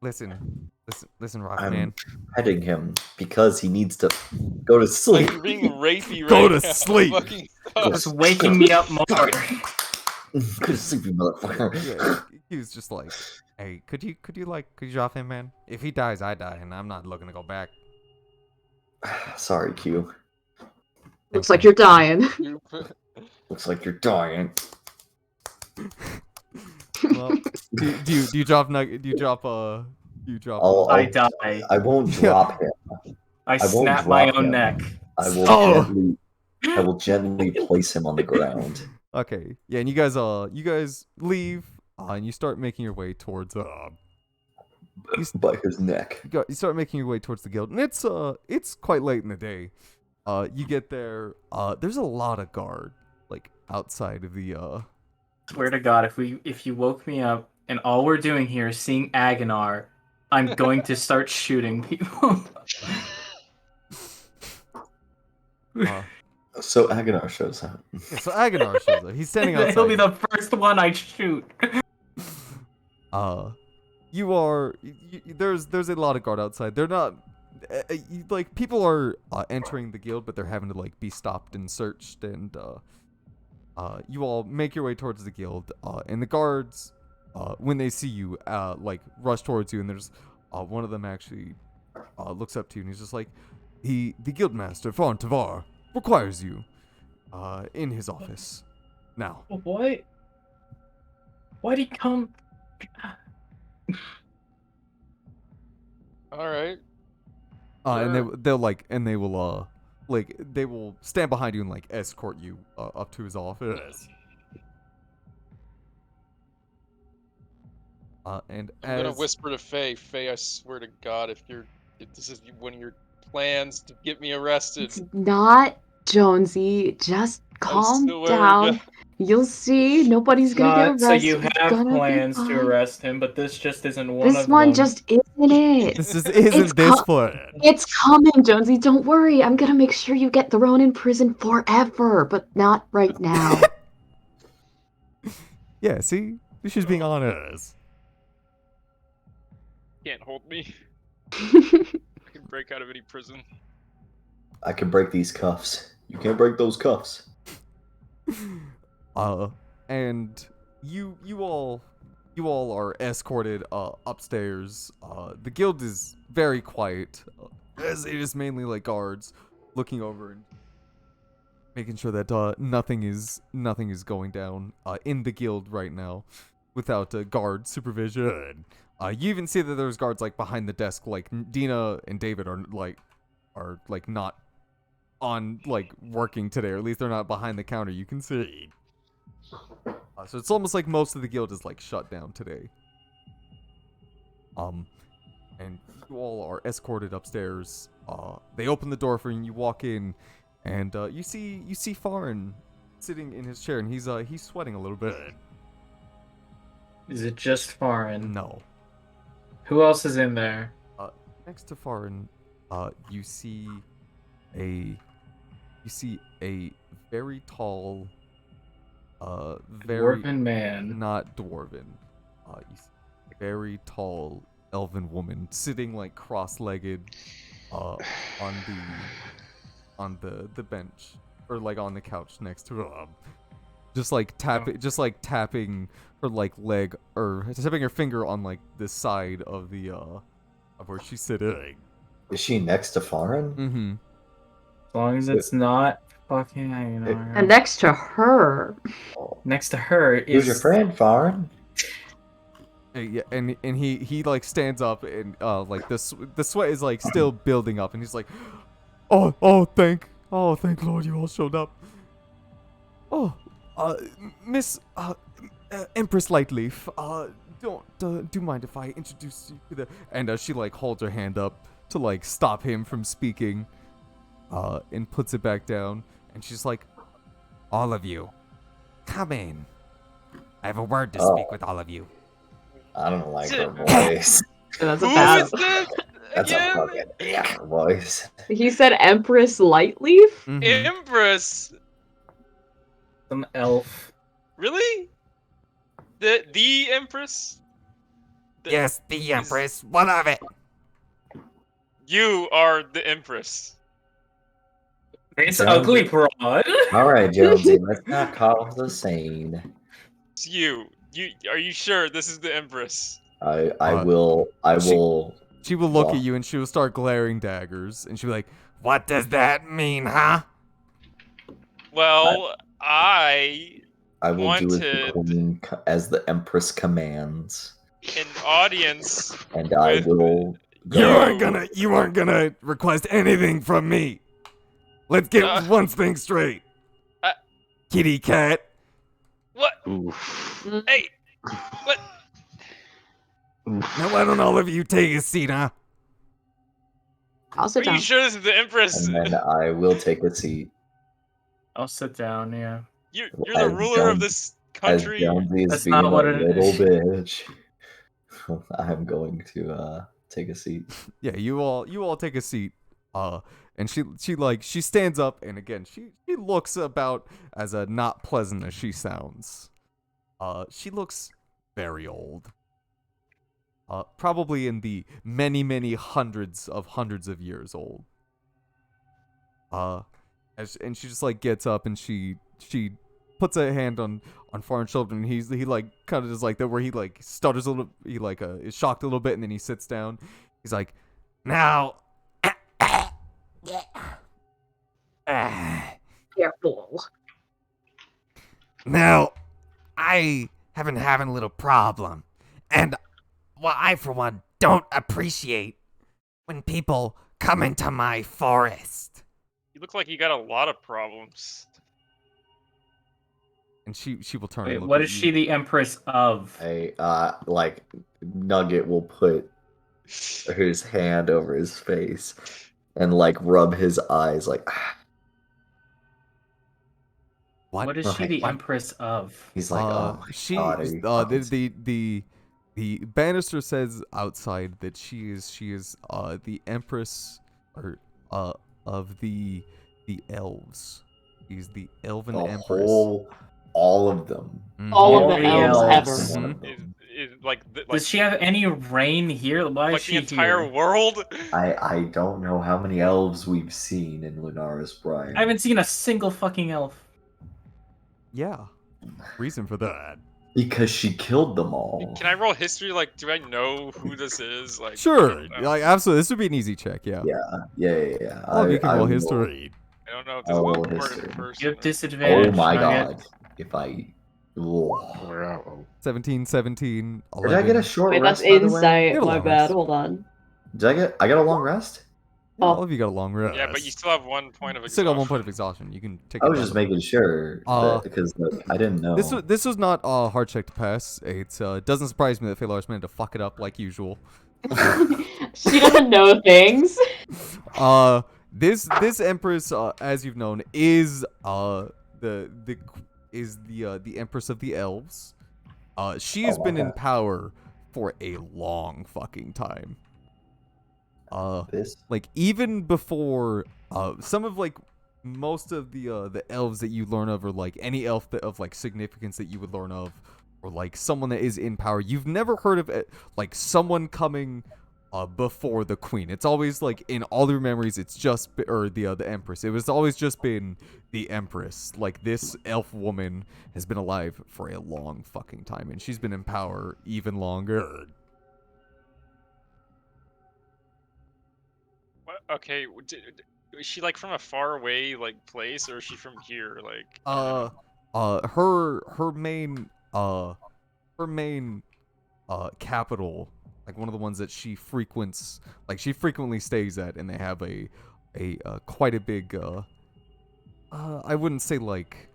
Listen, I'm Rockman. petting him because he needs to go to Like sleep. you're being rapey right Go to now. sleep. Fucking stop. Just waking me up more. Go to sleep, you motherfucker. Yeah, he was just like, hey, could you drop him, man? If he dies, I die, and I'm not looking to go back. Sorry, Q. Looks like you're dying. Looks like you're dying. Well, do you drop Nugget? Do you drop I die. I won't drop him. I won't snap my drop own him. neck. I will Oh. I will gently place him on the ground. Okay, yeah, and you guys leave, and you start making your way towards By his neck. you start making your way towards the guild, and it's quite late in the day. You get there. There's a lot of guard like outside of the Swear to God, if you woke me up and all we're doing here is seeing Agonar, I'm going to start shooting people. So Aganar shows up. Yeah, so Aganar shows up. He's standing outside. He'll be the first one I shoot. You are there's a lot of guard outside. They're not like people are entering the guild, but they're having to like be stopped and searched, and you all make your way towards the guild, and the guards when they see you like rush towards you, and there's one of them actually looks up to you and he's just like, the guildmaster Fawn Tavar requires you in his office now. What? Why'd he come? All right. And they will stand behind you and like escort you up to his office. And I'm gonna whisper to Faye. Faye, I swear to God, if this is one of your plans to get me arrested. It's not, Jonesy. Just calm swear to down. God. You'll see. Nobody's gonna get So arrested. you It's have gonna be plans to fine. arrest him, but this just isn't one This of one them. just isn't it. this just It's isn't this plan. It's coming, Jonesy. Don't worry. I'm gonna make sure you get thrown in prison forever, but not right now. Yeah, see, she's being honest. Can't hold me. I can break out of any prison. I can break these cuffs. You can't break those cuffs. And you all are escorted upstairs. The guild is very quiet, as it is mainly like guards looking over and making sure that nothing is going down in the guild right now without guard supervision. You even see that there's guards like behind the desk, like Dina and David are not on like working today, or at least they're not behind the counter. You can see. So it's almost like most of the guild is like shut down today. And you all are escorted upstairs. They open the door for you and you walk in, and you see Farin sitting in his chair, and he's sweating a little bit. Is it just foreign? No. Who else is in there? Next to Farin, you see a very tall, very Dwarven man. not dwarven. You see a very tall elven woman sitting like cross-legged, on the bench, or like on the couch next to him, just like tapping her like leg, or tapping her finger on like the side of the of where she's sitting. Is she next to Farin? Mm-hmm. As long as it's not fucking, And next to her. next to her is Who's your friend, Farin? Yeah, and he like stands up, and like the sweat is like still building up, and he's like, thank Lord you all showed up. Miss Empress Lightleaf, do you mind if I introduce you to the? And she like holds her hand up to like stop him from speaking, and puts it back down, and she's like, all of you, come in. I have a word to speak with all of you. I don't like her voice. That's a Who bad. is this That's a again? fucking yeah voice. He said Empress Lightleaf? Mhm. Empress. some elf. Really? The Empress? Yes, the Empress. What of it? You are the Empress. This Sounds ugly good. broad. All right, Jonesy, let's not cause the scene. It's you. Are you sure this is the Empress? I Uh, will. She will look Well- at you and she will start glaring daggers, and she'll be like, what does that mean, huh? Well, I I will do as the wanted- queen, as the Empress commands, an audience. and I With- will. You go. aren't gonna request anything from me. Let's get one thing straight. Kitty cat. What? Oof. Hey, what? Now why don't all of you take a seat, huh? I'll Are sit you down. sure this is the Empress? And then I will take a seat. I'll sit down. Yeah. You're the as ruler of Jones- this As country. Jonesy is That's being not a what it little is. bitch, I'm going to take a seat. Yeah, you all take a seat And she stands up, and again she looks about as not pleasant as she sounds. She looks very old. Probably in the many hundreds of years old. And she just like gets up and she puts a hand on Farn's shoulder, and he like kind of does like that where he like stutters a little, he like is shocked a little bit, and then he sits down. He's like, now. Careful. Now, I have been having a little problem, and well, I for one don't appreciate when people come into my forest. You look like you got a lot of problems. And she will turn. Wait, and look what at is you. she the empress of? Like Nugget will put his hand over his face and like rub his eyes like What is she the empress of? he's like, oh my she god, are you fucking the banister says outside that she is the empress or of the elves. She's the elven the empress. all of them. All All of the the elves elves. ever. One of Is, them. is like Does she have any reign here? Why like is the she entire here? world? I don't know how many elves we've seen in Lunaris Brian. I haven't seen a single fucking elf. Yeah. Reason for that. Because she killed them all. Can I roll history? Like, do I know who this is? Like, Sure. I don't know. Like absolutely. This would be an easy check. Yeah. Yeah. All of you can roll will- history. I don't know if I this is will an important history. person. You have or- disadvantage. Oh my Nugget. god. If I Ugh. 17, 17, 11. Did I get a short Wait, that's rest by the way? insight. Get a My long bad. rest. Hold on. I got a long rest? Yeah, all of you got a long rest. Yeah, but you still have 1 point of still exhaustion. got 1 point of exhaustion. You can take. I it was down just to- making sure because like, I didn't know. This was not a hard check to pass. It doesn't surprise me that Phalar's managed to fuck it up like usual. She doesn't know things. This empress, as you've known, is the empress of the elves. She has Oh, been in okay. power for a long fucking time. This Like even before some of like most of the elves that you learn of, or like any elf of like significance that you would learn of, or like someone that is in power, you've never heard of it, like someone coming before the queen. It's always like in all your memories, it's just or the empress. It was always just been the empress. Like this elf woman has been alive for a long fucking time, and she's been in power even longer. What? Okay, is she like from a far away like place, or is she from here? Like, Her main capital, like one of the ones that she frequents, like she frequently stays at, and they have a quite a big I wouldn't say like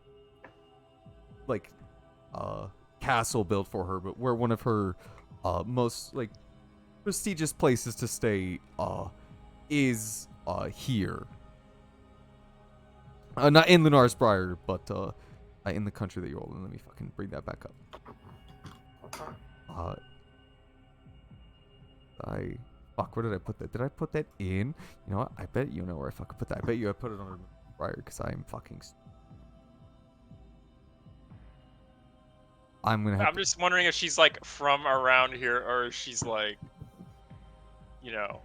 castle built for her, but where one of her most like prestigious places to stay is here. Not in Lunaris Briar, but in the country that you're all in. Let me fucking bring that back up. Where did I put that? Did I put that in? You know what? I bet you know where I fucking put that. I bet you I put it on Briar because I'm fucking. I'm gonna have. I'm just wondering if she's like from around here, or if she's like, you know.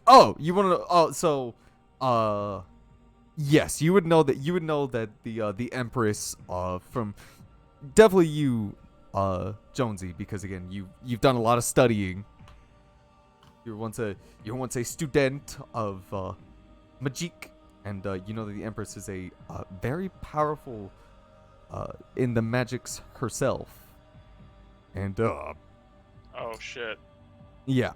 Oh, you want to? Oh, so, yes, you would know that. You would know that the Empress from definitely you, Jonesy, because again, you've done a lot of studying. You were once a student of Magic, and you know that the Empress is a very powerful in the magics herself, and Oh shit. yeah.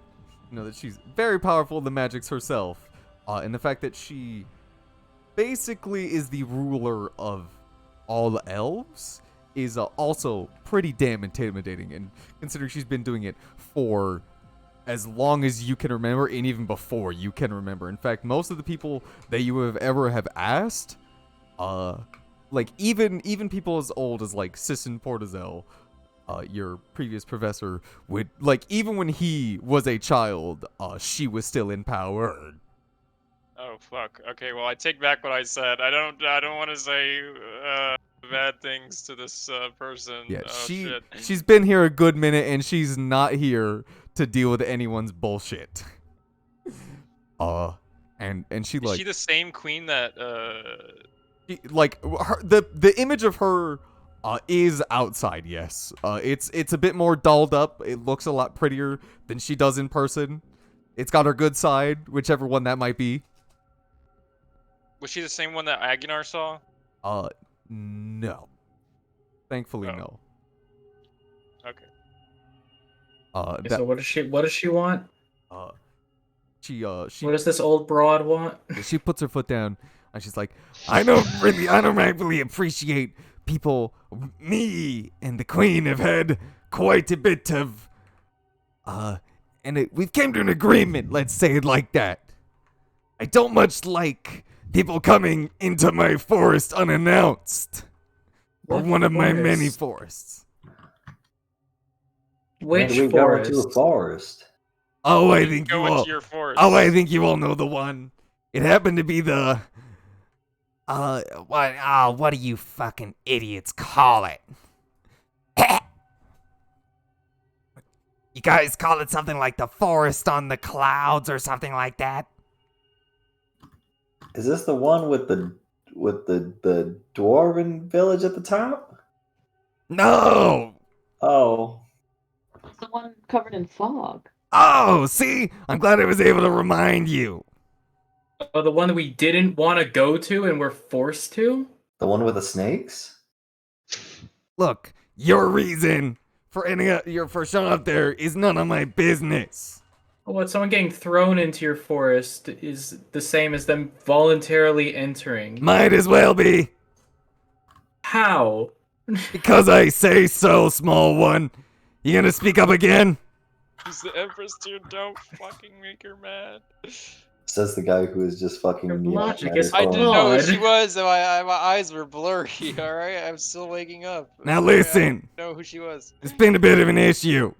You know that she's very powerful in the magics herself, and the fact that she basically is the ruler of all the elves is also pretty damn intimidating. And considering she's been doing it for as long as you can remember, and even before you can remember. In fact, most of the people that you have ever have asked, like even people as old as like Sisson Portazel, your previous professor, would like even when he was a child, she was still in power. Oh fuck. Okay, well I take back what I said. I don't want to say bad things to this person. Yeah, Oh shit. she's been here a good minute and she's not here to deal with anyone's bullshit. And she Is like she the same queen that the image of her is outside, yes. It's a bit more dolled up. It looks a lot prettier than she does in person. It's got her good side, whichever one that might be. was she the same one that Aguinar saw? No. Thankfully, Oh. no. Okay. So what does she want? She What does this old broad want? she puts her foot down and she's like, I don't really appreciate people. Me and the queen have had quite a bit of, we've came to an agreement, let's say it like that. I don't much like people coming into my forest unannounced. Or What one of my forest? many forests. Which we go into a forest. Oh, I think you Go all. into your forest. Oh, I think you all know the one. It happened to be the. What do you fucking idiots call it? You guys call it something like the forest on the clouds or something like that? Is this the one with the dwarven village at the top? No. Oh, It's the one covered in fog. Oh, see, I'm glad I was able to remind you. Oh, the one that we didn't want to go to and we're forced to? the one with the snakes? Look, your reason for for showing up there is none of my business. What, someone getting thrown into your forest is the same as them voluntarily entering. Might as well be. How? Because I say so, small one. You gonna speak up again? He's the Empress, dude. Don't fucking make her mad. Says the guy who is just fucking. Your you know, logic mad is as I hell. didn't know who God. she was. And my eyes were blurry. All right, I'm still waking up. Now All right, listen. I didn't know who she was. It's been a bit of an issue.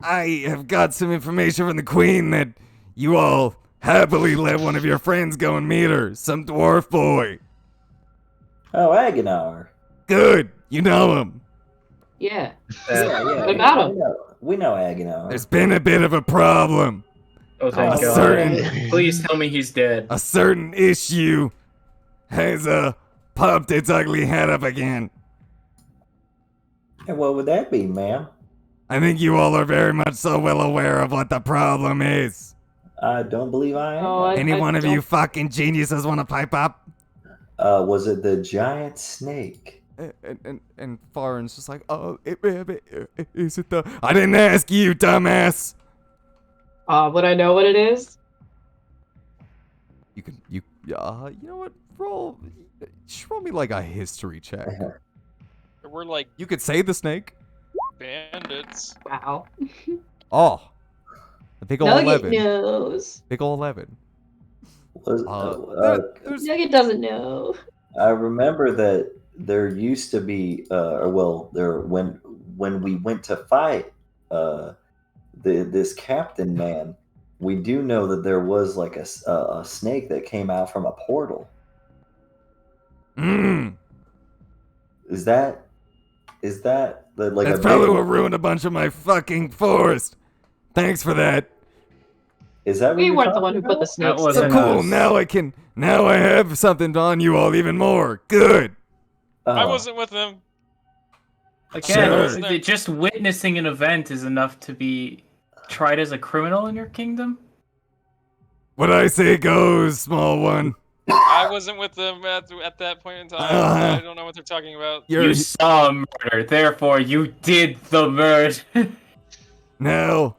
I have got some information from the queen that you all happily let one of your friends go and meet her. Some dwarf boy. Oh, Aguinar. Good. You know him. Yeah. Yeah, What about him? We know Aguinar. There's been a bit of a problem. Oh, thank Oh, God. certain- Please tell me he's dead. A certain issue has popped its ugly head up again. And what would that be, ma'am? I think you all are very much so well aware of what the problem is. I don't believe I am. Oh, Any one of you don't- fucking geniuses want to pipe up? Was it the giant snake? And Farin's just like, oh, is it the? I didn't ask you, dumbass. Would I know what it is? You know what? Roll me like a history check. We're like You could say the snake. bandits. Wow. Oh, a big ol' Nugget 11. knows. Big ol' 11. There's Nugget doesn't know. I remember that there used to be, when we went to fight this captain man, we do know that there was like a snake that came out from a portal. Is that like That's a probably big- what ruined a bunch of my fucking forest. Thanks for that. Is that what We you're weren't the talking one who put the about? snakes. That So wasn't cool. us. Now I have something on you all even more. Good. I Oh. wasn't with them. Again, Sure. just witnessing an event is enough to be tried as a criminal in your kingdom? What I say goes, small one. I wasn't with them at that point in time. Uh-huh. I don't know what they're talking about. You saw a murder, therefore you did the murder. Now,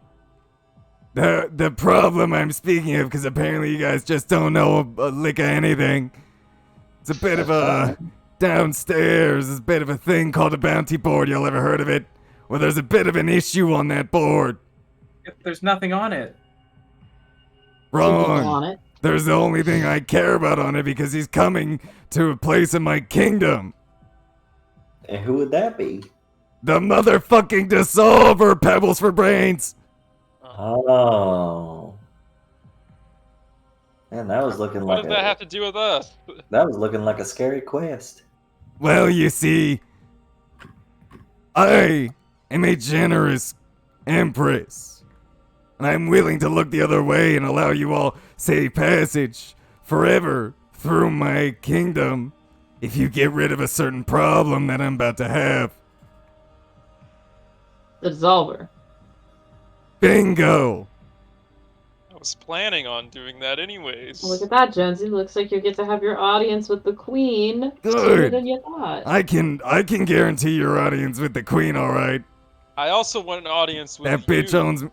the problem I'm speaking of, because apparently you guys just don't know a lick of anything. It's a bit of a downstairs. There's a bit of a thing called a bounty board. Y'all ever heard of it? Well, there's a bit of an issue on that board. There's nothing on it. Wrong. On it. There's the only thing I care about on it because he's coming to a place in my kingdom. And who would that be? The motherfucking dissolver, Pebbles for Brains. Oh. Man, that was looking What like does that have to do with us? a scary quest. Well, you see, I am a generous empress, and I'm willing to look the other way and allow you all safe passage forever through my kingdom if you get rid of a certain problem that I'm about to have. The dissolver. Bingo! I was planning on doing that anyways. Look at that, Jonesy. Looks like you get to have your audience with the queen sooner Good. than you thought. I can guarantee your audience with the queen, all right. I also want an audience with That bitch you. owns.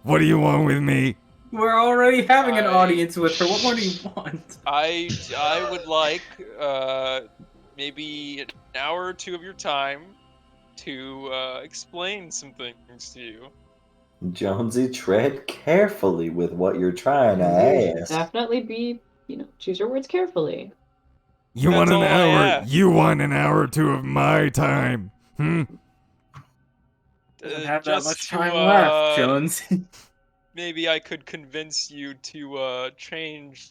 What do you want with me? We're already having an I- audience with her. What more do you want? I would like maybe an hour or two of your time to explain some things to you. Jonesy, tread carefully with what you're trying to ask. Definitely be, choose your words carefully. You That's want an all I hour? ask. You want an hour or two of my time? Doesn't have that Just much to, time left, Jones. Maybe I could convince you to change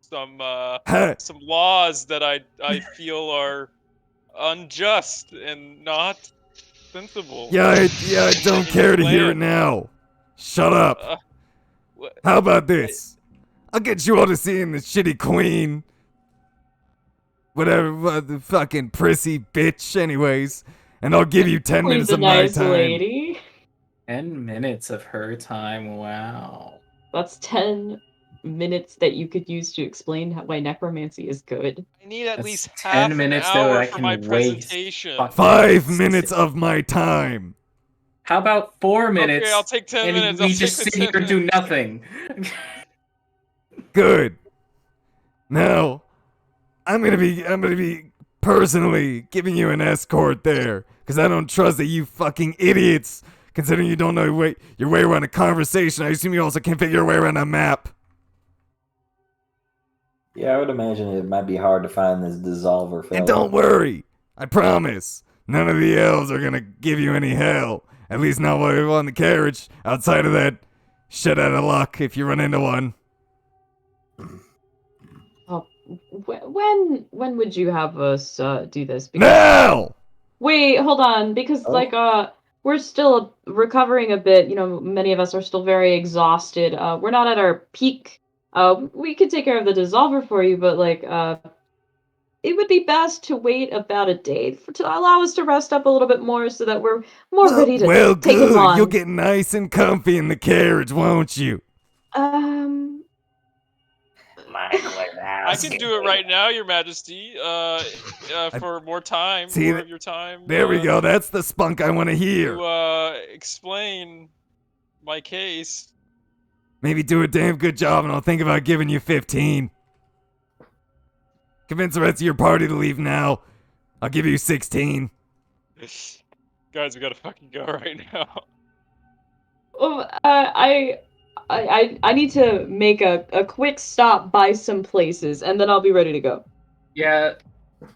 some Ha! some laws that I feel are unjust and not sensible. Yeah, I don't care to hear it now. Shut up. Uh, wha- How about this? I'll get you all to seeing the shitty queen. Whatever, the fucking prissy bitch, anyways. And I'll give you 10 minutes Queen's a of my nice time. lady. 10 minutes of her time. Wow. That's 10 minutes that you could use to explain why necromancy is good. I need at That's least 10 half an minutes that hour I for can my waste. presentation. Fuck. 5 minutes of my time. How about 4 minutes? Okay, I'll take 10 and minutes. we I'll just take sit the here 10 and do minutes. nothing. Good. Now, I'm gonna be personally giving you an escort there, cause I don't trust that you fucking idiots. Considering you don't know your way around a conversation, I assume you also can't figure your way around a map. Yeah, I would imagine it might be hard to find this dissolver fella. And don't worry, I promise, none of the elves are gonna give you any hell. At least not while you're on the carriage. Outside of that, shit out of luck if you run into one. When would you have us do this? Now! Wait, hold on, because we're still recovering a bit. Many of us are still very exhausted. We're not at our peak. We could take care of the dissolver for you, but it would be best to wait about a day to allow us to rest up a little bit more, so that we're more ready to Well, take it good. on. You'll get nice and comfy in the carriage, won't you? I can do it right now, Your Majesty. For more time, See, more of your time. There we go. That's the spunk I want to hear. To explain my case. Maybe do a damn good job, and I'll think about giving you 15. Convince the rest of your party to leave now. I'll give you 16. Guys, we gotta fucking go right now. I need to make a quick stop by some places, and then I'll be ready to go. Yeah,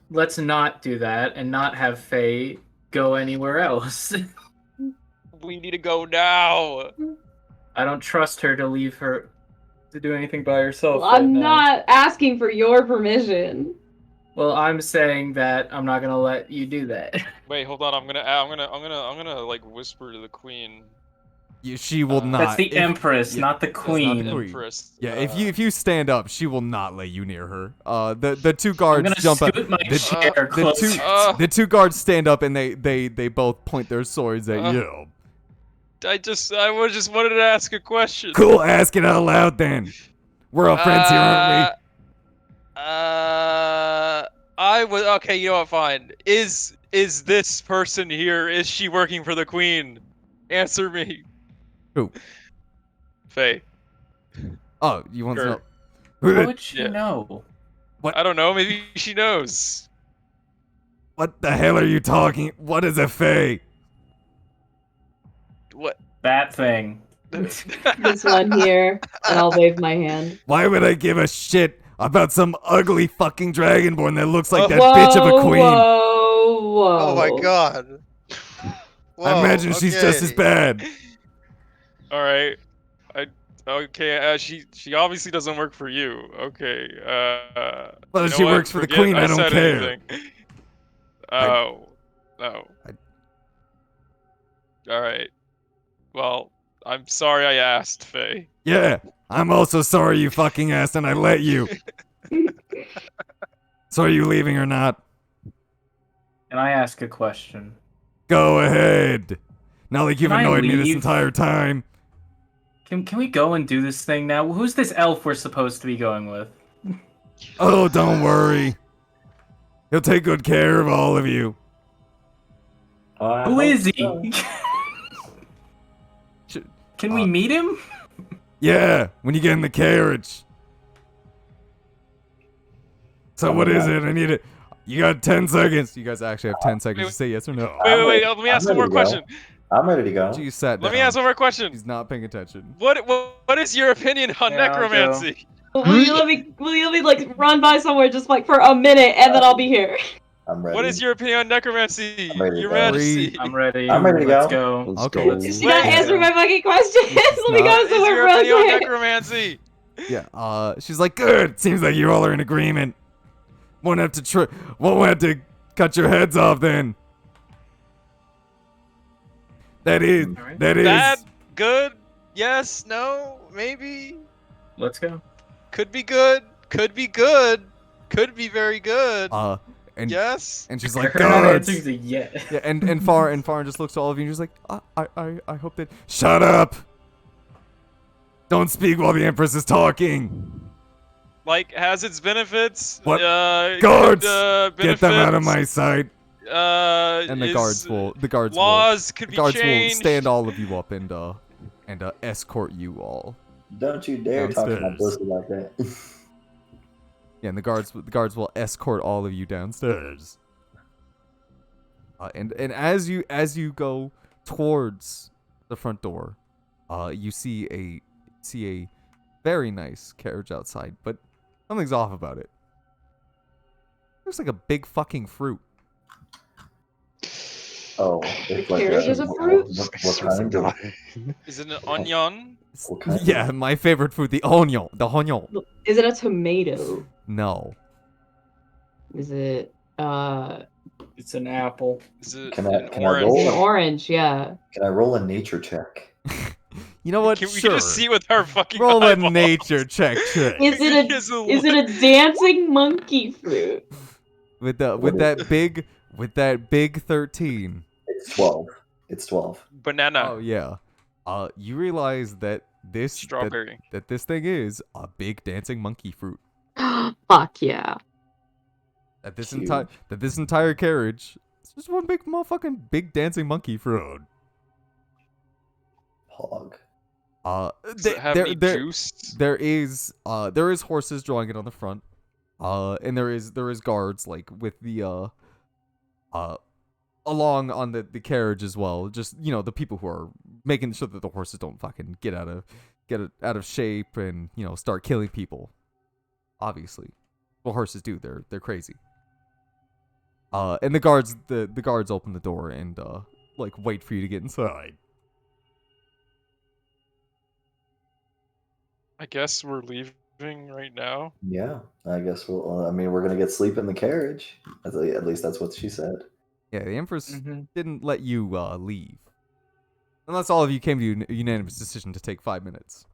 let's not do that and not have Faye go anywhere else. We need to go now. I don't trust her to leave her to do anything by herself. Well, right I'm now. not asking for your permission. Well, I'm saying that I'm not gonna let you do that. Wait, hold on. I'm gonna like whisper to the queen. She will not. That's the Empress, not the That's not Queen. the Empress. Yeah, if you stand up, she will not let you near her. The two guards gonna jump up. scoot my chair closer. The two guards stand up and they both point their swords at you. I just wanted to ask a question. Cool, ask it out loud then. We're all friends here, aren't we? I was okay. You know what? Fine. Is this person here? Is she working for the queen? Answer me. Who? Faye. Oh, you want to Sure. know? Who How the- would she know? I don't know. Maybe she knows. What the hell are you talking? What is a fae? What? That thing. This one here, and I'll wave my hand. Why would I give a shit about some ugly fucking dragonborn that looks like that Whoa, bitch of a queen? Whoa, whoa. Oh my god. I imagine she's just as bad. All right. Okay, she obviously doesn't work for you. Okay. Whether you know she what? works for the Forget queen, I don't said care. anything. Oh. No. All right. Well, I'm sorry I asked, Faye. Yeah, I'm also sorry you fucking asked and I let you. So are you leaving or not? Can I ask a question? Go ahead. Not like you've Can I annoyed me this leave? entire time. Can we go and do this thing now? Who's this elf we're supposed to be going with? Oh, don't worry. He'll take good care of all of you. Who is he? Sh- Can we meet him? Yeah, when you get in the carriage. So what is it? I need it. You got 10 seconds. You guys actually have 10 seconds to say yes or no. Wait. Let me ask one more question. I'm ready to go. She sat down. Let me ask one more question. She's not paying attention. What is your opinion on Yeah, I'll necromancy? Will you let me like run by somewhere just like for a minute and then I'll be here? I'm ready. What is your opinion on necromancy, I'm ready to Your go. Majesty? I'm ready. I'm ready to Let's go. go. Let's Okay. go. You gotta answer my fucking questions. Let me not- go What is somewhere your for a opinion on second. necromancy? Yeah, she's like, good. Seems like you all are in agreement. Won't have to cut your heads off then. That is, Alright. that is. Good? Yes? No? Maybe? Let's go. Could be good. Could be good. Could be very good. And Yes? and she's like, Her not good. answering the yet. Yeah, and Farn just looks to all of you and she's like, I hope that. Shut up. Don't speak while the Empress is talking. Like, has its benefits. What? Guards! Get them out of my sight. And the is- guards will Laws could the be guards changed. will stand all of you up and escort you all. Don't you dare talk to my Downstairs. pussy like that. Yeah, and the guards will escort all of you downstairs. And as you go towards the front door, you see a very nice carriage outside, but something's off about it. Looks like a big fucking fruit. Oh, it's like carriage is a fruit? What kind of? Is it an onion? What kind of- Yeah, my favorite fruit, the onion. The onion. Is it a tomato? No. Is it It's an apple. Is it Can I- an can I orange? roll? It's an orange, yeah. Can I roll a nature check? You know what? Can we Sure. just see with our fucking Roll a eyeballs? nature check. Is it Is a is it a dancing monkey fruit? with What that big 13. It's 12. It's 12. banana? Oh yeah. You realize that Strawberry. that this thing is a big dancing monkey fruit. Fuck yeah. That this Huge. entire carriage is just one big motherfucking big dancing monkey fruit. Hog. Does it have any juice? There is horses drawing it on the front. And there is guards like with the along on the carriage as well. Just, you know, the people who are making sure that the horses don't fucking get out of shape and, you know, start killing people. Obviously. Well, horses do. They're crazy. And the guards open the door and like wait for you to get inside. I guess we're leaving right now. Yeah, I guess we'll. I mean, we're gonna get sleep in the carriage. At least that's what she said. Yeah, the Empress Mhm. didn't let you leave. Unless all of you came to a unanimous decision to take 5 minutes.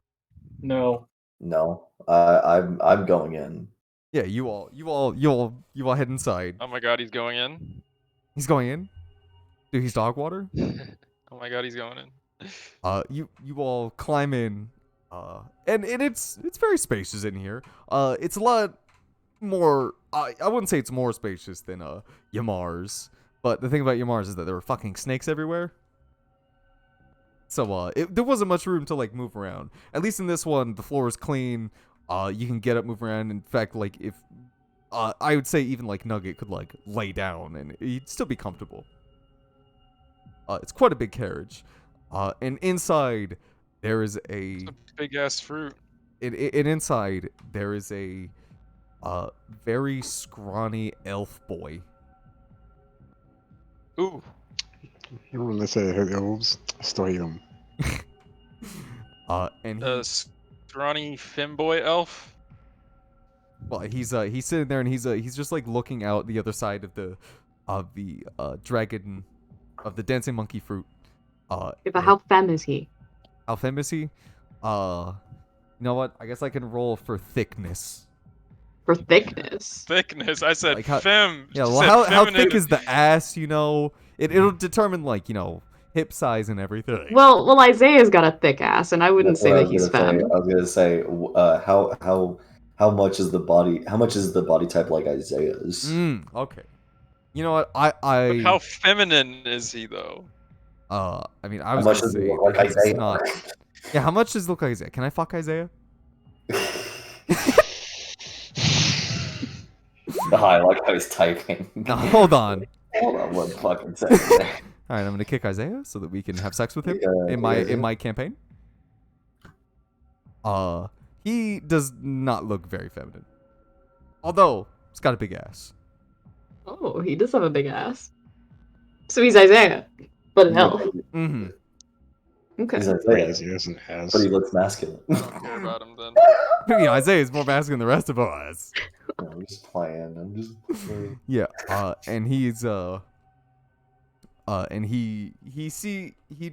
No. No, I'm going in. Yeah, you all head inside. Oh my god, he's going in. He's going in. Dude, he's dog water. Oh my god, he's going in. You all climb in. And it's very spacious in here. It's a lot more. I wouldn't say it's more spacious than Yamar's, but the thing about Yamar's is that there were fucking snakes everywhere. So there wasn't much room to like move around. At least in this one, the floor is clean. You can get up, move around. In fact, like if I would say even like Nugget could like lay down and he'd still be comfortable. It's quite a big carriage. And inside there is a Big ass fruit. and inside there is a very scrawny elf boy. Ooh. Everyone, let's say I heard elves. I still hate them. And scrawny femboy elf. Well, he's sitting there and he's just like looking out the other side of the dragon of the dancing monkey fruit. Yeah, but how femme is he? How femme is he? You know what? I guess I can roll for thickness. For thickness. Thickness. I said Like how- femme. Yeah, She well, said how feminine. thick is the ass? You know, it'll determine like hip size and everything. Well, Isaiah's got a thick ass, and I wouldn't That's say what I that was he's gonna say. femme. I was gonna say, how much is the body? How much is the body type like Isaiah's? Okay. You know what? But how feminine is he though? I mean, I How was much gonna does it say look like because it's Isaiah? not. Yeah, how much does it look like Isaiah? Can I fuck Isaiah? I like how he's typing. No, hold on. Hold on one fucking second. All right, I'm gonna kick Isaiah so that we can have sex with him in my campaign. He does not look very feminine, although he's got a big ass. Oh, he does have a big ass. So he's Isaiah, but an elf. Mm-hmm. Okay. He's Isaiah, Crazy, isn't it? Has. but he looks masculine. I don't care about him then. You know, Isaiah is more masculine than the rest of us. I'm just playing. I'm just playing. Yeah. And he's and he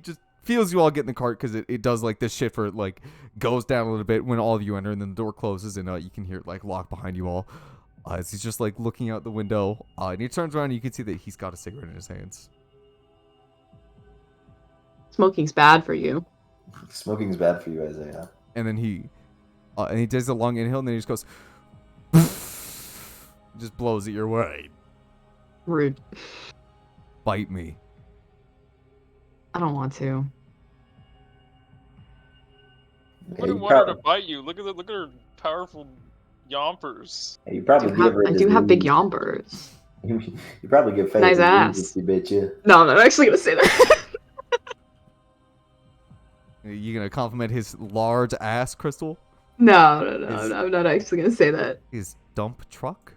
just feels you all get in the cart because it does like this shit for it like goes down a little bit when all of you enter and then the door closes and you can hear it like lock behind you all. As he's just like looking out the window, and he turns around and you can see that he's got a cigarette in his hands. Smoking's bad for you. Smoking's bad for you, Isaiah. And then he does a long inhale and then he just goes just blows it your way. Rude. Bite me. I don't want to. Wouldn't want her to bite you. Look at her powerful yompers. You probably I do have big yombers. You probably get fed. Nice ass. You bitch you. No, I'm not actually gonna say that. You gonna compliment his large ass, Crystal? No, I'm not actually gonna say that. His dump truck?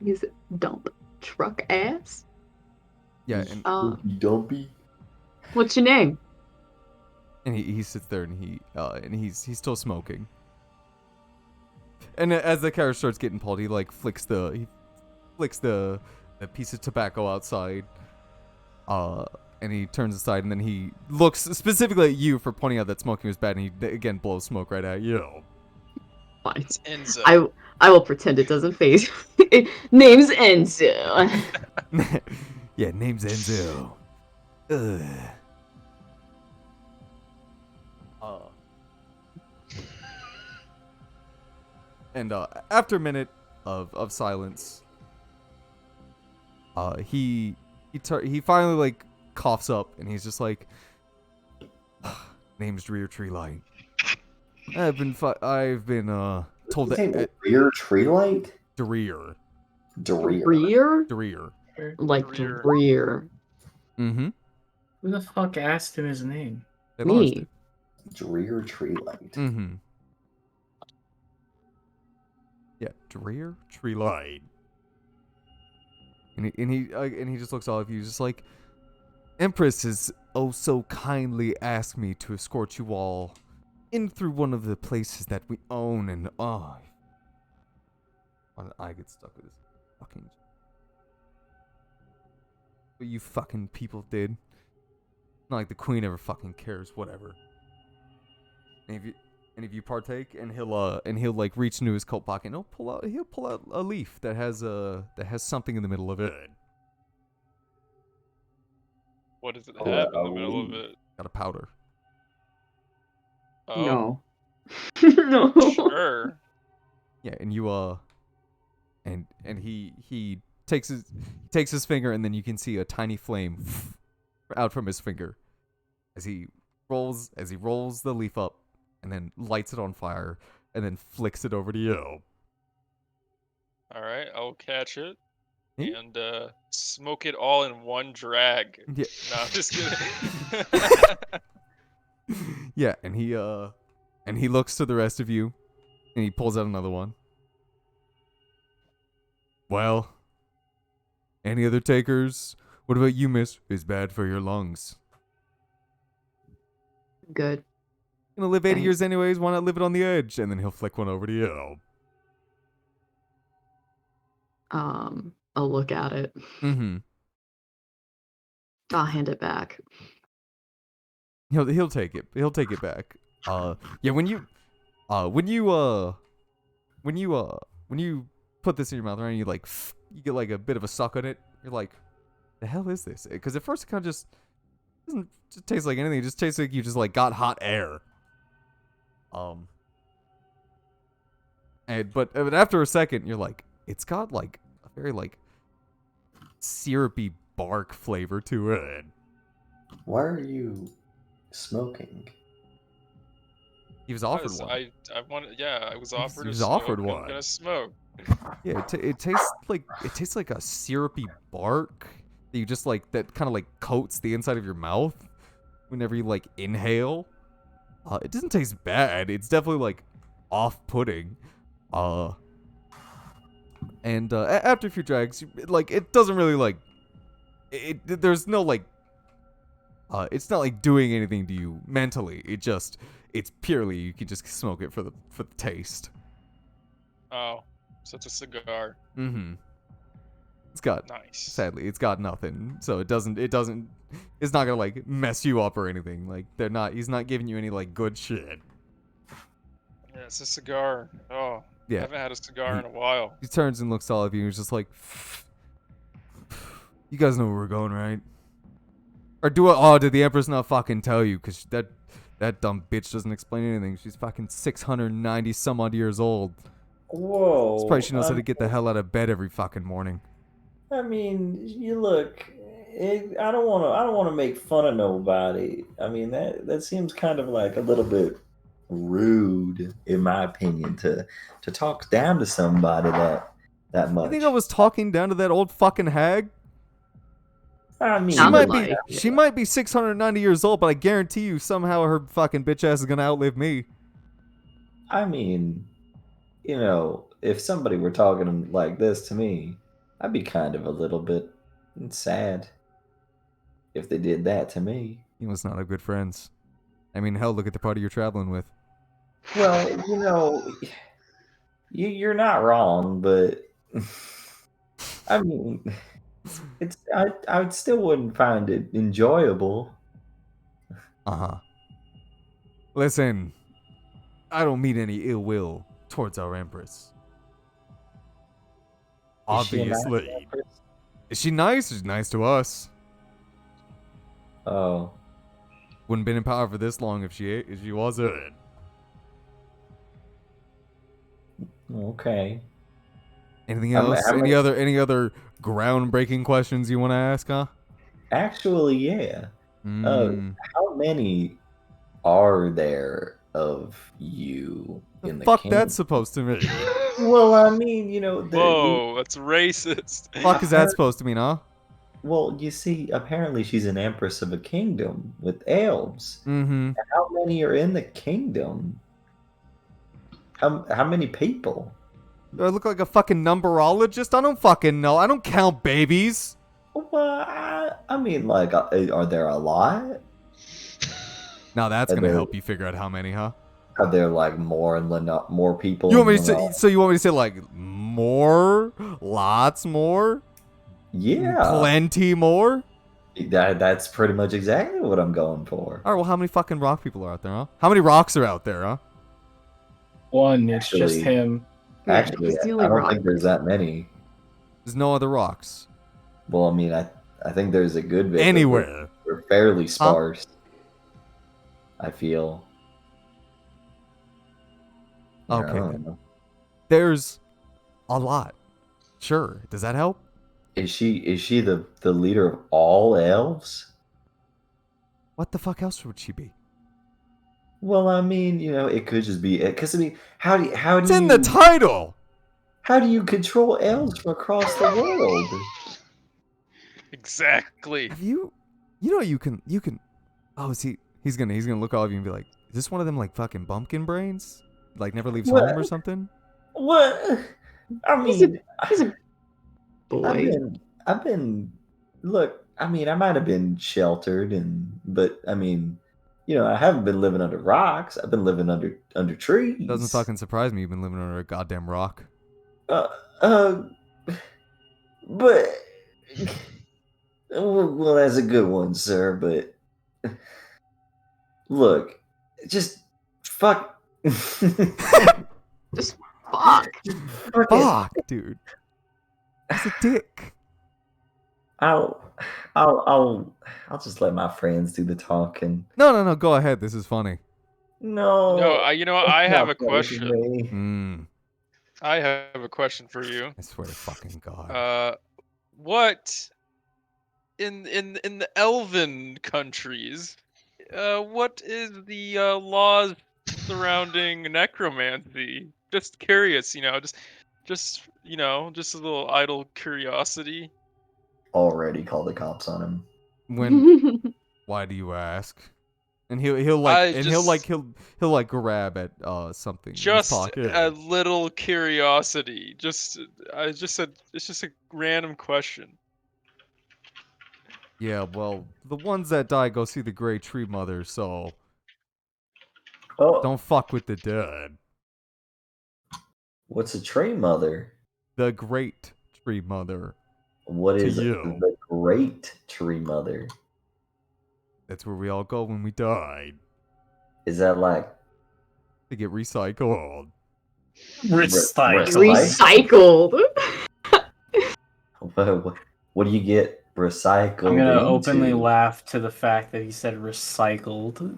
He's dump truck ass. Yeah, and Dumpy. What's your name? And he sits there and he's still smoking. And as the carriage starts getting pulled, he like flicks the piece of tobacco outside. And he turns aside and then he looks specifically at you for pointing out that smoking was bad and he again blows smoke right at you. Fine. It's Enzo. I will pretend it doesn't phase you. Name's Enzo. Yeah, name's Enzo. Ugh. And after a minute of silence, he finally like coughs up and he's just like, name's Dreer Treelight. I've been told that Dreer Treelight. Dreer. Dreer? Like Dreer. Dreer. Mm-hmm. Who the fuck asked him his name? Me. Dreer Treelight. Mm-hmm. Yeah, Dreer Treelight. And he just looks all of you, just like, Empress has oh so kindly asked me to escort you all in through one of the places that we own, and I get stuck with this fucking. What you fucking people did. Not like the queen ever fucking cares. Whatever. And if you partake, and he'll like reach into his coat pocket, and he'll pull out a leaf that has something in the middle of it. What does it Oh, have in the oh, middle of it? Got a powder. Oh, No. No. Sure. Yeah, and you and he takes his finger, and then you can see a tiny flame out from his finger as he rolls the leaf up, and then lights it on fire, and then flicks it over to you. All right, I'll catch it Hmm? and smoke it all in one drag. Yeah. No, I'm just kidding. Yeah, and he looks to the rest of you, and he pulls out another one. Well, any other takers? What about you, miss? It's bad for your lungs. Good. Gonna live 80 Thanks. years anyways. Why not live it on the edge? And then he'll flick one over to you. I'll look at it. Mm-hmm. I'll hand it back. He'll take it. He'll take it back. Yeah. When you put this in your mouth, right? And you like, you get like a bit of a suck on it. You're like, the hell is this? Because at first it kind of just doesn't just taste like anything. It just tastes like you just like got hot air. But after a second, you're like, it's got like a very like syrupy bark flavor to it. Why are you smoking? He was offered Because one. I wanted. Yeah, I was offered. He a was smoke, offered I'm one. gonna smoke. Yeah, it tastes like a syrupy bark that you just like that kind of like coats the inside of your mouth whenever you like inhale. It doesn't taste bad. It's definitely like off-putting. And after a few drags, like it doesn't really like there's no like it's not like doing anything to you mentally. It's purely you can just smoke it for the taste. Oh, so it's a cigar. Mm-hmm. It's got Nice. sadly it's got nothing, so it's not gonna like mess you up or anything. Like he's not giving you any like good shit. Yeah, it's a cigar. Oh, Yeah. I haven't had a cigar in a while. He turns and looks all of you and he's just like, you guys know where we're going, right? Or did the Empress not fucking tell you? Because that dumb bitch doesn't explain anything. She's fucking 690 some odd years old. Whoa. It's probably she knows how to get the hell out of bed every fucking morning. I mean, you look. I don't want to make fun of nobody. I mean, that seems kind of like a little bit rude, in my opinion, to talk down to somebody that much. You think I was talking down to that old fucking hag? I mean, She might be 690 years old, but I guarantee you somehow her fucking bitch ass is gonna outlive me. I mean, if somebody were talking like this to me, I'd be kind of a little bit sad if they did that to me. You must not have good friends. I mean, hell, look at the party you're traveling with. Well, you're not wrong, but I mean, I still wouldn't find it enjoyable. Uh-huh. Listen, I don't mean any ill will towards our Empress. Obviously. Is she nice? She's nice to us. Oh. Wouldn't been in power for this long if she wasn't. Okay. Anything else? Any other groundbreaking questions you want to ask, huh? Actually, yeah. How many are there of you in the fuck kingdom? that's supposed to mean? Well, I mean, Whoa, that's racist. Fuck is that supposed to mean, huh? Well, you see, apparently she's an empress of a kingdom with elves. Mm-hmm. How many are in the kingdom? How many people? Do I look like a fucking numberologist? I don't fucking know. I don't count babies. Well, I mean, like, are there a lot? Now that's Are gonna there- help you figure out how many, huh? Are there like more people? You want me in to say? Lenore? So you want me to say like more, lots more, Yeah, plenty more? that's pretty much exactly what I'm going for. All right. Well, how many fucking rock people are out there, huh? How many rocks are out there, huh? One, it's just Actually- him. Yeah, Actually, he's the I only don't rock. think there's that many. There's no other rocks Well, I mean, I think there's a good bit. but anywhere. We're fairly sparse. I feel. I Okay. don't know. There's a lot. Sure. Does that help? Is she the leader of all elves? What the fuck else would she be? Well, I mean, it could just be it. Because I mean, how do It's you in the title. how do you control elves from across the world? Exactly. Have you? You know you can. Oh, is he? He's gonna look all of you and be like, "Is this one of them like fucking bumpkin brains? Like never leaves What? home or something?" What? I He's a mean, boy. I've been. Look, I mean, I might have been sheltered, but I mean, I haven't been living under rocks. I've been living under trees. Doesn't fucking surprise me. You've been living under a goddamn rock. But well, that's a good one, sir. But look, just fuck. Just fuck. Fuck, dude. He's a dick. I'll just let my friends do the talking. No. Go ahead. This is funny. No. No, I that's have not a funny to question. me. I have a question for you. I swear to fucking God. What in the elven countries, what is the laws surrounding necromancy? Just curious, just just a little idle curiosity. Already called the cops on him. Why do you ask? And he'll grab at something. in his Just pocket. a little curiosity. It's just a random question. Yeah, well, the ones that die go see the Grey Tree Mother, so Oh, don't fuck with the dead. what's a tree mother? The Great Tree Mother. What To is you. the great tree mother? That's where we all go when we died. Is that like To get recycled. Recycled. what do you get recycled? I'm gonna into? openly laugh to the fact that he said recycled.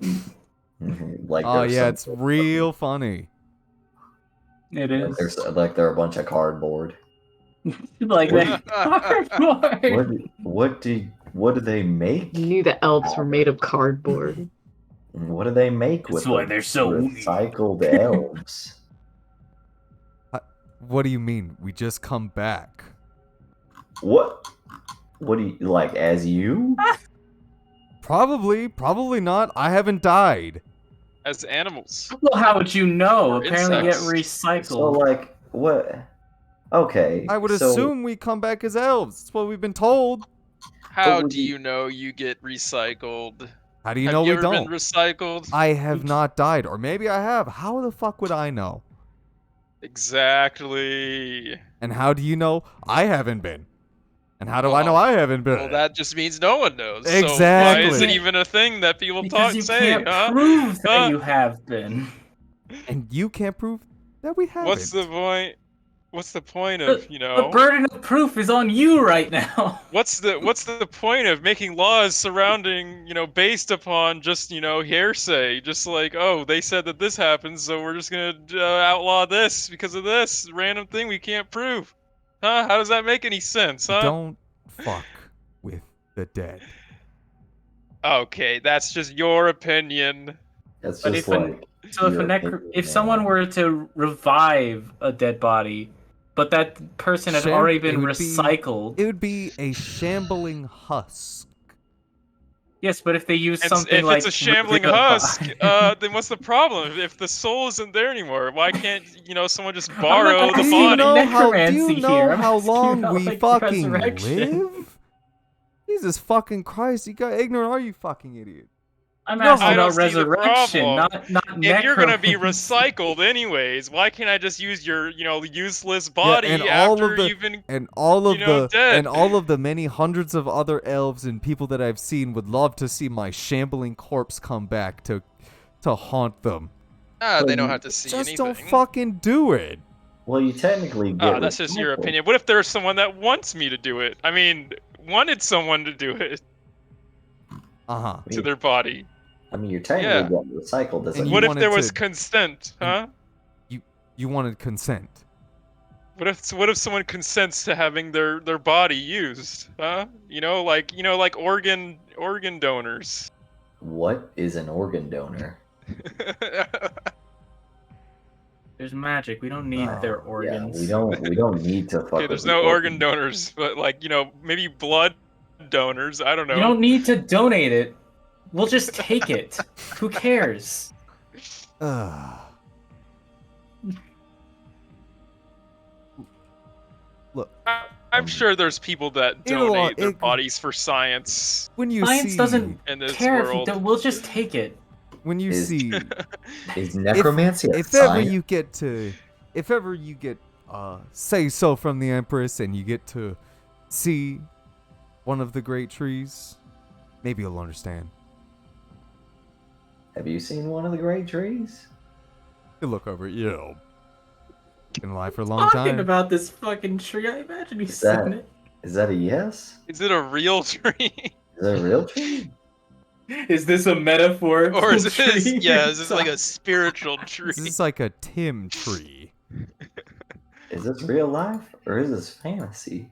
Like Oh there's yeah, some- it's real funny. It like is. there's like they're a bunch of cardboard. Like that. What do they make? You knew the elves were made of cardboard. What do they make with That's why the they're so recycled elves? What do you mean? We just come back. What do you like as you? Probably not. I haven't died. As animals. Well, how would you know? Or Apparently, get insects. recycled. So like what? Okay. I would so- assume we come back as elves. That's what we've been told. How would do you- you know you get recycled? How do you Have know you we ever don't? been recycled? I have not died, or maybe I have. How the fuck would I know? Exactly. And how do you know I haven't been? And how do I know I haven't been? Well, that just means no one knows. Exactly. So why is it even a thing that people because you say? can't Huh? prove that Huh? you have been. And you can't prove that we haven't. What's the point? What's the point of The burden of proof is on you right now. What's the point of making laws surrounding based upon just hearsay? Just like, oh, they said that this happens, so we're just gonna outlaw this because of this random thing we can't prove. Huh? How does that make any sense? Huh? Don't fuck with the dead. Okay, that's just your opinion. That's But just if like if someone were to revive a dead body, but that person had already been recycled. It would be a shambling husk. Yes, but if they use If something like it's a shambling Revivify- husk, then what's the problem? If the soul isn't there anymore, why can't someone just not borrow the asking body? Do you know here. I'm how asking long about, we like, fucking resurrection. live? Jesus fucking Christ, you got ignorant, are you fucking idiot? I'm No, asking I don't about see the resurrection, problem. not If you're gonna be necromancy. recycled anyways, why can't I just use your useless body and after all of the you've been and all of the dead? and all of the many hundreds of other elves and people that I've seen would love to see my shambling corpse come back to haunt them. They don't have to see Just anything. don't fucking do it. well, you technically get. That's just your recycled. opinion. What if there's someone that wants me to do it? I mean, wanted someone to do it Uh-huh. to their body. I mean, you're technically getting recycled. Doesn't And you What if wanted there was to- consent, huh? You wanted consent. What if someone consents to having their body used, huh? Like organ donors. What is an organ donor? There's magic. We don't need Oh, their yeah, organs. we don't need to fuck. Okay, with there's the no organ donors, but maybe blood donors. I don't know. You don't need to donate it. We'll just take it. Who cares? Look, I'm sure there's people that It'll- donate their it- bodies for science when you Science see doesn't in this care if you world. don't. We'll just take it. when you Is- see Is necromancy a if ever science? you get say so from the Empress and you get to see one of the great trees, maybe you'll understand. Have you seen one of the great trees? You look over it, yeah. Been alive for a long Talking time. about this fucking tree. I imagine he's Is seen that it. is that a yes? Is it a real tree? Is that a real tree? Is this a metaphor? Or is this, yeah, is this like a spiritual tree? This is like a Tim tree. Is this real life or is this fantasy?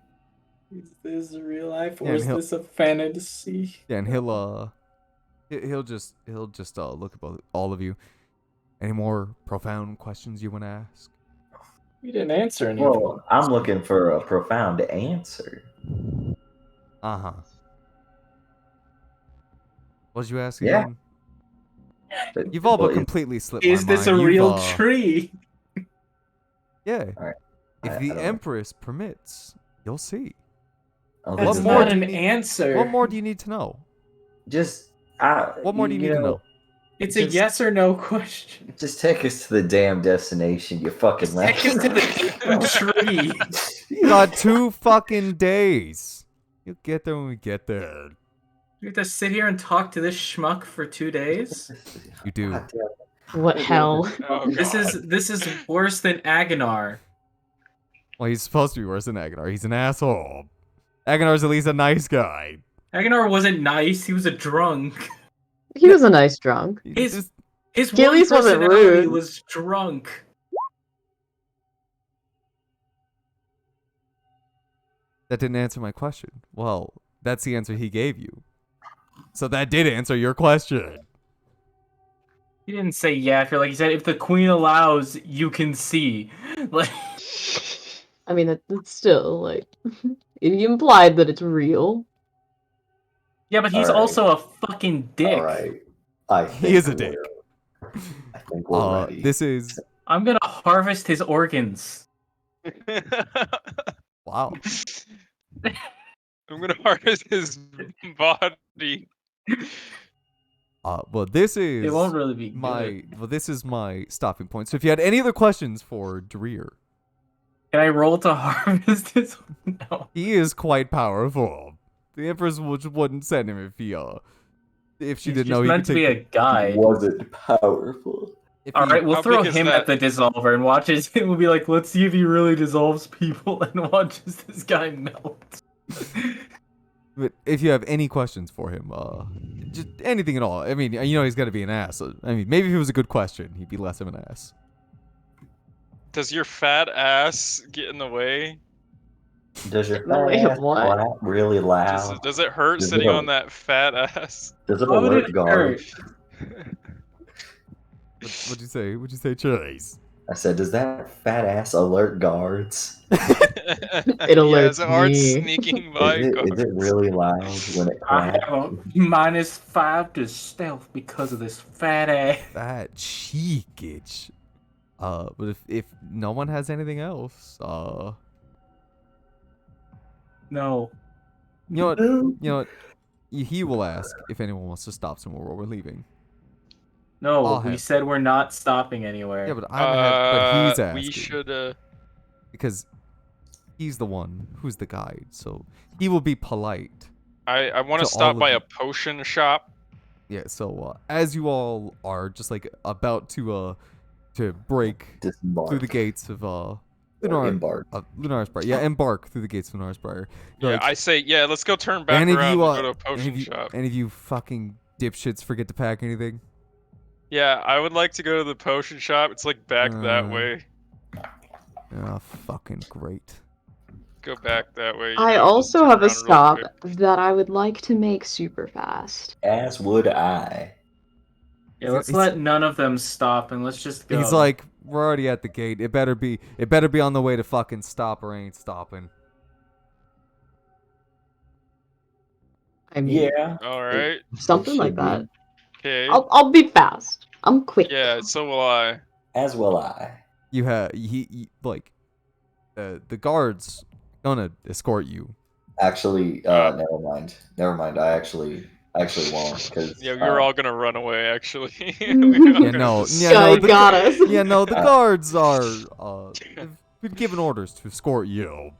Is this real life Yeah, or is and this a fantasy? Yeah, and he'll just look at all of you. Any more profound questions you want to ask? You didn't answer any of them. Well, I'm looking for a profound answer. Uh-huh. What did you ask Yeah. again? But, You've all but well, completely slipped Is my this a mind. real tree? Yeah. Alright. If I the don't know. Empress permits, you'll see. Oh, That's this is more not do you an need- answer. What more do you need to know? Just What more do you need to know? It's a just- yes or no question. Just take us to the damn destination, you fucking Take us to the damn tree. You got 2 fucking days. You'll get there when we get there. You have to sit here and talk to this schmuck for 2 days. You do. God damn. What hell? Oh, This is worse than Agonar. Well, he's supposed to be worse than Agonar. He's an asshole. Agonar's at least a nice guy. Agonar wasn't nice. He was a drunk. He was a nice drunk. He's His- just, His He at one least wasn't personality rude. was drunk. that didn't answer my question. Well, that's the answer he gave you. So that did answer your question. He didn't say yeah. If you're like he said, if the queen allows, you can see. Like I mean, that's still like he implied that it's real. yeah, but he's Alright. also a fucking dick. All right. I He think is a dick. I think we're ready. This is I'm gonna harvest his organs. wow. I'm gonna harvest his body. Well, this is It won't really be good. this is my stopping point. So if you had any other questions for Dreer, Can I roll to harvest his? No. he is quite powerful. The Empress wouldn't send him if she He's didn't just know he meant could to be a take. guy. Was it powerful? If All he- right, we'll How throw big is him that? at the dissolver and watch his. We'll be like, let's see if he really dissolves people, and watches this guy melt. But if you have any questions for him, just anything at all. I mean, he's got to be an ass. I mean, maybe if it was a good question, he'd be less of an ass. Does your fat ass get in the way? Does your No, wait, fat ass what? clap really loud? Does it hurt Does it sitting hurt? on that fat ass? Does it How would alert it guard? What'd you say? What'd you say, Chase? I said, does that fat ass alert guards? It alerts alerts me. sneaking by. Is it really loud when it I claps? have a -5 to stealth because of this fat ass. That cheekage. But if no one has anything else, No. you know what? You know what? He will ask if anyone wants to stop somewhere while we're leaving. No, I'll we have- said we're not stopping anywhere. Yeah, but but he's asking We should. because he's the one who's the guide, so he will be polite. I want To to stop all by of a potion shop. Yeah. So as you all are just like about to break Disembark. through the gates of Or Lunar embark. Lunaris Briar. Yeah, embark through the gates of Lunaris Briar. Yeah, Like, I say, yeah, let's go turn back any of around you, and go to a potion any of you, shop. any of you fucking dipshits forget to pack anything? Yeah, I would like to go to the potion shop. It's like back that way. Oh, fucking great. Go back that way. you I know, also turn have a around real stop quick. that I would like to make super fast. As would I. Yeah, let's He's- let none of them stop and let's just go. He's like, we're already at the gate. It better be on the way to fucking stop or ain't stopping. I mean, Yeah. All right. something It like should be. that. Okay. I'll be fast. I'm quick. Yeah, so will I. As will I. You have like the guards gonna escort you. Actually, never mind. Never mind. I actually won't because Yeah, we were all gonna run away. Actually. Yeah, no, Guy got us. Yeah, no, the guards are they've been given orders to escort you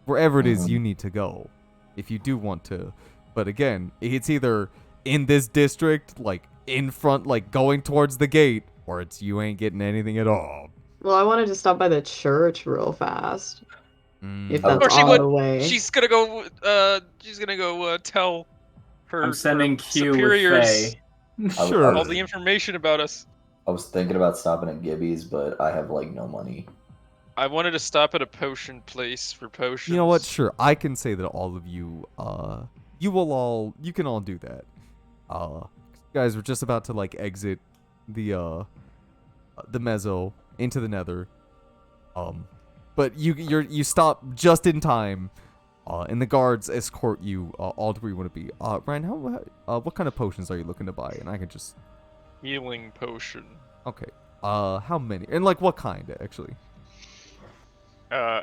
wherever it is you need to go, if you do want to. But again, it's either in this district, like in front, like going towards the gate, or it's you ain't getting anything at all. Well, I wanted to stop by the church real fast. If Of that's course she on would. the way. She's gonna go. She's gonna go tell her, I'm sending her Q with superiors Faye. Sure. all the information about us. I was thinking about stopping at Gibby's, but I have like no money. I wanted to stop at a potion place for potions. You know what? Sure, I can say that all of you, you can all do that. You guys were just about to like exit the mezzo into the nether. But you stop just in time, and the guards escort you all to where you want to be. Ryan, what kind of potions are you looking to buy? And I can just Healing potion. okay. How many? And like what kind actually?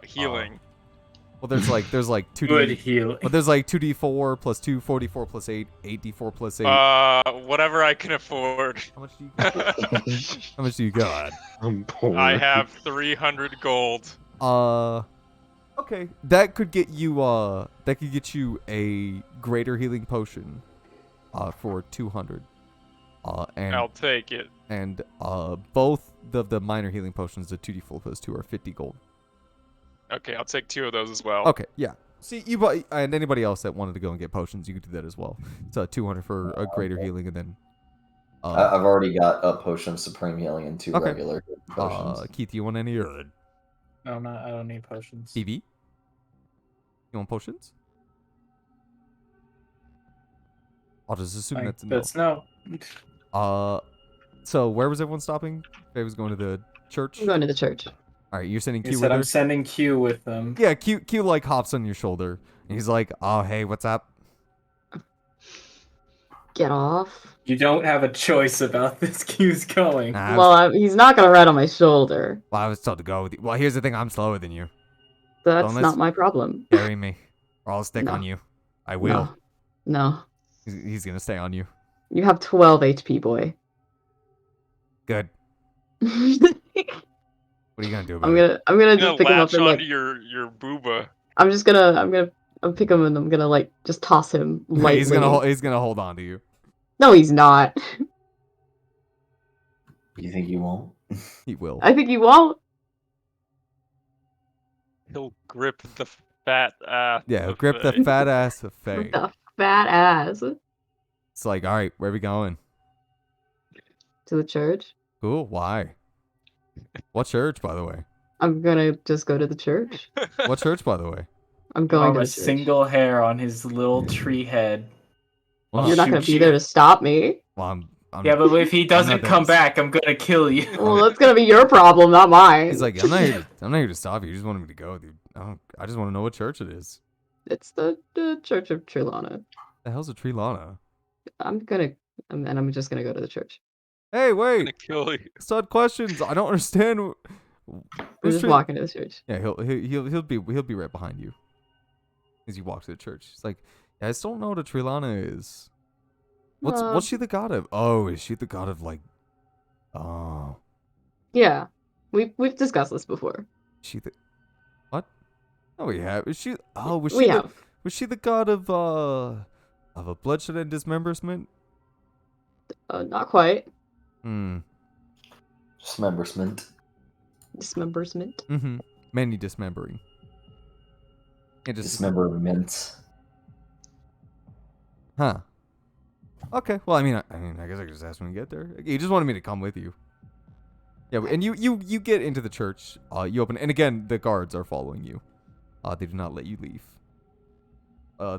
Healing. Well, there's like 2D. Good healing. But there's like 2d4 plus 2, 44 plus 8, 8d4 plus 8. Whatever I can afford. How much do you got? How much do you got? I'm poor. I have 300 gold. Okay. That could get you a greater healing potion for 200. And I'll take it. and both the minor healing potions, the 2d4 plus 2 are 50 gold. Okay, I'll take 2 of those as well. Okay, yeah. See, you buy, and anybody else that wanted to go and get potions, you could do that as well. It's 200 for a greater healing, and then. I've already got a potion of supreme healing and 2 Okay. regular potions. Keith, you want any or No, I don't need potions. TV? You want potions? I'll just assume that's a no. That's no. So where was everyone stopping? Faye was going to the church. I'm going to the church. All right, you're sending He Q said with her. I'm sending Q with them. Yeah, Q like hops on your shoulder, and he's like, "Oh, hey, what's up?" Get off. You don't have a choice about this. Q's going. Nah, Well, he's not gonna ride on my shoulder. I was told to go with you. Well, here's the thing: I'm slower than you. That's Don't not my problem. Carry me, or I'll stick No. on you. I will. No. He's gonna stay on you. You have 12 HP, boy. Good. I'm What are you gonna do about it? gonna I'm gonna just pick him up latch and onto like your booba. I'll pick him and I'm gonna like just toss him lightly. He's gonna hold on to you. No, he's not. You think you won't? He will. I think you won't. He'll grip the fat ass. Yeah, of grip the Faye. fat ass of Faye. With the fat ass. It's like, all right, where are we going? To the church. Cool. Why? What church, by the way? I'm gonna just go to the church. What church, by the way? I'm going to a the church. single hair on his little tree head. Well, You're not gonna shoot be you. there to stop me. well, I'm Yeah, but if he doesn't not come there to- back, I'm gonna kill you. Well, that's gonna be your problem, not mine. He's like, I'm not here to stop you. You just wanted me to go, dude. I just want to know what church it is. It's the Church of Trilana. The hell's a Trilana? I'm just gonna go to the church. Hey, I'm wait. gonna kill you. Stud questions. I don't understand. I'm Who's just Tri- walking to the church. Yeah, he'll be right behind you as you walk to the church. He's like, yeah, I still don't know what a Trilana is. What's she the god of? Oh, is she the god of like? Oh, Yeah, we've discussed this before. she the what? Oh, we have. Is she? Oh, was We she? have. Was she the god of a bloodshed and dismemberment? Not quite. Dismemberment. Dismemberment. Mm-hmm. Many dismembering. Yeah, just Dismemberment. Huh. Okay. Well, I mean, I guess I could just ask when you get there. You just wanted me to come with you. Yeah, and you get into the church. You open, and again, the guards are following you. They do not let you leave.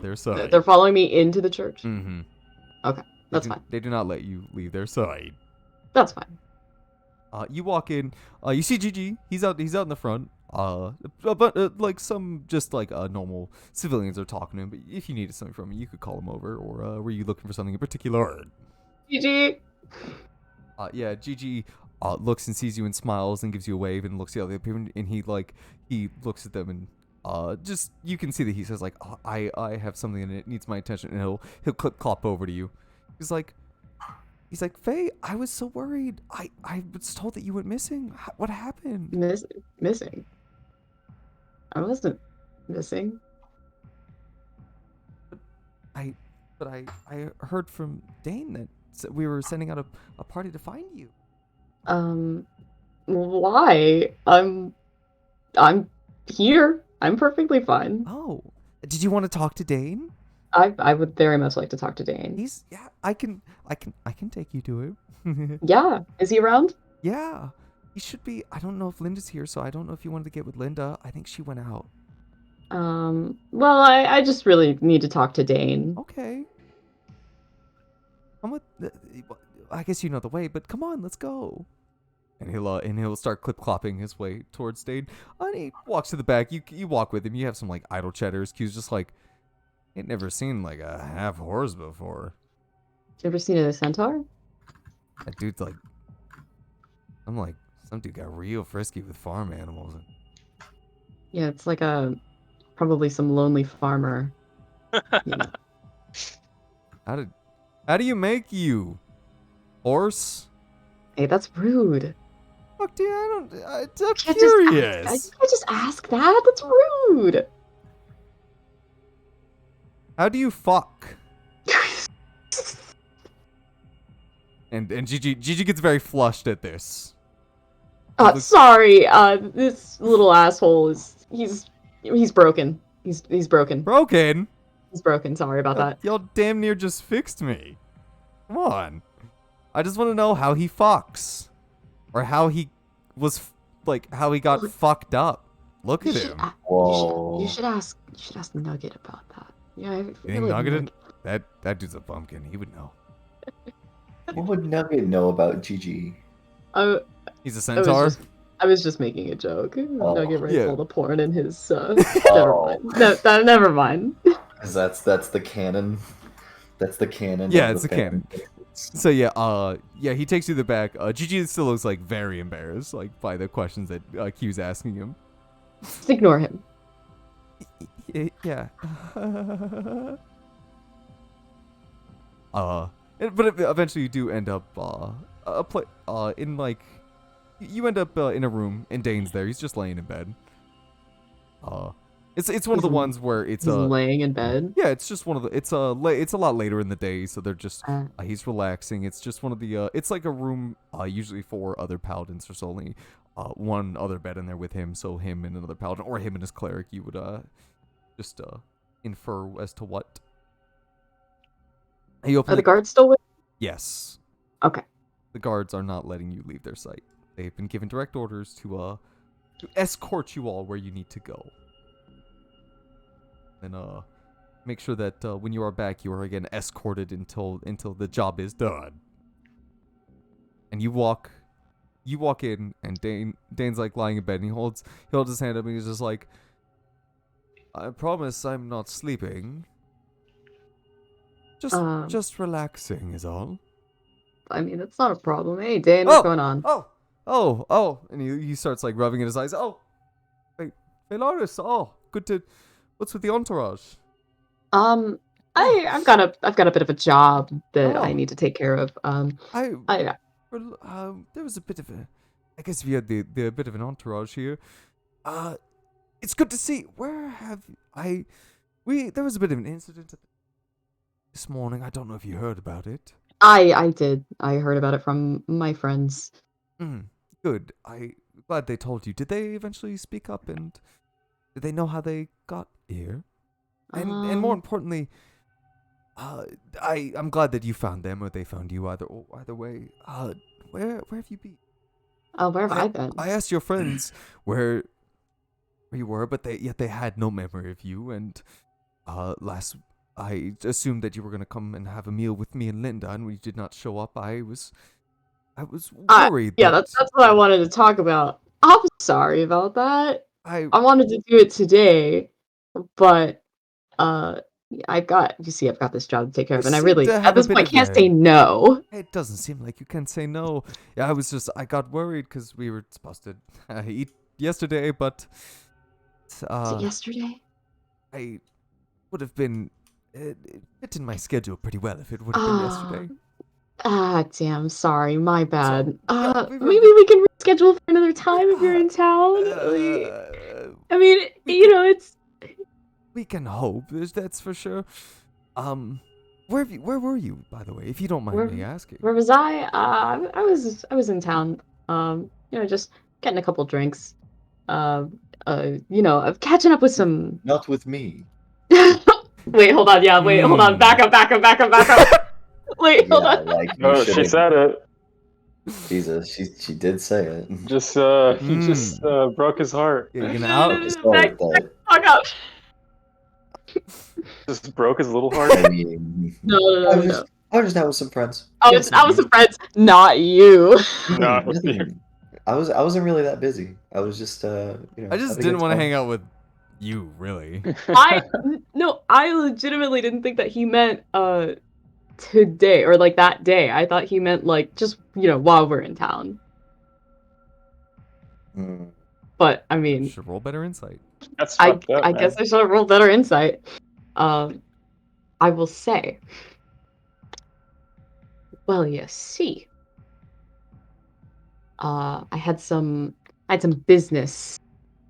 Their side. They're following me into the church. Mm-hmm. Okay, that's fine. They do not let you leave their side. That's fine. You walk in. You see Gigi. He's out in the front. But like some just like normal civilians are talking to him. But if you needed something from him, you could call him over. Or were you looking for something in particular? GG. Yeah, Gigi looks and sees you and smiles and gives you a wave and looks at the other people and he looks at them and just you can see that he says like, oh, I have something and it needs my attention, and he'll clop over to you He's like, Faye, I was so worried. I was told that you went missing. What happened? Missing? I wasn't missing. But I heard from Dane that we were sending out a party to find you. Why? I'm here. I'm perfectly fine. Oh, did you want to talk to Dane? I would very much like to talk to Dane. I can take you to him. Yeah. Is he around? Yeah. He should be. I don't know if Linda's here, so I don't know if you wanted to get with Linda. I think she went out. Well, I just really need to talk to Dane. Okay. I guess you know the way, but come on, let's go. And he'll start clip-clopping his way towards Dane. And he walks to the back. You walk with him. You have some like idle chatters. Q's just like, ain't never seen like a half horse before. You ever seen a centaur? That dude's like, I'm like, some dude got real frisky with farm animals. Yeah, it's like probably some lonely farmer. You know. How do you make you? Horse? Hey, that's rude. Fuck, dude, I'm I curious. can't just ask that. That's rude. How do you fuck? and Gigi gets very flushed at this. Sorry. This little asshole he's broken. He's broken. Broken? He's broken. Sorry about that. Y'all damn near just fixed me. Come on. I just want to know how he fucks. Or how he was, how he got fucked up. Look at him. You should ask Nugget about that. Yeah, You think Nugget? That dude's a bumpkin. He would know. What would Nugget know about Gigi? He's a centaur? I was just making a joke. Nugget writes all the porn in his, Oh. Never mind. Because that's the canon. That's the canon. Yeah, of it's the fan. canon. So yeah, he takes you to the back. Gigi still looks like very embarrassed, like by the questions that Q's asking him. Just ignore him. Yeah. But eventually you do end up in like you end up in a room and Dane's there. He's just laying in bed. It's one of the ones where it's he's laying in bed. Yeah, it's just one of the. It's a lot later in the day, so they're just he's relaxing. It's just one of the. It's like a room usually for other paladins. There's only one other bed in there with him, so him and another paladin, or him and his cleric. You would just infer as to what. You open Are the guards still with? Yes. Okay. The guards are not letting you leave their site. They've been given direct orders to escort you all where you need to go. And make sure that when you are back, you are again escorted until the job is done. And you walk in, and Dane's like lying in bed, and he holds his hand up, and he's just like, "I promise I'm not sleeping. Just relaxing is all." I mean, that's not a problem. Hey, Dane, what's going on? Oh, and he starts like rubbing at his eyes. Oh, wait, Velaris. Oh, good to. What's with the entourage? I've got a bit of a job that I need to take care of. There was a bit of a. I guess we had the bit of an entourage here. It's good to see. Where have there was a bit of an incident this morning. I don't know if you heard about it. I did. I heard about it from my friends. Good. I'm glad they told you. Did they eventually speak up, and did they know how they got here? And more importantly, I'm glad that you found them or they found you. Either way. Where have you been? Where have I been? I asked your friends where you were, but they had no memory of you. And I assumed that you were gonna come and have a meal with me and Linda, and when you did not show up, I was worried. Yeah, that's what I wanted to talk about. I'm sorry about that. I wanted to do it today, but I've got this job to take care of, and I really at this point can't say no. It doesn't seem like you can say no. Yeah, I got worried because we were supposed to eat yesterday, but Was it yesterday? I would have been it fit in my schedule pretty well if it would have been yesterday. Damn, sorry, my bad. yeah, we were- Maybe we can reschedule for another time if you're in town. I mean, it's. We can hope. That's for sure. Where were you, by the way, if you don't mind me asking? Where was I? I was in town. Just getting a couple drinks. Of catching up with some. Not with me. Wait, hold on. Yeah, wait, hold on. Back up. Wait, hold on. Like No, she said it. Jesus, she did say it. Just he just broke his heart. Yeah, you're gonna out. Back up. Just broke his little heart. I mean, No. I was just out with some friends. I was some friends, not you. No, I wasn't really that busy. I was just I just didn't want to hang out with you, really. I legitimately didn't think that he meant today or like that day. I thought he meant like just while we're in town. But I mean, should roll better insight. That's I fucked up, guess I should roll better insight. I will say. Well, you see, I had some business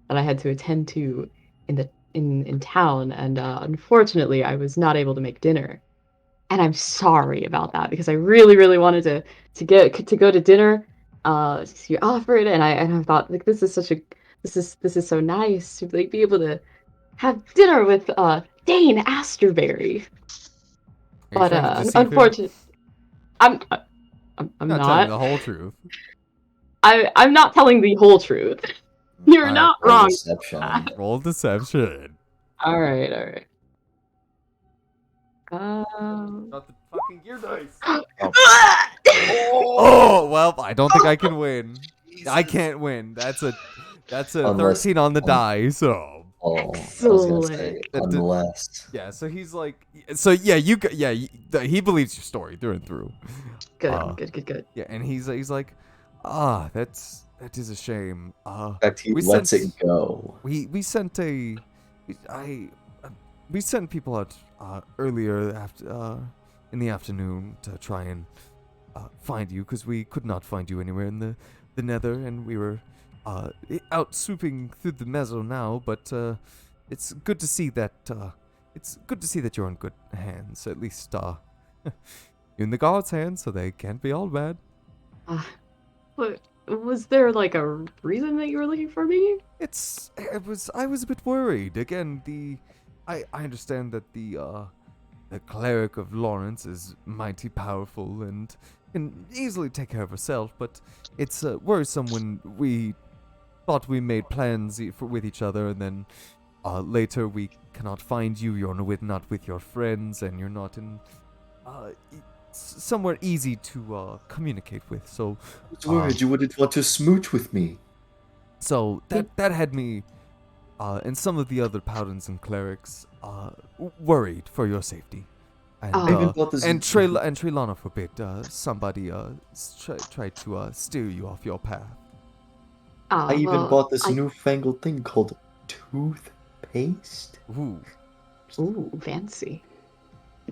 that I had to attend to in town, and unfortunately, I was not able to make dinner. And I'm sorry about that because I really, really wanted to go to dinner. You offered, and I thought like this is so nice to like be able to have dinner with Dane Asterberry. But unfortunately, I'm not telling the whole truth. I'm not telling the whole truth. You're not wrong. Deception. Roll deception. All right. Not the fucking gear dice. Oh well, I don't think I can win. I can't win. That's a 13 on the die. So. Oh, I was gonna say, unless. Yeah, so he's like, he believes your story through and through. Good. Yeah, and he's like, that is a shame. In fact, he lets it go. We sent people out earlier in the afternoon to try and find you because we could not find you anywhere in the Nether, and we were out swooping through the mezzo now, but it's good to see that you're in good hands. At least you're in the guards' hands, so they can't be all bad. What was there like a reason that you were looking for me? I was a bit worried. Again, I understand that the cleric of Lawrence is mighty powerful and can easily take care of herself, but it's worrisome when we thought we made plans with each other, and then later we cannot find you. You're not with your friends, and you're not in somewhere easy to communicate with. So I was worried you wouldn't want to smooch with me. So that had me and some of the other paladins and clerics worried for your safety. And Trelana forbid somebody tried to steer you off your path. I even bought this newfangled thing called toothpaste. Ooh, fancy.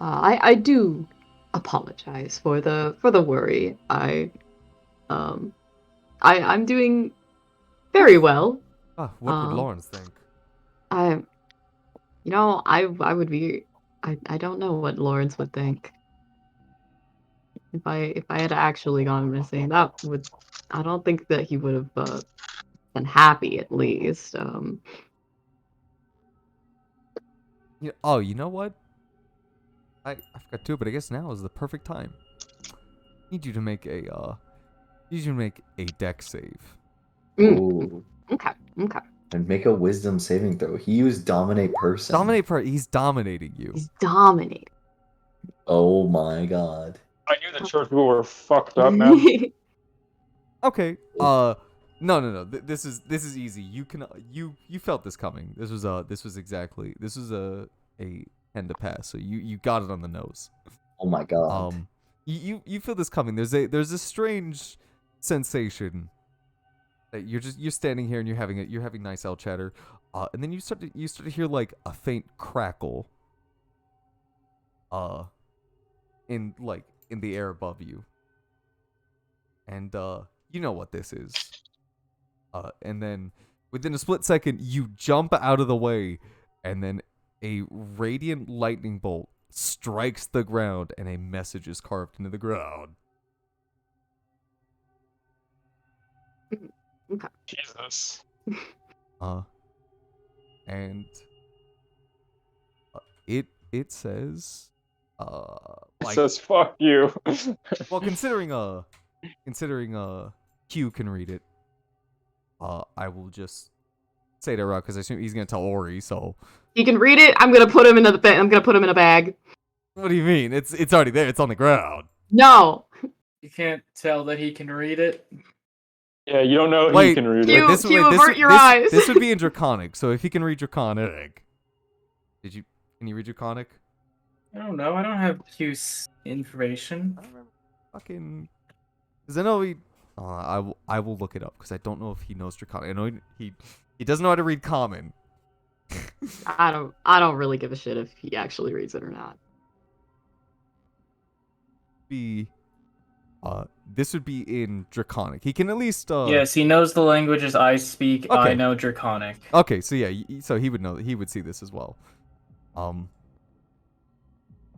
I do apologize for the worry. I'm doing very well. What would Lawrence think? I would be. I don't know what Lawrence would think. If I had actually gone missing, I don't think that he would have been happy, at least. You know what? I forgot to, but I guess now is the perfect time. Need you to make a deck save. Ooh. Okay. And make a wisdom saving throw. He used dominate person. He's dominating you. He's dominating. Oh my god. I knew the church people were fucked up, man. Okay. No. This is easy. You felt this coming. This was a 10 to pass. So you got it on the nose. Oh my god. You feel this coming. There's a strange sensation that you're standing here and you're having nice owl chatter, and then you start to hear like a faint crackle, in the air above you. And you know what this is. And then within a split second, you jump out of the way, and then a radiant lightning bolt strikes the ground, and a message is carved into the ground. Okay. Jesus. And it says It says fuck you. well, considering Q can read it, I will just say it out because I assume he's gonna tell Ori. So He can read it. I'm gonna put him in I'm gonna put him in a bag. what do you mean? It's already there. It's on the ground. No. You can't tell that he can read it. Yeah, you don't know Wait, he can read Q, it. Q, avert your eyes. This would be in Draconic. So if he can read Draconic, can you read Draconic? I don't know. I don't have Q's information. I don't remember fucking. Because I know he. I will look it up because I don't know if he knows Draconic. I know he doesn't know how to read Common. I don't really give a shit if he actually reads it or not. This would be in Draconic. He can at least. Yes, he knows the languages I speak. Okay. I know Draconic. Okay, so yeah, so he would know. He would see this as well.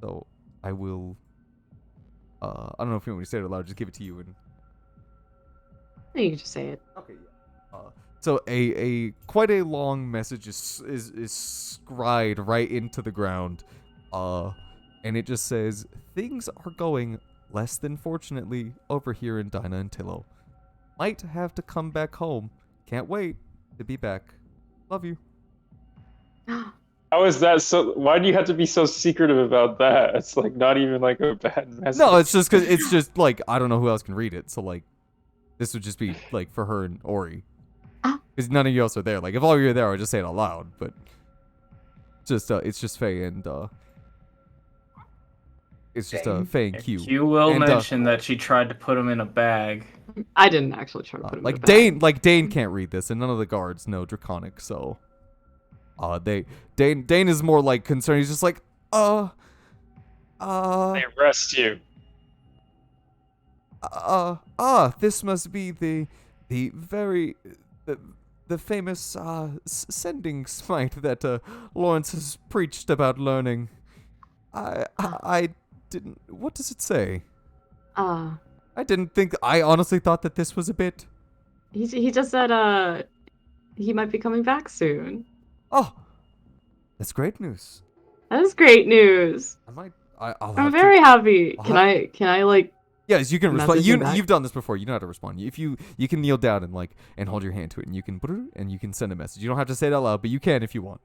So I will. I don't know if you want me to say it aloud. Just give it to you and. You can just say it. Okay. Yeah. So a quite a long message is scried right into the ground, and it just says things are going less than fortunately over here in Dinah and Tillo. Might have to come back home. Can't wait to be back. Love you. How is that so? Why do you have to be so secretive about that? It's like not even like a bad message. No, it's just because it's just like I don't know who else can read it. So like, this would just be like for her and Ori, because none of you else are there. Like if all of you are there, I would just say it out loud. But just it's just Faye and it's just Faye and Q. Q will and, mention that she tried to put him in a bag. I didn't actually try to put him in a bag. Dane can't read this, and none of the guards know Draconic. So Dane is more like concerned. He's just like They arrest you. This must be the very the famous sending smite that Lawrence has preached about learning. I didn't. What does it say? I didn't think. I honestly thought that this was a bit. He just said he might be coming back soon. Oh, that's great news. That is great news. I'm very happy. Can I like? Yes, you can respond. message him back? You've done this before. You know how to respond. If you can kneel down and hold your hand to it, and you can send a message. You don't have to say it out loud, but you can if you want.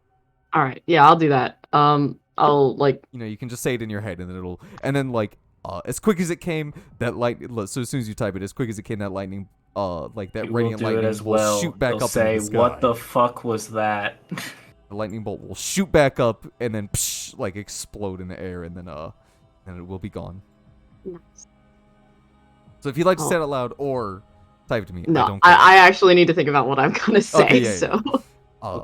All right. Yeah, I'll do that. I'll like. You can just say it in your head, and then as quick as it came, that light. So as soon as you type it, as quick as it came, that lightning, like that radiant lightning as well. will shoot back He'll up say, into the sky. "What the fuck was that?" The lightning bolt will shoot back up and then explode in the air, and then it will be gone. Nice. So if you'd like to say it out loud or type it to me, I No, don't care. I actually need to think about what I'm gonna say. Okay, yeah, so.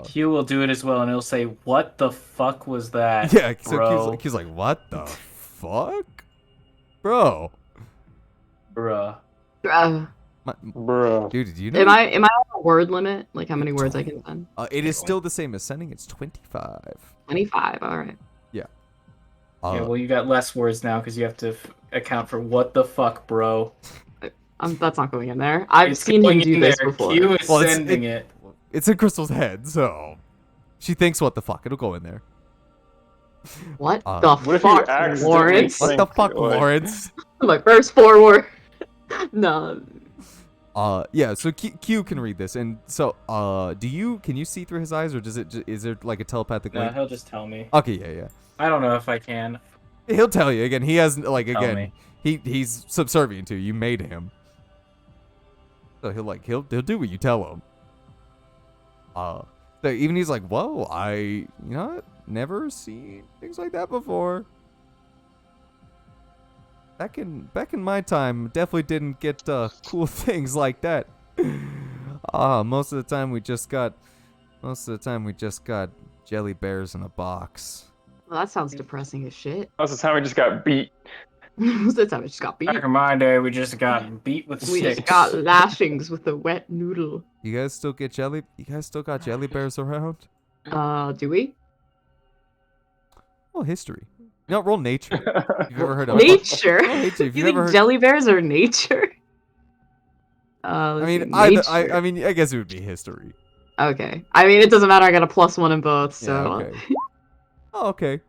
Q will do it as well, and he'll say, "What the fuck was that?" Yeah, so bro? Q's like, what the fuck, bro? Bruh. Bruh. Dude, did you know? Am I on a word limit? Like how many words I can send? It is still the same as sending. It's 25. 25. All right. Yeah. Yeah, well, you got less words now because you have to account for what the fuck, bro. That's not going in there. I've It's seen going you do in this there. before. Q is Well, sending it. It's in Crystal's head, so she thinks, "What the fuck?" It'll go in there. What What the if you fuck, accidentally Lawrence? think- What the fuck, like- Lawrence? My first 4 words. No. Yeah. So Q can read this, and so can you see through his eyes, or is there like a telepathic No, link? he'll just tell me. Okay, yeah. I don't know if I can. He'll tell you again. He has Tell me. he's subservient to you. You made him. So he'll do what you tell him. So even he's like, "Whoa, I never seen things like that before." Back in my time, definitely didn't get cool things like that. Most of the time we just got jelly bears in a box. Well, that sounds depressing as shit. Most of the time we just got beat. Most of the time, I just got beat. Back in my day, we just got beat with We sticks. just got lashings with a wet noodle. You guys still get jelly? You guys still got jelly bears around? Do we? Oh, history. No, roll nature. You've ever heard of Nature? Roll nature. If You you've ever think heard. jelly bears are nature? I Let's mean, see, I nature. mean, I guess it would be history. Okay. I mean, it doesn't matter. I got a +1 in both, so. Yeah. Okay. Oh, okay.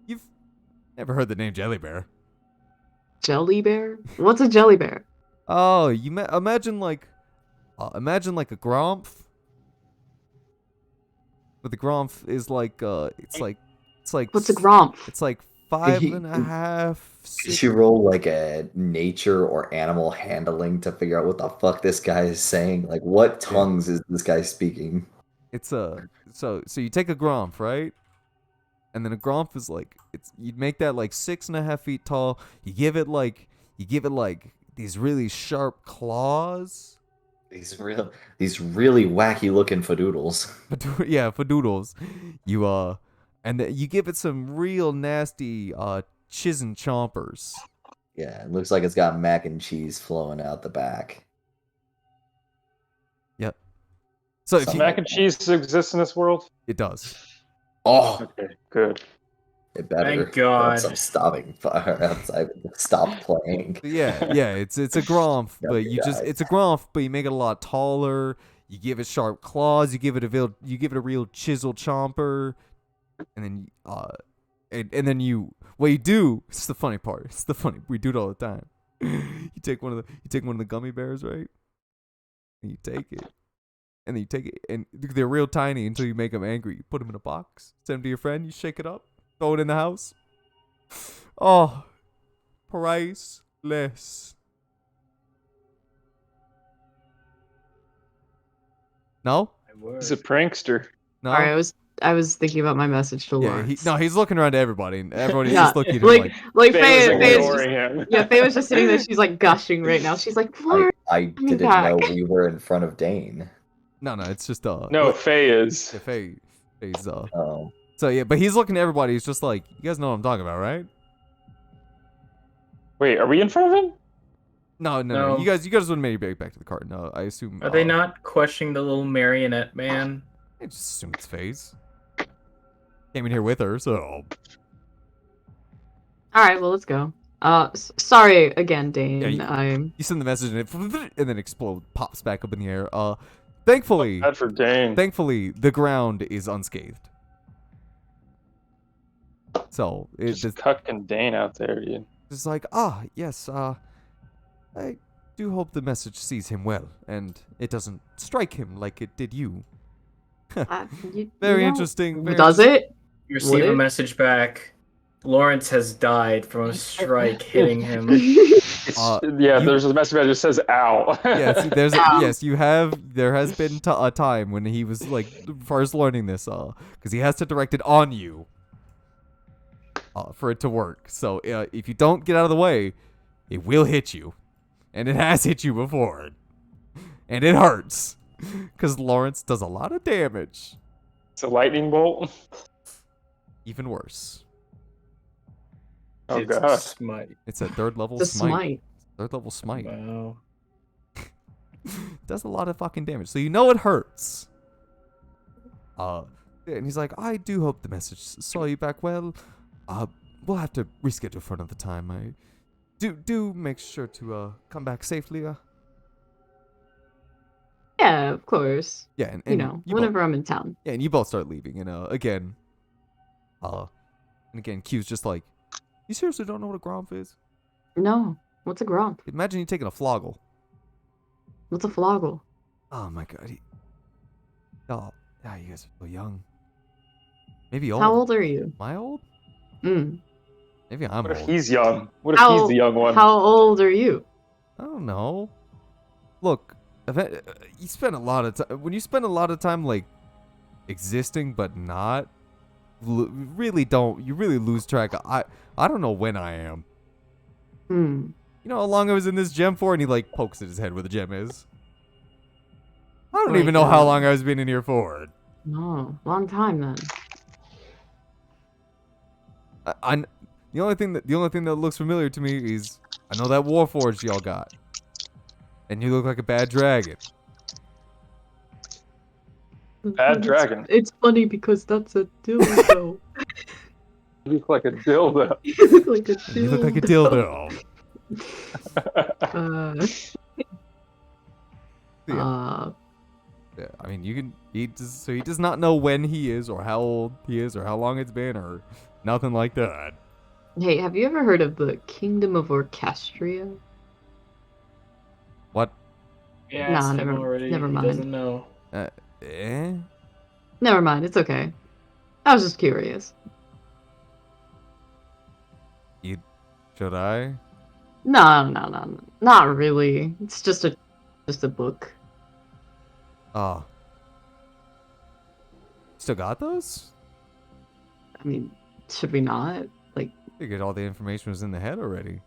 You've never heard the name jelly bear? Jelly bear? What's a jelly bear? Oh, imagine like a Gromph. But the Gromph is like it's like What's a gromp? It's like 5.5. Did you roll like a nature or animal handling to figure out what the fuck this guy is saying? Like, what tongues is this guy speaking? It's so you take a Gromph, right? And then a Gromph is like you'd make that like 6.5 feet tall. You give it like these really sharp claws. These really wacky looking fadoodles. Yeah, fadoodles. You and you give it some real nasty chisin chompers. Yeah, it looks like it's got mac and cheese flowing out the back. Yep. So if Does you, mac and cheese exist in this world? it does. Oh, Okay, good. it better. Thank God. Some stopping fire outside. Stop playing. Yeah, it's a Gromph, Yep, but it's a Gromph, but you make it a lot taller. You give it sharp claws. You give it a real chisel chomper, and then and then what you do. It's the funny part. We do it all the time. You take one of the gummy bears, right? And you take it. And then you take it, and they're real tiny until you make them angry. You put them in a box, send them to your friend, you shake it up, throw it in the house. Oh, priceless. No? He's a prankster. No? Sorry, I was thinking about my message to Yeah, Lawrence. he's looking around to everybody, and everybody's Yeah, just looking at him like Faye was Faye is just, ignoring him. yeah, Faye was just sitting there. She's like gushing right now. She's like, I, Lawrence, I coming didn't back. know we were in front of Dane. no, it's just No, Faye is. yeah, Faye's Oh, so yeah, but he's looking at everybody. He's just like, you guys know what I'm talking about, right? Wait, are we in front of him? No. No. You guys wouldn't make it back to the car. No, I assume. Are they not questioning the little marionette man? I just assume it's FaZe. Came in here with her, so. All right, well, let's go. Sorry again, Dane. Yeah, you send the message and then explode, pops back up in the air. Thankfully, Bad for Dane. the ground is unscathed. So it's Just cucking Dane out there, dude. just like, yes, I do hope the message sees him well, and it doesn't strike him like it did you. Very interesting. very Does it? You receive Would a it? message back. Lawrence has died from a strike hitting him. Yeah, there's a message that just says "ow." Yes, Ow. there has been a time when he was like first learning this, because he has to direct it on you, for it to work. So if you don't get out of the way, it will hit you, and it has hit you before, and it hurts, because Lawrence does a lot of damage. It's a lightning bolt. Even worse, Oh It's a god. smite. it's a third level It's a smite. Third level smite. Wow. Does a lot of fucking damage, so you know it hurts. And he's like, I do hope the message saw you back well. We'll have to reschedule for another time. I do make sure to come back safely. Yeah, of course. Yeah, and You know, you whenever I'm in town. yeah, and you both start leaving, and again, Q's just like, you seriously don't know what a Gromph is? No. What's a gromp? Imagine you taking a floggle. What's a floggle? Oh my god. You guys are so young. Maybe old. How old are you? Am I old? Mm. Maybe I'm What if old. he's young? What if How- he's the young one? How old are you? I don't know. Look, you spend a lot of time when you spend a lot of time like existing but not you really lose track. I don't know when I am. Hmm. You know how long I was in this gem for? And he like pokes at his head where the gem is. I don't Like, even know how long I was been in here for. No, long time then. The only thing that looks familiar to me is I know that Warforged y'all got, and you look like a bad dragon. Bad dragon. It's funny because that's a dildo. You look like a dildo. You look like a dildo. You look like a dildo. Yeah, I mean, you can. He does not know when he is, or how old he is, or how long it's been, or nothing like that. Hey, have you ever heard of the Kingdom of Orchestria? What? Yeah, Nah, asked him never- already. never He mind. doesn't know. Eh? Never mind, it's okay. I was just curious. Should I? No, not really. It's just a book. Oh. Still got those? I mean, should we not? Like, Figured all the information was in the head already.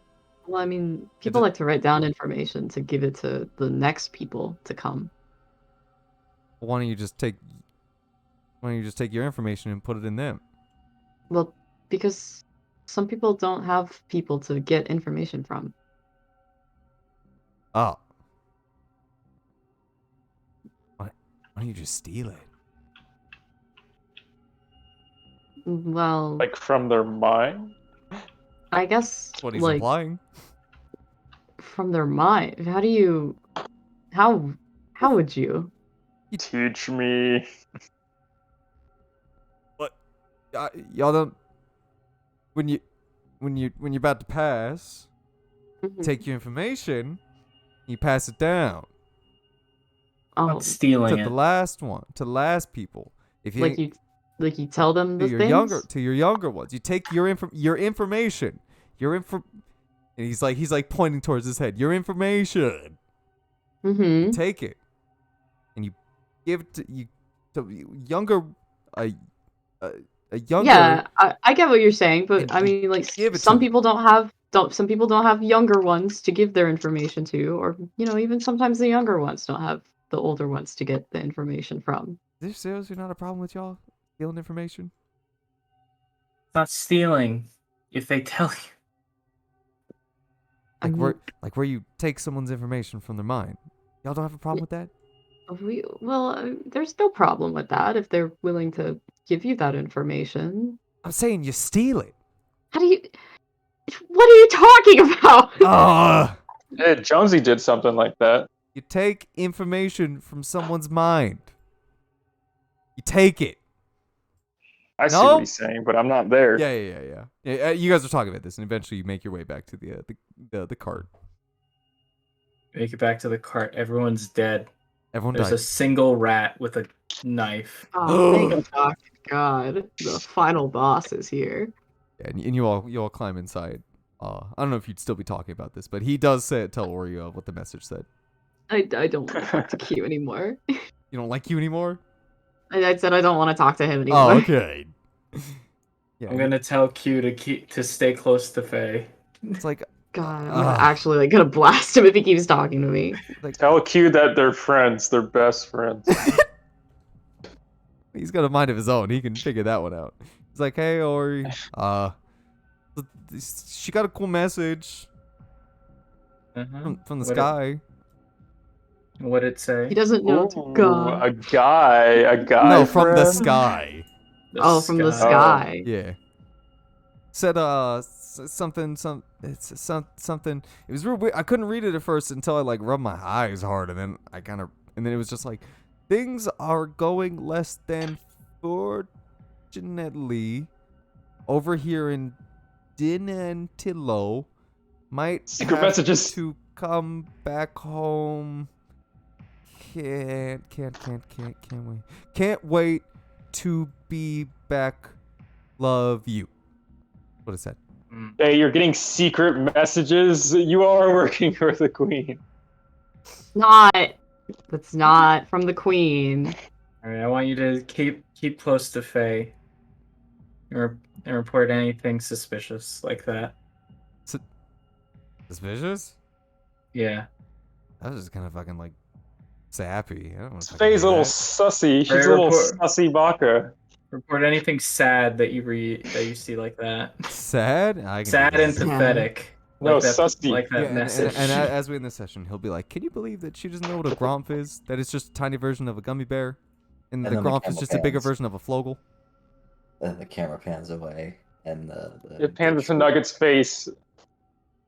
well, I mean, people like to write down information to give it to the next people to come. Why don't you just take your information and put it in them? Well, because some people don't have people to get information from. Oh. Why don't you just steal it? Well, Like from their mind? I guess That's what he's like implying. from their mind. How do you? How would you? Teach me. Y'all don't. When you're about to pass, Mhm. take your information, you pass it down Oh, Not stealing to it. the last last people. If you like you tell them the to your things. younger ones, you take your information, and he's like pointing towards his head. Your information, Mm-hmm. take it, and you give it to younger a younger. Yeah, I get what you're saying, but And I mean, like give it to some them. people some people don't have younger ones to give their information to, or even sometimes the younger ones don't have the older ones to get the information from. Is there seriously not a problem with y'all stealing information? It's not stealing if they tell you. I Like mean, where you take someone's information from their mind. Y'all don't have a problem with that? there's no problem with that if they're willing to give you that information. I'm saying you steal it. How do you? What are you talking about? Yeah, Jonesy did something like that. You take information from someone's mind. You take it. I see No? what he's saying, but I'm not there. Yeah. You guys are talking about this, and eventually you make your way back to the cart. Make it back to the cart. Everyone's dead. Everyone There's a died. single rat with a knife. Oh, thank fucking God! The final boss is here. Yeah, and you all climb inside. I don't know if you'd still be talking about this, but he does tell Oreo what the message said. I don't want to talk to Q anymore. You don't like you anymore? I said I don't want to talk to him anymore. Oh, okay. Yeah, I'm gonna tell Q to stay close to Faye. it's like God, I'm actually gonna blast him if he keeps talking to me. Tell Q that they're friends. They're best friends. he's got a mind of his own. He can figure that one out. He's like, hey, Ori, she got a cool message from the What'd sky. What'd it say? He doesn't know to Ooh, go. a guy. No, from the friend? sky. From the sky. Yeah. Said something. It was real weird. I couldn't read it at first until I like rubbed my eyes hard, and then and then it was just like, things are going less than fortunately over here in Dinantillo. Might Secret have messages. to come back home. Can't wait. Can't wait to be back. Love you. What is that? Hey, you're getting secret messages. You are working for the queen. That's not from the queen. Alright, I want you to keep close to Faye. And report anything suspicious like that. Suspicious? Yeah. That was just kind of fucking like sappy. I don't know. Faye's a little sussy. She's a little sussy baka. Report anything sad that you read that you see like that. Sad? I can do Sad and this. pathetic. No, Like that, Susty. like that Yeah, message. and as we end the session, he'll be like, "Can you believe that she doesn't know what a Gromp is? That it's just a tiny version of a gummy bear, and the then the Gromp is camel just a bigger pans. version of a Flogel." Then the camera pans away, and It pans to Nugget's face,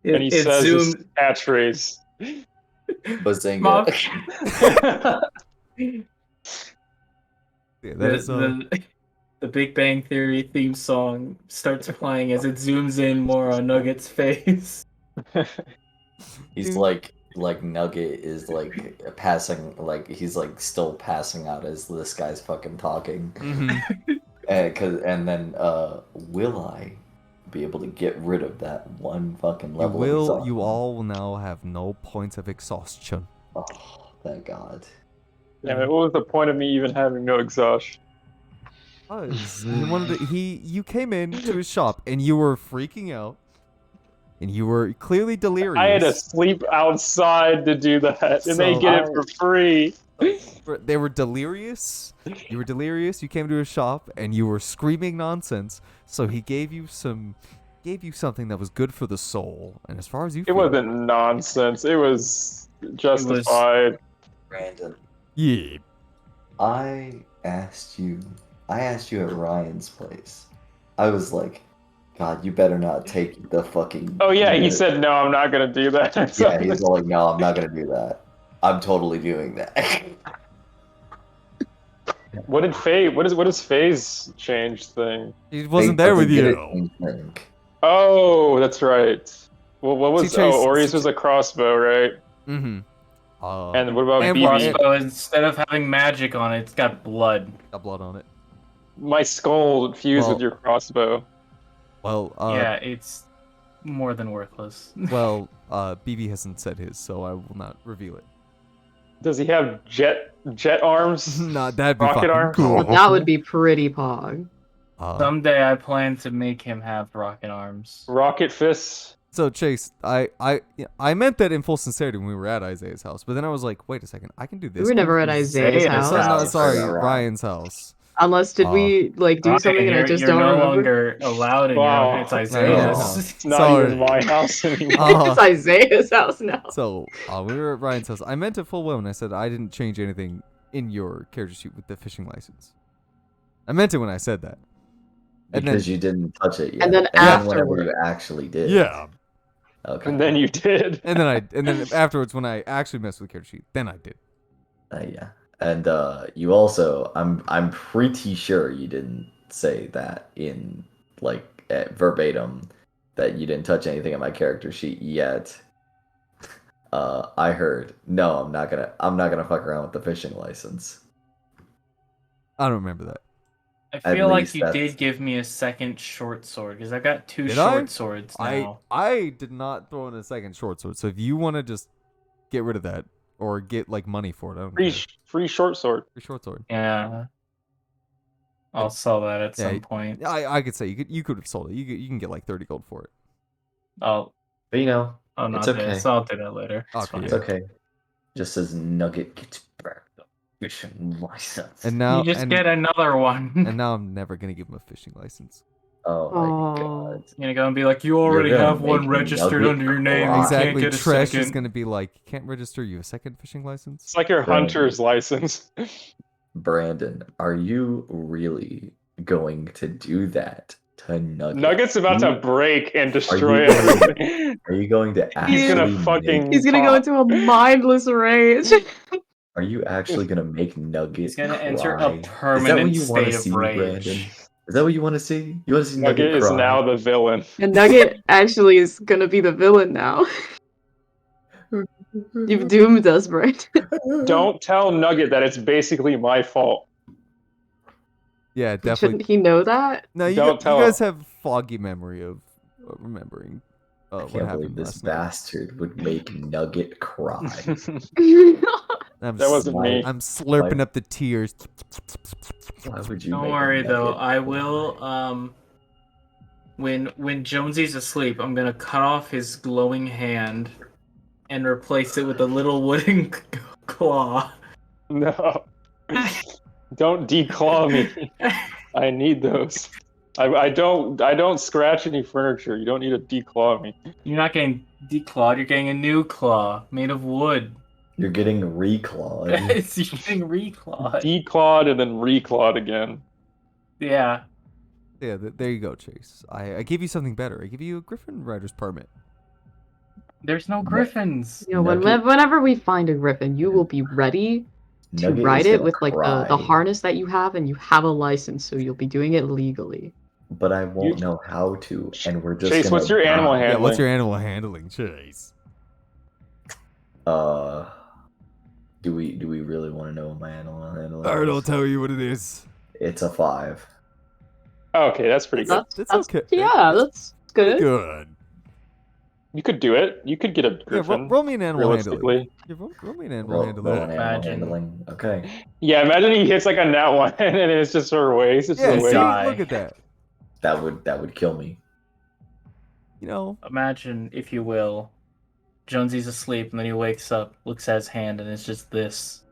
and he it says his zoomed. catchphrase. Mom. Bazinga. Yeah, that is The Big Bang Theory theme song starts playing as it zooms in more on Nugget's face. He's like Nugget is like passing, like he's like still passing out as this guy's fucking talking. And then will I be able to get rid of that one fucking You level? will. of You all will now have no points of exhaustion. Oh, thank God. Damn it, what was the point of me even having no exhaustion? You came into his shop and you were freaking out, and you were clearly delirious. I had to sleep outside to do that, and they So- get it for free. They were delirious. You were delirious. You came to his shop and you were screaming nonsense. So he gave you something that was good for the soul. And as far as you It feel, wasn't nonsense. It was justified. Brandon, yeah. I asked you at Ryan's place. I was like, God, you better not take the fucking. Oh yeah, he said no. I'm not gonna do that. Yeah, he's all like, no, I'm not gonna do that. I'm totally doing that. What did Faye? What is Faye's change thing? He wasn't there with you. Oh, that's right. Well, what was? See, Chase- Ori's was a crossbow, right? Mm-hmm. And what about and BB? Crossbow, instead of having magic on it, it's got blood. Got blood on it. My skull fused Well- with your crossbow. Well, Yeah, it's more than worthless. well, BB hasn't said his, so I will not reveal it. Does he have jet arms? Not that'd be Rocket fucking arms? cool. That would be pretty pog. Someday I plan to make him have rocket arms. Rocket fists. So Chase, I meant that in full sincerity when we were at Isaiah's house, but then I was like, wait a second, I can do this. We were never at Isaiah's house. No, sorry, Right. Ryan's house. Unless did we like do Okay, something and I you're- just you're don't no remember? longer allowed in Wow. your. It's No, Isaiah's. It's not Sorry. even my house anymore. It's Isaiah's house now. So we were at Ryan's house. I meant it full well when I said I didn't change anything in your character sheet with the fishing license. I meant it when I said that. And Because you didn't touch it yet. And then whenever afterward. you actually did. Yeah. Okay. And then you did. And then afterwards when I actually messed with the character sheet, then I did. Yeah. And you also, I'm pretty sure you didn't say that in like verbatim that you didn't touch anything on my character sheet yet. I heard, no, I'm not gonna fuck around with the fishing license. I don't remember that. I At feel like least you that's- did give me a second short sword because I've got two Did short I? swords now. I did not throw in a second short sword. So if you want to just get rid of that or get like money for it, I don't Free, care. free short sword. Free short sword. Yeah. I'll sell that at Yeah, some point. I could say you could have sold it. You can get like 30 gold for it. I'll But you know, not it's this. okay. I'll do that later. It's Okay, fine. It's okay. Just as Nugget gets back the fishing license. And now You just and, get another one. and now I'm never gonna give him a fishing license. Oh my Oh. God. You're gonna go and be like, you already gonna have one make registered Nugget under your name. cry. You Exactly. can't get a Tresh second. is gonna be like, can't register you a second fishing license. It's like your Brandon. hunter's license. Brandon, are you really going to do that to Nugget? Nugget's about to You- break and destroy you going- everything. Are you going to actually? He's gonna make- fucking. He's gonna go pop. into a mindless rage. Are you actually gonna make Nugget? He's gonna enter cry? a permanent you wanna state of see, rage. Brandon? Is that what you want to see? You want to see Nugget, Nugget is cry? now the villain. And Nugget actually is gonna be the villain now. You've doomed us, Brent. Don't tell Nugget that it's basically my fault. Yeah, definitely. Shouldn't he know that? No, you, Don't you tell guys him. have foggy memory of remembering I what can't believe happened this last night. bastard would make Nugget cry. I'm That wasn't me. I'm slurping Why- up the tears. Why would you Don't make worry though, Nugget I cry? will when Jonesy's asleep, I'm gonna cut off his glowing hand and replace it with a little wooden claw. No. Don't declaw me. I need those. I don't scratch any furniture. You don't need to declaw me. You're not getting declawed. You're getting a new claw made of wood. You're getting reclawed. You're getting reclawed. Declawed and then reclawed again. Yeah. Yeah, there you go, Chase. I give you something better. I give you a Griffin Rider's permit. There's no griffins. You know, Nugget- whenever we find a griffin, you will be ready to Nugget ride is it gonna with like the cry, harness that you have, and you have a license, so you'll be doing it legally. but I won't know how to, and we're just Chase, gonna. what's your animal Yeah, handling? what's your animal handling, Chase? Do we really want to know what my animal handling? Alright, I'll is? tell you what it is. It's a 5. Okay, that's pretty good. That's okay. Yeah, that's good. Good. You could do it. You could get a Yeah, griffin. roll me an animal handling. realistically. Yeah, roll me an animal Roll handling. an animal Imagine. handling. Okay. Yeah, imagine he hits like a nat one and it's just her waist. It's Yeah, her see, waist. Die. look at that. That would kill me. You know, Imagine, if you will, Jonesy's asleep and then he wakes up, looks at his hand, and it's just this.